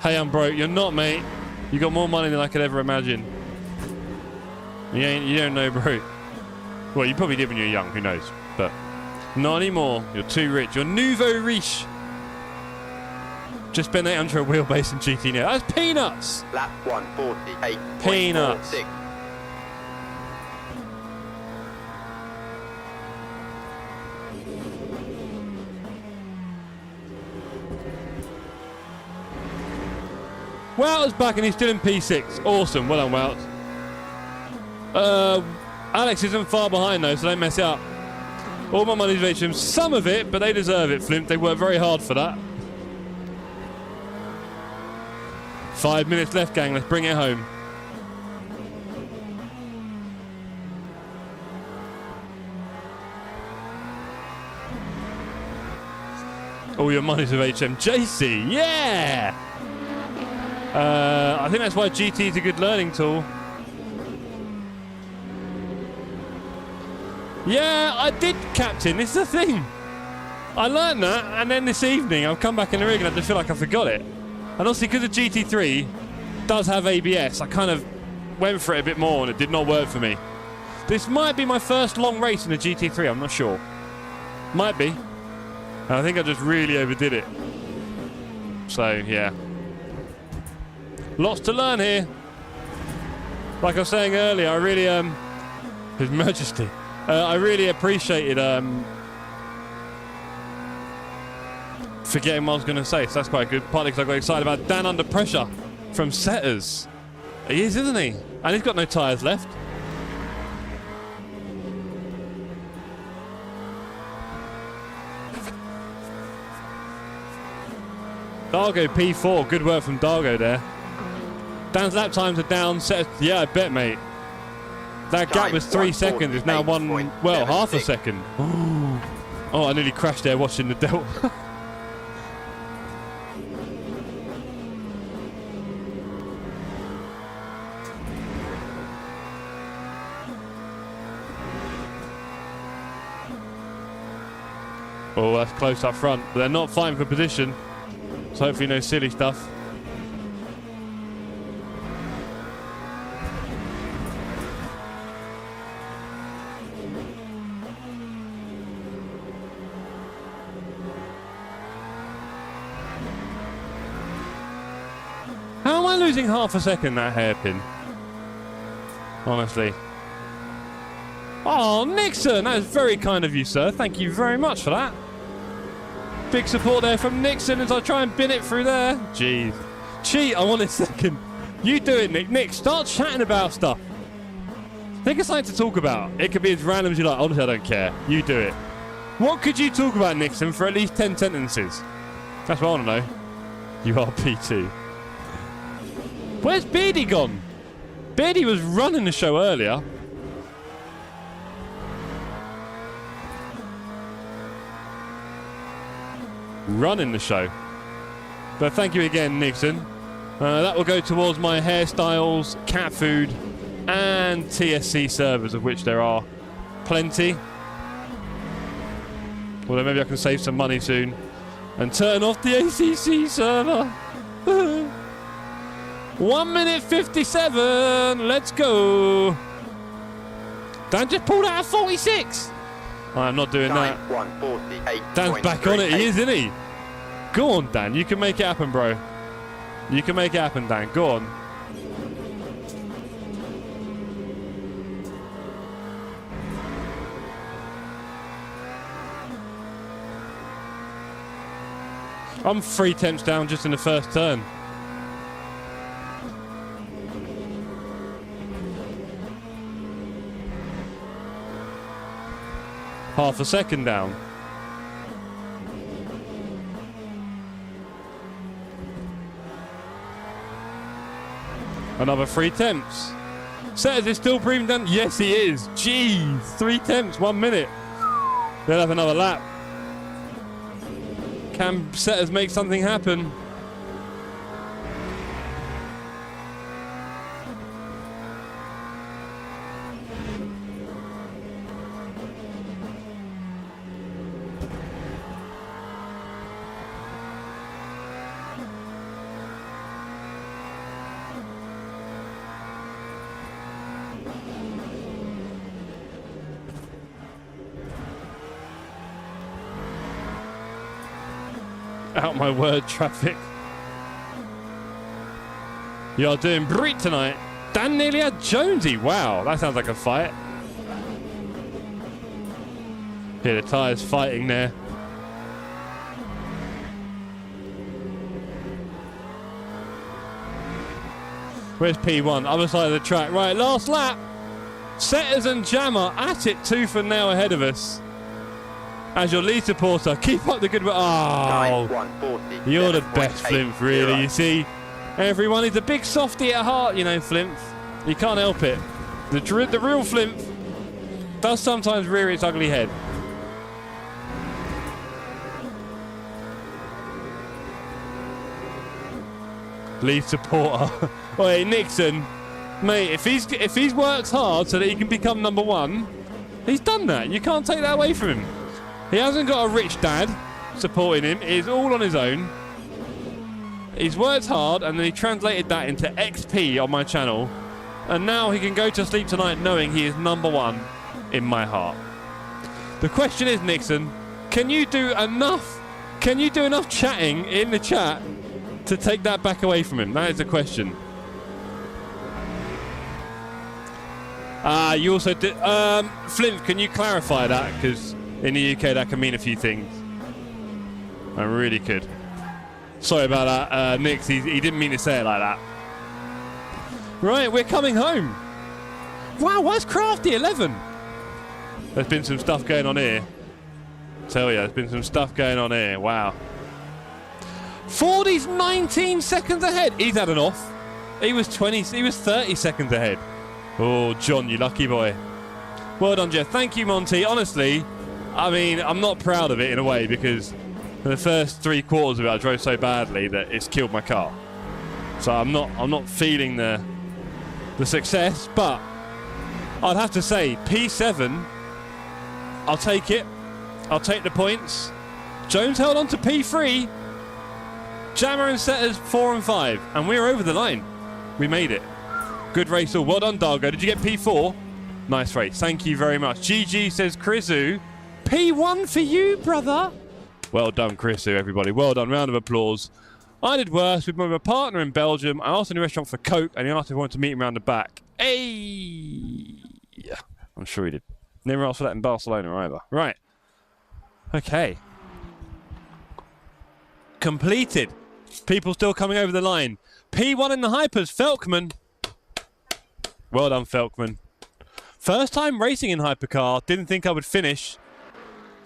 Hey, I'm broke. You're not, mate. You got more money than I could ever imagine. You don't know, bro. Well, you probably did when you were young. Who knows? But not anymore. You're too rich. You're nouveau riche. Just spent 800 a wheelbase and GT Neo. That's peanuts. Lap 148. Peanuts. Wout's back and he's still in P6. Awesome. Well done, Wout. Alex isn't far behind though, so don't mess it up. All my money's VHM, some of it, but they deserve it, Flimp. They worked very hard for that. 5 minutes left, gang. Let's bring it home. All your money's with HM. JC, yeah! I think that's why GT is a good learning tool. Yeah, I did, Captain. This is the thing. I learned that, and then this evening I've come back in the rig and I just feel like I forgot it. And obviously, because the GT3 does have ABS, I kind of went for it a bit more and it did not work for me. This might be my first long race in the GT3, I'm not sure. Might be. And I think I just really overdid it. So, yeah. Lots to learn here. Like I was saying earlier, I really, His Majesty. I really appreciated, forgetting what I was going to say, so that's quite good. Partly because I got excited about Dan Under Pressure from Setters. He is, isn't he? And he's got no tyres left. Dargo P4, good work from Dargo there. Dan's lap times are down. Yeah, I bet, mate. That gap was 3 seconds. It's now half a second. Oh, I nearly crashed there watching the Delta. Oh, that's close up front. But they're not fighting for position. So hopefully no silly stuff. How am I losing half a second that hairpin? Honestly. Oh, Nixon! That is very kind of you, sir. Thank you very much for that. Big support there from Nixon as I try and bin it through there. Jeez. Cheat, I want a second. You do it, Nick. Nick, start chatting about stuff. Think of something to talk about. It could be as random as you like. Honestly, I don't care. You do it. What could you talk about, Nixon, for at least 10 sentences? That's what I want to know. You are P2. Where's Beardy gone? Beardy was running the show earlier. Running the show. But thank you again, Nixon. That will go towards my hairstyles, cat food, and TSC servers, of which there are plenty. Although maybe I can save some money soon and turn off the ACC server. 1 minute 57. Let's go. Dan just pulled out a 46. I'm not doing that. Dan's back on it. He is, isn't he? Go on, Dan. You can make it happen, bro. You can make it happen, Dan. Go on. I'm 3 tenths down just in the first turn. Half a second down. Another 3 tenths. Setters is still breathing down. Yes, he is. Jeez. 3 tenths, 1 minute. They'll have another lap. Can Setters make something happen? Out my word, traffic. You are doing great tonight. Dan nearly had Jonesy. Wow, that sounds like a fight. Here, the tyres fighting there. Where's P1? Other side of the track. Right, last lap. Setters and Jammer at it tooth and nail ahead of us. As your lead supporter, keep up the good work. Oh, 140, you're the best, 7.8, Flimp, really. 0. You see, everyone is a big softy at heart, you know, Flimp. You can't help it. The real Flimp does sometimes rear its ugly head. Lead supporter. Wait, Nixon, mate, if he's works hard so that he can become number one, he's done that. You can't take that away from him. He hasn't got a rich dad supporting him. He's all on his own. He's worked hard, and then he translated that into XP on my channel, and now he can go to sleep tonight knowing he is number one in my heart. The question is, Nixon, can you do enough chatting in the chat to take that back away from him? That is the question. You also did... Flint, can you clarify that? Because in the UK that can mean a few things. I really could. Sorry about that, Nix. He didn't mean to say it like that. Right, we're coming home. Wow, why's Crafty 11? There's been some stuff going on here. Tell you, there's been some stuff going on here. Wow. Fordy's 19 seconds ahead. He's had an off. He was 30 seconds ahead. Oh, John, you lucky boy. Well done, Jeff. Thank you, Monty. Honestly, I mean, I'm not proud of it in a way because the first 3 quarters of it I drove so badly that it's killed my car. So I'm not feeling the success, but I'd have to say P7, I'll take it. I'll take the points. Jones held on to P3. Jammer and Setters 4 and 5, and we're over the line. We made it. Good race all. Well done, Dargo. Did you get P4? Nice race. Thank you very much. GG says Chrisu. P1 for you, brother. Well done, Chrisu, everybody. Well done. Round of applause. I did worse with my partner in Belgium. I asked in the restaurant for Coke, and he asked if I wanted to meet him around the back. Hey! Yeah, I'm sure he did. Never asked for that in Barcelona either. Right. Okay. Completed. People still coming over the line. P1 in the hypers. Felkman. Well done, Felkman. First time racing in hypercar. Didn't think I would finish.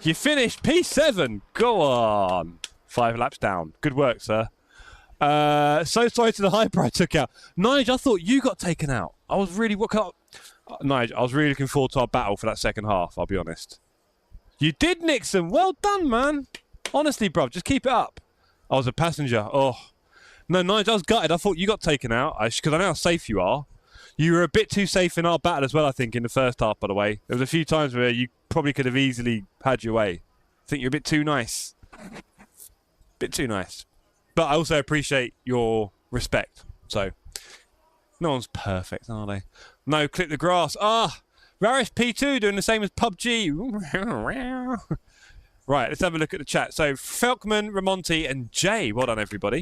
You finished P7. Go on. 5 laps down. Good work, sir. So sorry to the hyper I took out. Nigel, I thought you got taken out. I was really... Nigel, I was really looking forward to our battle for that second half, I'll be honest. You did, Nixon. Well done, man. Honestly, bruv, just keep it up. I was a passenger. Oh. No, Nigel, I was gutted. I thought you got taken out because I know how safe you are. You were a bit too safe in our battle as well, I think, in the first half, by the way. There was a few times where you probably could have easily had your way. I think you're a bit too nice. Bit too nice. But I also appreciate your respect. So, no one's perfect, are they? No, clip the grass. Ah, Rarish P2 doing the same as PUBG. Right, let's have a look at the chat. So, Felkman, Ramonti, and Jay. Well done, everybody.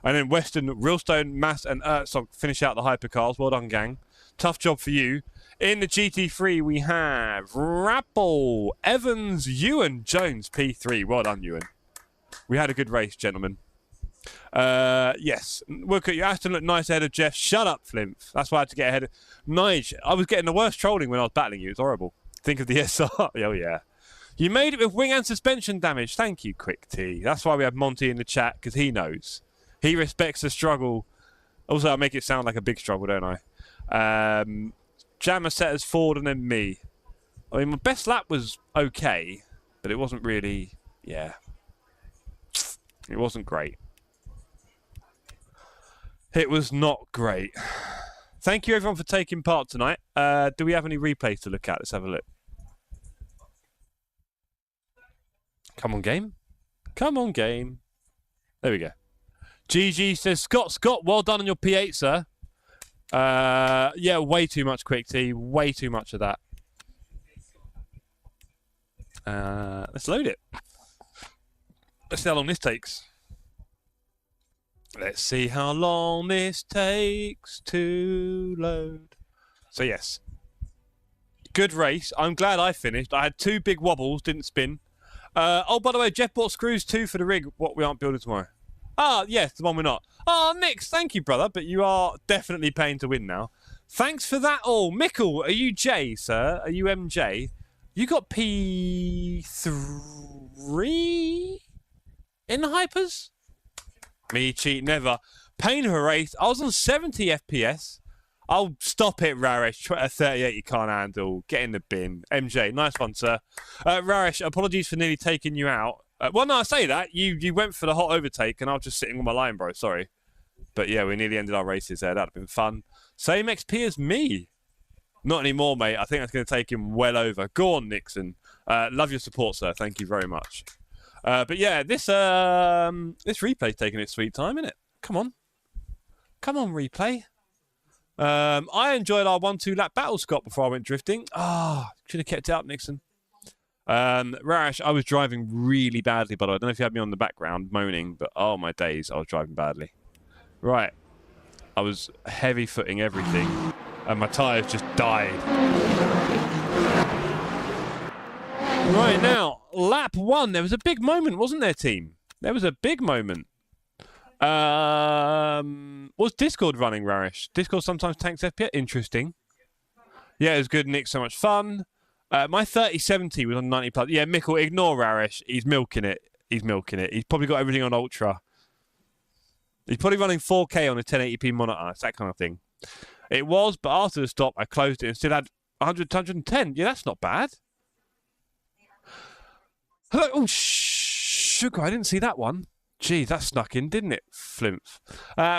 And then Weston, Realstone, Mass, and Ertzog finish out the hypercars. Well done, gang. Tough job for you. In the GT3, we have Rappel, Evans, Ewan, Jones, P3. Well done, Ewan. We had a good race, gentlemen. Yes. Look at you. Aston looked nice ahead of Jeff. Shut up, Flimp. That's why I had to get ahead of... Nige, I was getting the worst trolling when I was battling you. It was horrible. Think of the SR. Oh, yeah. You made it with wing and suspension damage. Thank you, Quick T. That's why we have Monty in the chat, because he knows. He respects the struggle. Also, I make it sound like a big struggle, don't I? Jammer Setters forward and then me. I mean, my best lap was okay, but it wasn't really... Yeah. It wasn't great. It was not great. Thank you, everyone, for taking part tonight. Do we have any replays to look at? Let's have a look. Come on, game. Come on, game. There we go. GG says, Scott, well done on your P8, sir. Yeah, way too much Quick T. Way too much of that. Let's load it. Let's see how long this takes. Let's see how long this takes to load. So, yes. Good race. I'm glad I finished. I had 2 big wobbles, didn't spin. Oh, by the way, Jeff bought screws too for the rig, what we aren't building tomorrow. Ah, yes, the one we're not. Oh, Nix, thank you, brother. But you are definitely paying to win now. Thanks for that all. Mickle, are you J, sir? Are you MJ? You got P3 in the hypers? Me cheat never. Pain of a race. I was on 70 FPS. Oh, stop it, Raresh. 38 you can't handle. Get in the bin. MJ, nice one, sir. Raresh, apologies for nearly taking you out. Well, no, I say that. You went for the hot overtake, and I was just sitting on my line, bro. Sorry. But yeah, we nearly ended our races there. That'd have been fun. Same XP as me. Not anymore, mate. I think that's going to take him well over. Go on, Nixon. Love your support, sir. Thank you very much. But yeah, this replay's taking its sweet time, innit? Come on. Come on, replay. I enjoyed our 1-2 lap battle, Scott, before I went drifting. Should have kept it up, Nixon. Rash, I was driving really badly, by the way. I don't know if you had me on the background moaning, but oh my days, I was driving badly. Right. I was heavy footing everything, and my tyres just died. Right now, lap 1. There was a big moment, wasn't there, team? There was a big moment. Was Discord running, Rarish? Discord sometimes tanks FPS. Interesting. Yeah, it was good, Nick. So much fun. My 3070 was on 90 plus. Yeah, Mickle, ignore Rarish. He's milking it. He's milking it. He's probably got everything on Ultra. He's probably running 4K on a 1080p monitor. It's that kind of thing. It was, but after the stop, I closed it and still had 100, 110. Yeah, that's not bad. Hello. Oh, sugar. I didn't see that one. Gee, that snuck in, didn't it? Flimph.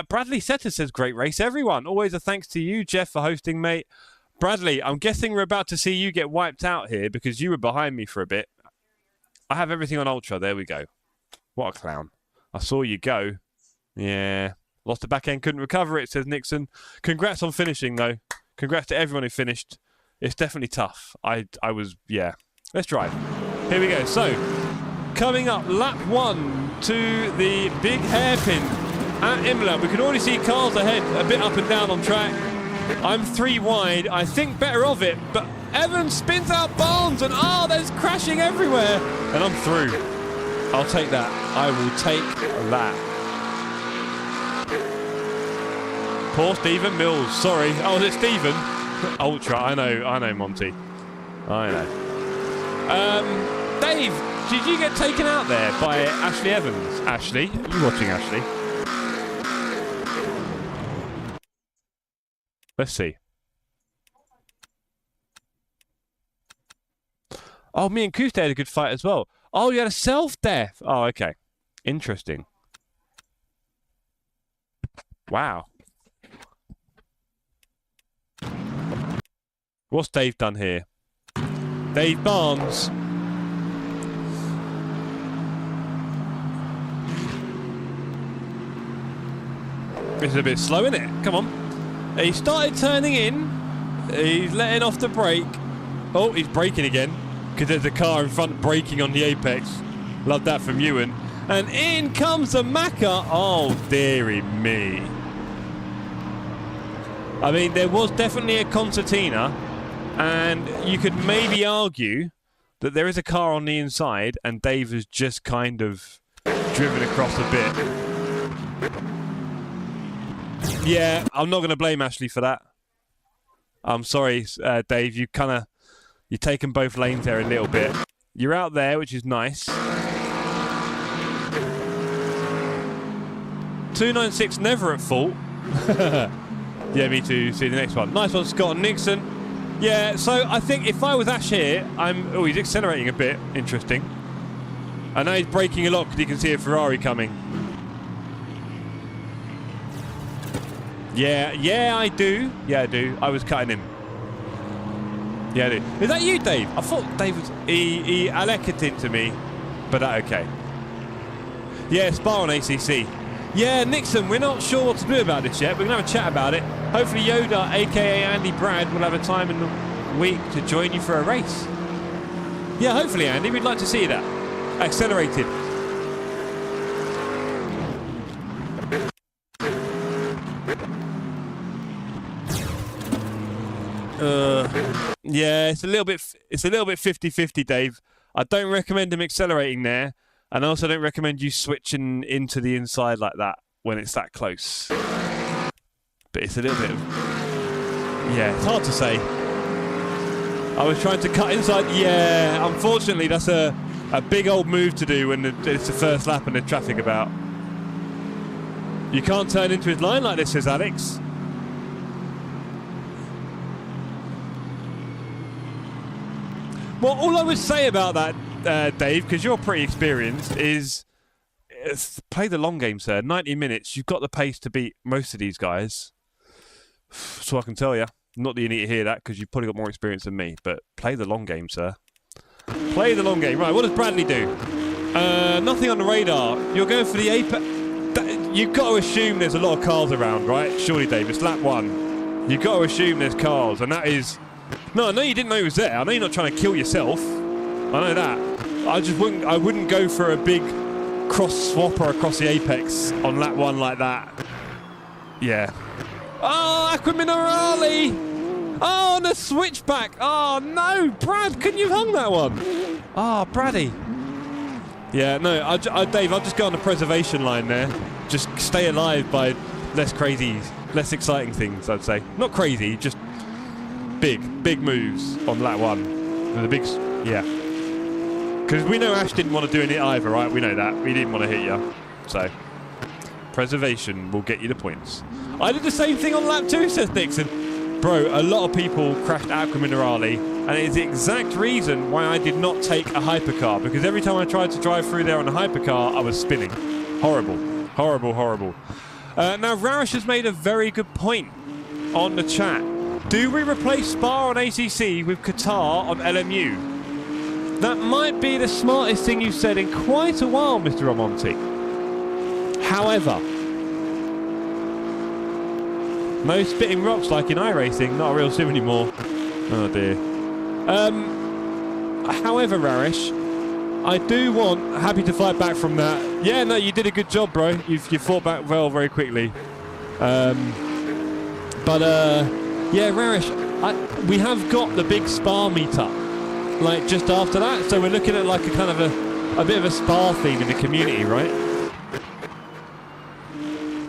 Bradley Setter says, great race, everyone. Always a thanks to you, Jeff, for hosting, mate. Bradley, I'm guessing we're about to see you get wiped out here because you were behind me for a bit. I have everything on Ultra. There we go. What a clown. I saw you go. Yeah. Lost the back end, couldn't recover it, says Nixon. Congrats on finishing, though. Congrats to everyone who finished. It's definitely tough. I was, yeah. Let's drive. Here we go. So, coming up, lap 1 to the big hairpin at Imola. We can already see cars ahead, a bit up and down on track. I'm 3 wide. I think better of it, but Evans spins out Barnes, and there's crashing everywhere. And I'm through. I'll take that. I will take that. Poor Stephen Mills. Sorry. Oh, is it Stephen? Ultra. I know, Monty. I know. Dave, did you get taken out there by Ashley Evans? Ashley? Are you watching, Ashley? Let's see. Oh, me and Kuste had a good fight as well. Oh, you had a self-death. Oh, okay. Interesting. Wow. What's Dave done here? Dave Barnes. This is a bit slow, isn't it? Come on. He started turning in. He's letting off the brake. Oh, he's braking again because there's a car in front braking on the apex. Love that from Ewan. And in comes the Macca. Oh, dearie me. I mean, there was definitely a concertina, and you could maybe argue that there is a car on the inside, and Dave has just kind of driven across a bit. Yeah, I'm not going to blame Ashley for that. I'm sorry, Dave. You're taking both lanes there a little bit. You're out there, which is nice. 296 never at fault. Yeah, me too. See the next one. Nice one, Scott and Nixon. Yeah, so I think if I was Ash here, oh, he's accelerating a bit. Interesting. I know he's braking a lot because he can see a Ferrari coming. Yeah, I do. Yeah, I do. I was cutting him. Yeah, I do. Is that you, Dave? I thought Dave was... He allocated to me, but okay. Yeah, Spa on ACC. Yeah, Nixon, we're not sure what to do about this yet. We're going to have a chat about it. Hopefully Yoda, a.k.a. Andy Brad, will have a time in the week to join you for a race. Yeah, hopefully, Andy. We'd like to see that. Accelerated. Yeah, it's a little bit 50-50, Dave. I don't recommend him accelerating there. And I also don't recommend you switching into the inside like that when it's that close. But it's a little bit of... Yeah, it's hard to say. I was trying to cut inside. Yeah, unfortunately, that's a big old move to do when it's the first lap and there's traffic about. You can't turn into his line like this, says Alex. Well, all I would say about that, Dave, because you're pretty experienced, is play the long game, sir. 90 minutes, you've got the pace to beat most of these guys. So I can tell you. Not that you need to hear that, because you've probably got more experience than me, but play the long game, sir. Play the long game. Right, what does Bradley do? Nothing on the radar. You're going for the apex. You've got to assume there's a lot of cars around, right? Surely, Dave, it's lap 1. You've got to assume there's cars, and that is... No, I know you didn't know he was there. I know you're not trying to kill yourself. I know that. I wouldn't go for a big cross swapper across the apex on lap 1 like that. Yeah. Oh, Aqua Minerale! Oh, and a switchback! Oh, no! Brad, couldn't you have hung that one? Oh, Braddy. Yeah, no, Dave, I'll just go on the preservation line there. Just stay alive by less crazy, less exciting things, I'd say. Not crazy, just big moves on lap 1. With a big... Yeah. Because we know Ash didn't want to do it either, right? We know that. We didn't want to hit you. So, preservation will get you the points. I did the same thing on lap 2, says Nixon. Bro, a lot of people crashed Aqua Minerale, and it is the exact reason why I did not take a hypercar, because every time I tried to drive through there on a hypercar, I was spinning. Horrible. Horrible, horrible. Now, Rarish has made a very good point on the chat. Do we replace Spa on ACC with Qatar on LMU? That might be the smartest thing you've said in quite a while, Mr. Amonti. However, no spitting rocks like in iRacing, not a real sim anymore. Oh dear. However, Rarish, I do want happy to fight back from that. Yeah, no, you did a good job, bro. You fought back well very quickly. Yeah, Rarish, we have got the big Spa meetup, like just after that. So we're looking at like a kind of a bit of a Spa theme in the community, right?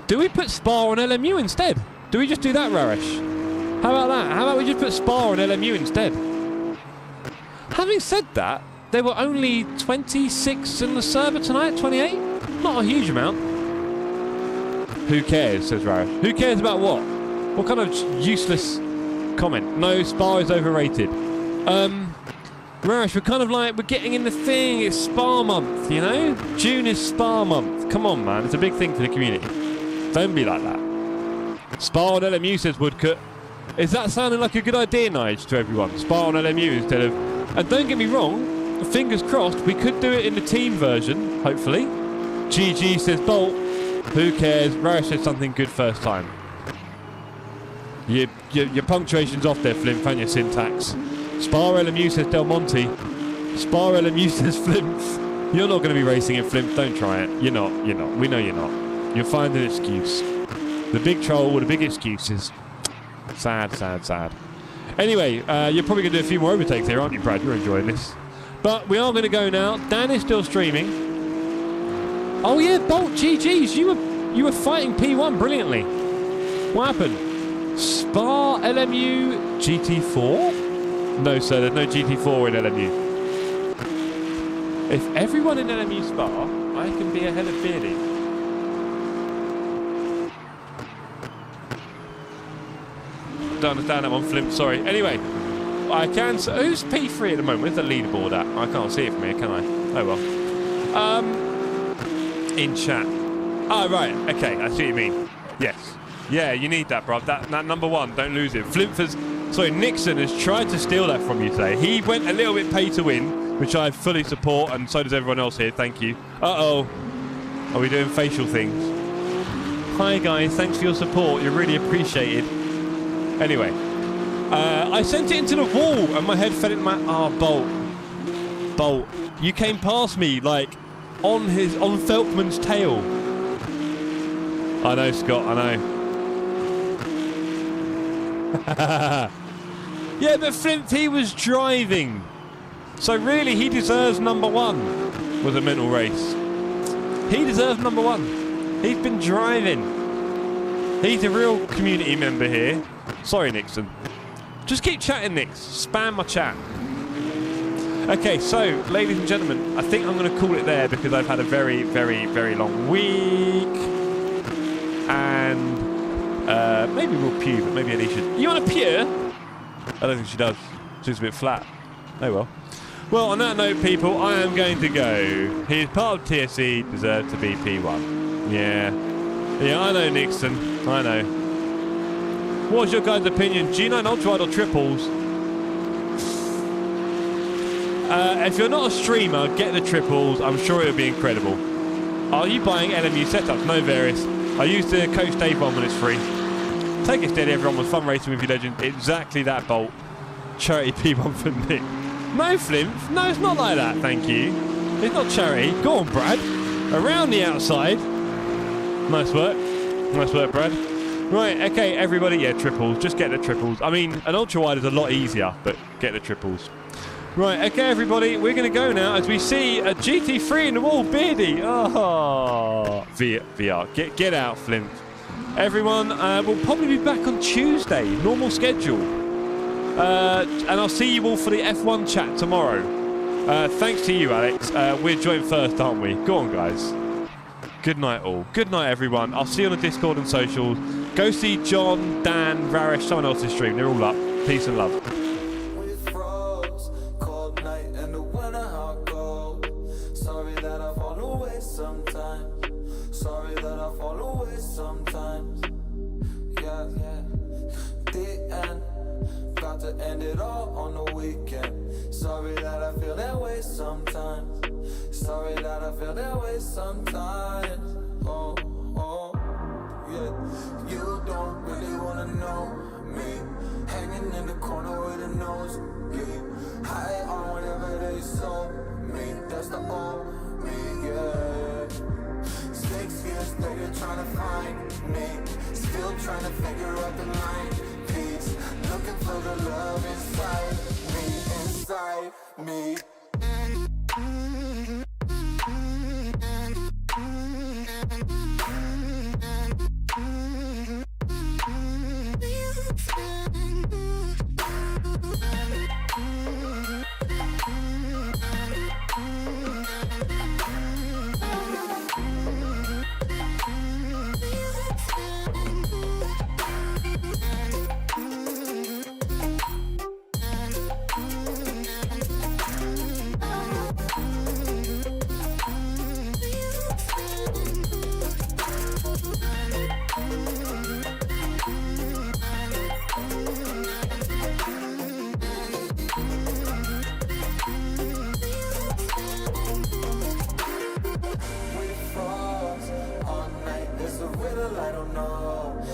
Do we put Spa on LMU instead? Do we just do that, Rarish? How about that? How about we just put Spa on LMU instead? Having said that, there were only 26 in the server tonight, 28? Not a huge amount. Who cares, says Rarish. Who cares about what? What kind of useless comment? No, Spa is overrated. Rarish, we're kind of like, we're getting in the thing. It's Spa month, you know? June is Spa month. Come on, man. It's a big thing for the community. Don't be like that. Spa on LMU, says Woodcut. Is that sounding like a good idea, Nige, to everyone? Spa on LMU instead of... And don't get me wrong, fingers crossed, we could do it in the team version, hopefully. GG, says Bolt. Who cares? Rarish said something good first time. Your punctuation's off there, Flimp, and your syntax. Spa LMU, says Del Monte. Spa LMU, says Flimp. You're not going to be racing in Flimp, don't try it. You're not. We know you're not. You'll find an excuse. The big troll with the big excuses. Sad, sad, sad. Anyway, you're probably going to do a few more overtakes here, aren't you, Brad? You're enjoying this. But we are going to go now. Dan is still streaming. Oh, yeah, Bolt, GG's. You were fighting P1 brilliantly. What happened? Spa LMU GT4? No, sir, there's no GT4 in LMU. If everyone in LMU Spa, I can be ahead of Beardy. Don't understand that one, Flimp, sorry. Anyway, I can... Who's P3 at the moment? Where's the leaderboard at? I can't see it from here, can I? Oh, well. In chat. Oh, right. Okay, I see what you mean. Yes. Yeah, you need that, bruv. That number 1, don't lose it. Flimp has... Sorry, Nixon has tried to steal that from you today. He went a little bit pay to win, which I fully support, and so does everyone else here. Thank you. Uh-oh. Are we doing facial things? Hi, guys. Thanks for your support. You're really appreciated. Anyway, I sent it into the wall and my head fell into my... Oh, Bolt. You came past me, like, on Felkman's tail. I know, Scott, I know. Yeah, but Flint, he was driving. So really, he deserves number 1 with a mental race. He deserves number 1. He's been driving. He's a real community member here. Sorry, Nixon. Just keep chatting, Nix. Spam my chat. Okay, so, ladies and gentlemen, I think I'm going to call it there because I've had a very, very, very long week. And maybe we'll pew, but maybe Alicia. You want to pew? I don't think she does. She's a bit flat. Oh well. Well, on that note, people, I am going to go. He's part of TSE, deserved to be P1. Yeah. Yeah, I know, Nixon. I know. What's your guys' opinion? G9 Ultrawide or triples? If you're not a streamer, get the triples. I'm sure it'll be incredible. Are you buying LMU setups? No, Varys. I used the Coach Dave one when it's free. Take it steady, everyone, with fun racing with your legend. Exactly that, Bolt. Charity P1 for Nick. No, Flimp. No, it's not like that, thank you. It's not charity. Go on, Brad. Around the outside. Nice work. Nice work, Brad. Right, okay, everybody. Yeah, triples. Just get the triples. I mean, an ultra-wide is a lot easier, but get the triples. Right, okay, everybody. We're going to go now as we see a GT3 in the wall. Beardy. Oh. VR. Get out, Flimp. Everyone, we'll probably be back on Tuesday. Normal schedule. And I'll see you all for the F1 chat tomorrow. Thanks to you, Alex. We're joined first, aren't we? Go on, guys. Good night, all. Good night, everyone. I'll see you on the Discord and socials. Go see John, Dan, Raresh, someone else's stream. They're all up. Peace and love. Sorry that I fall away sometimes. Sorry that I fall away sometimes. Yeah, yeah. The end. Got to end it all on the weekend. Sorry that I feel that way sometimes. Sorry that I feel that way sometimes. Oh, oh, yeah. You don't really wanna know me. Hanging in the corner with a nose bleed. High on whatever they sold me. That's the old me, yeah. 6 years later trying to find me. Still trying to figure out the line piece. Looking for the love inside me. I don't know.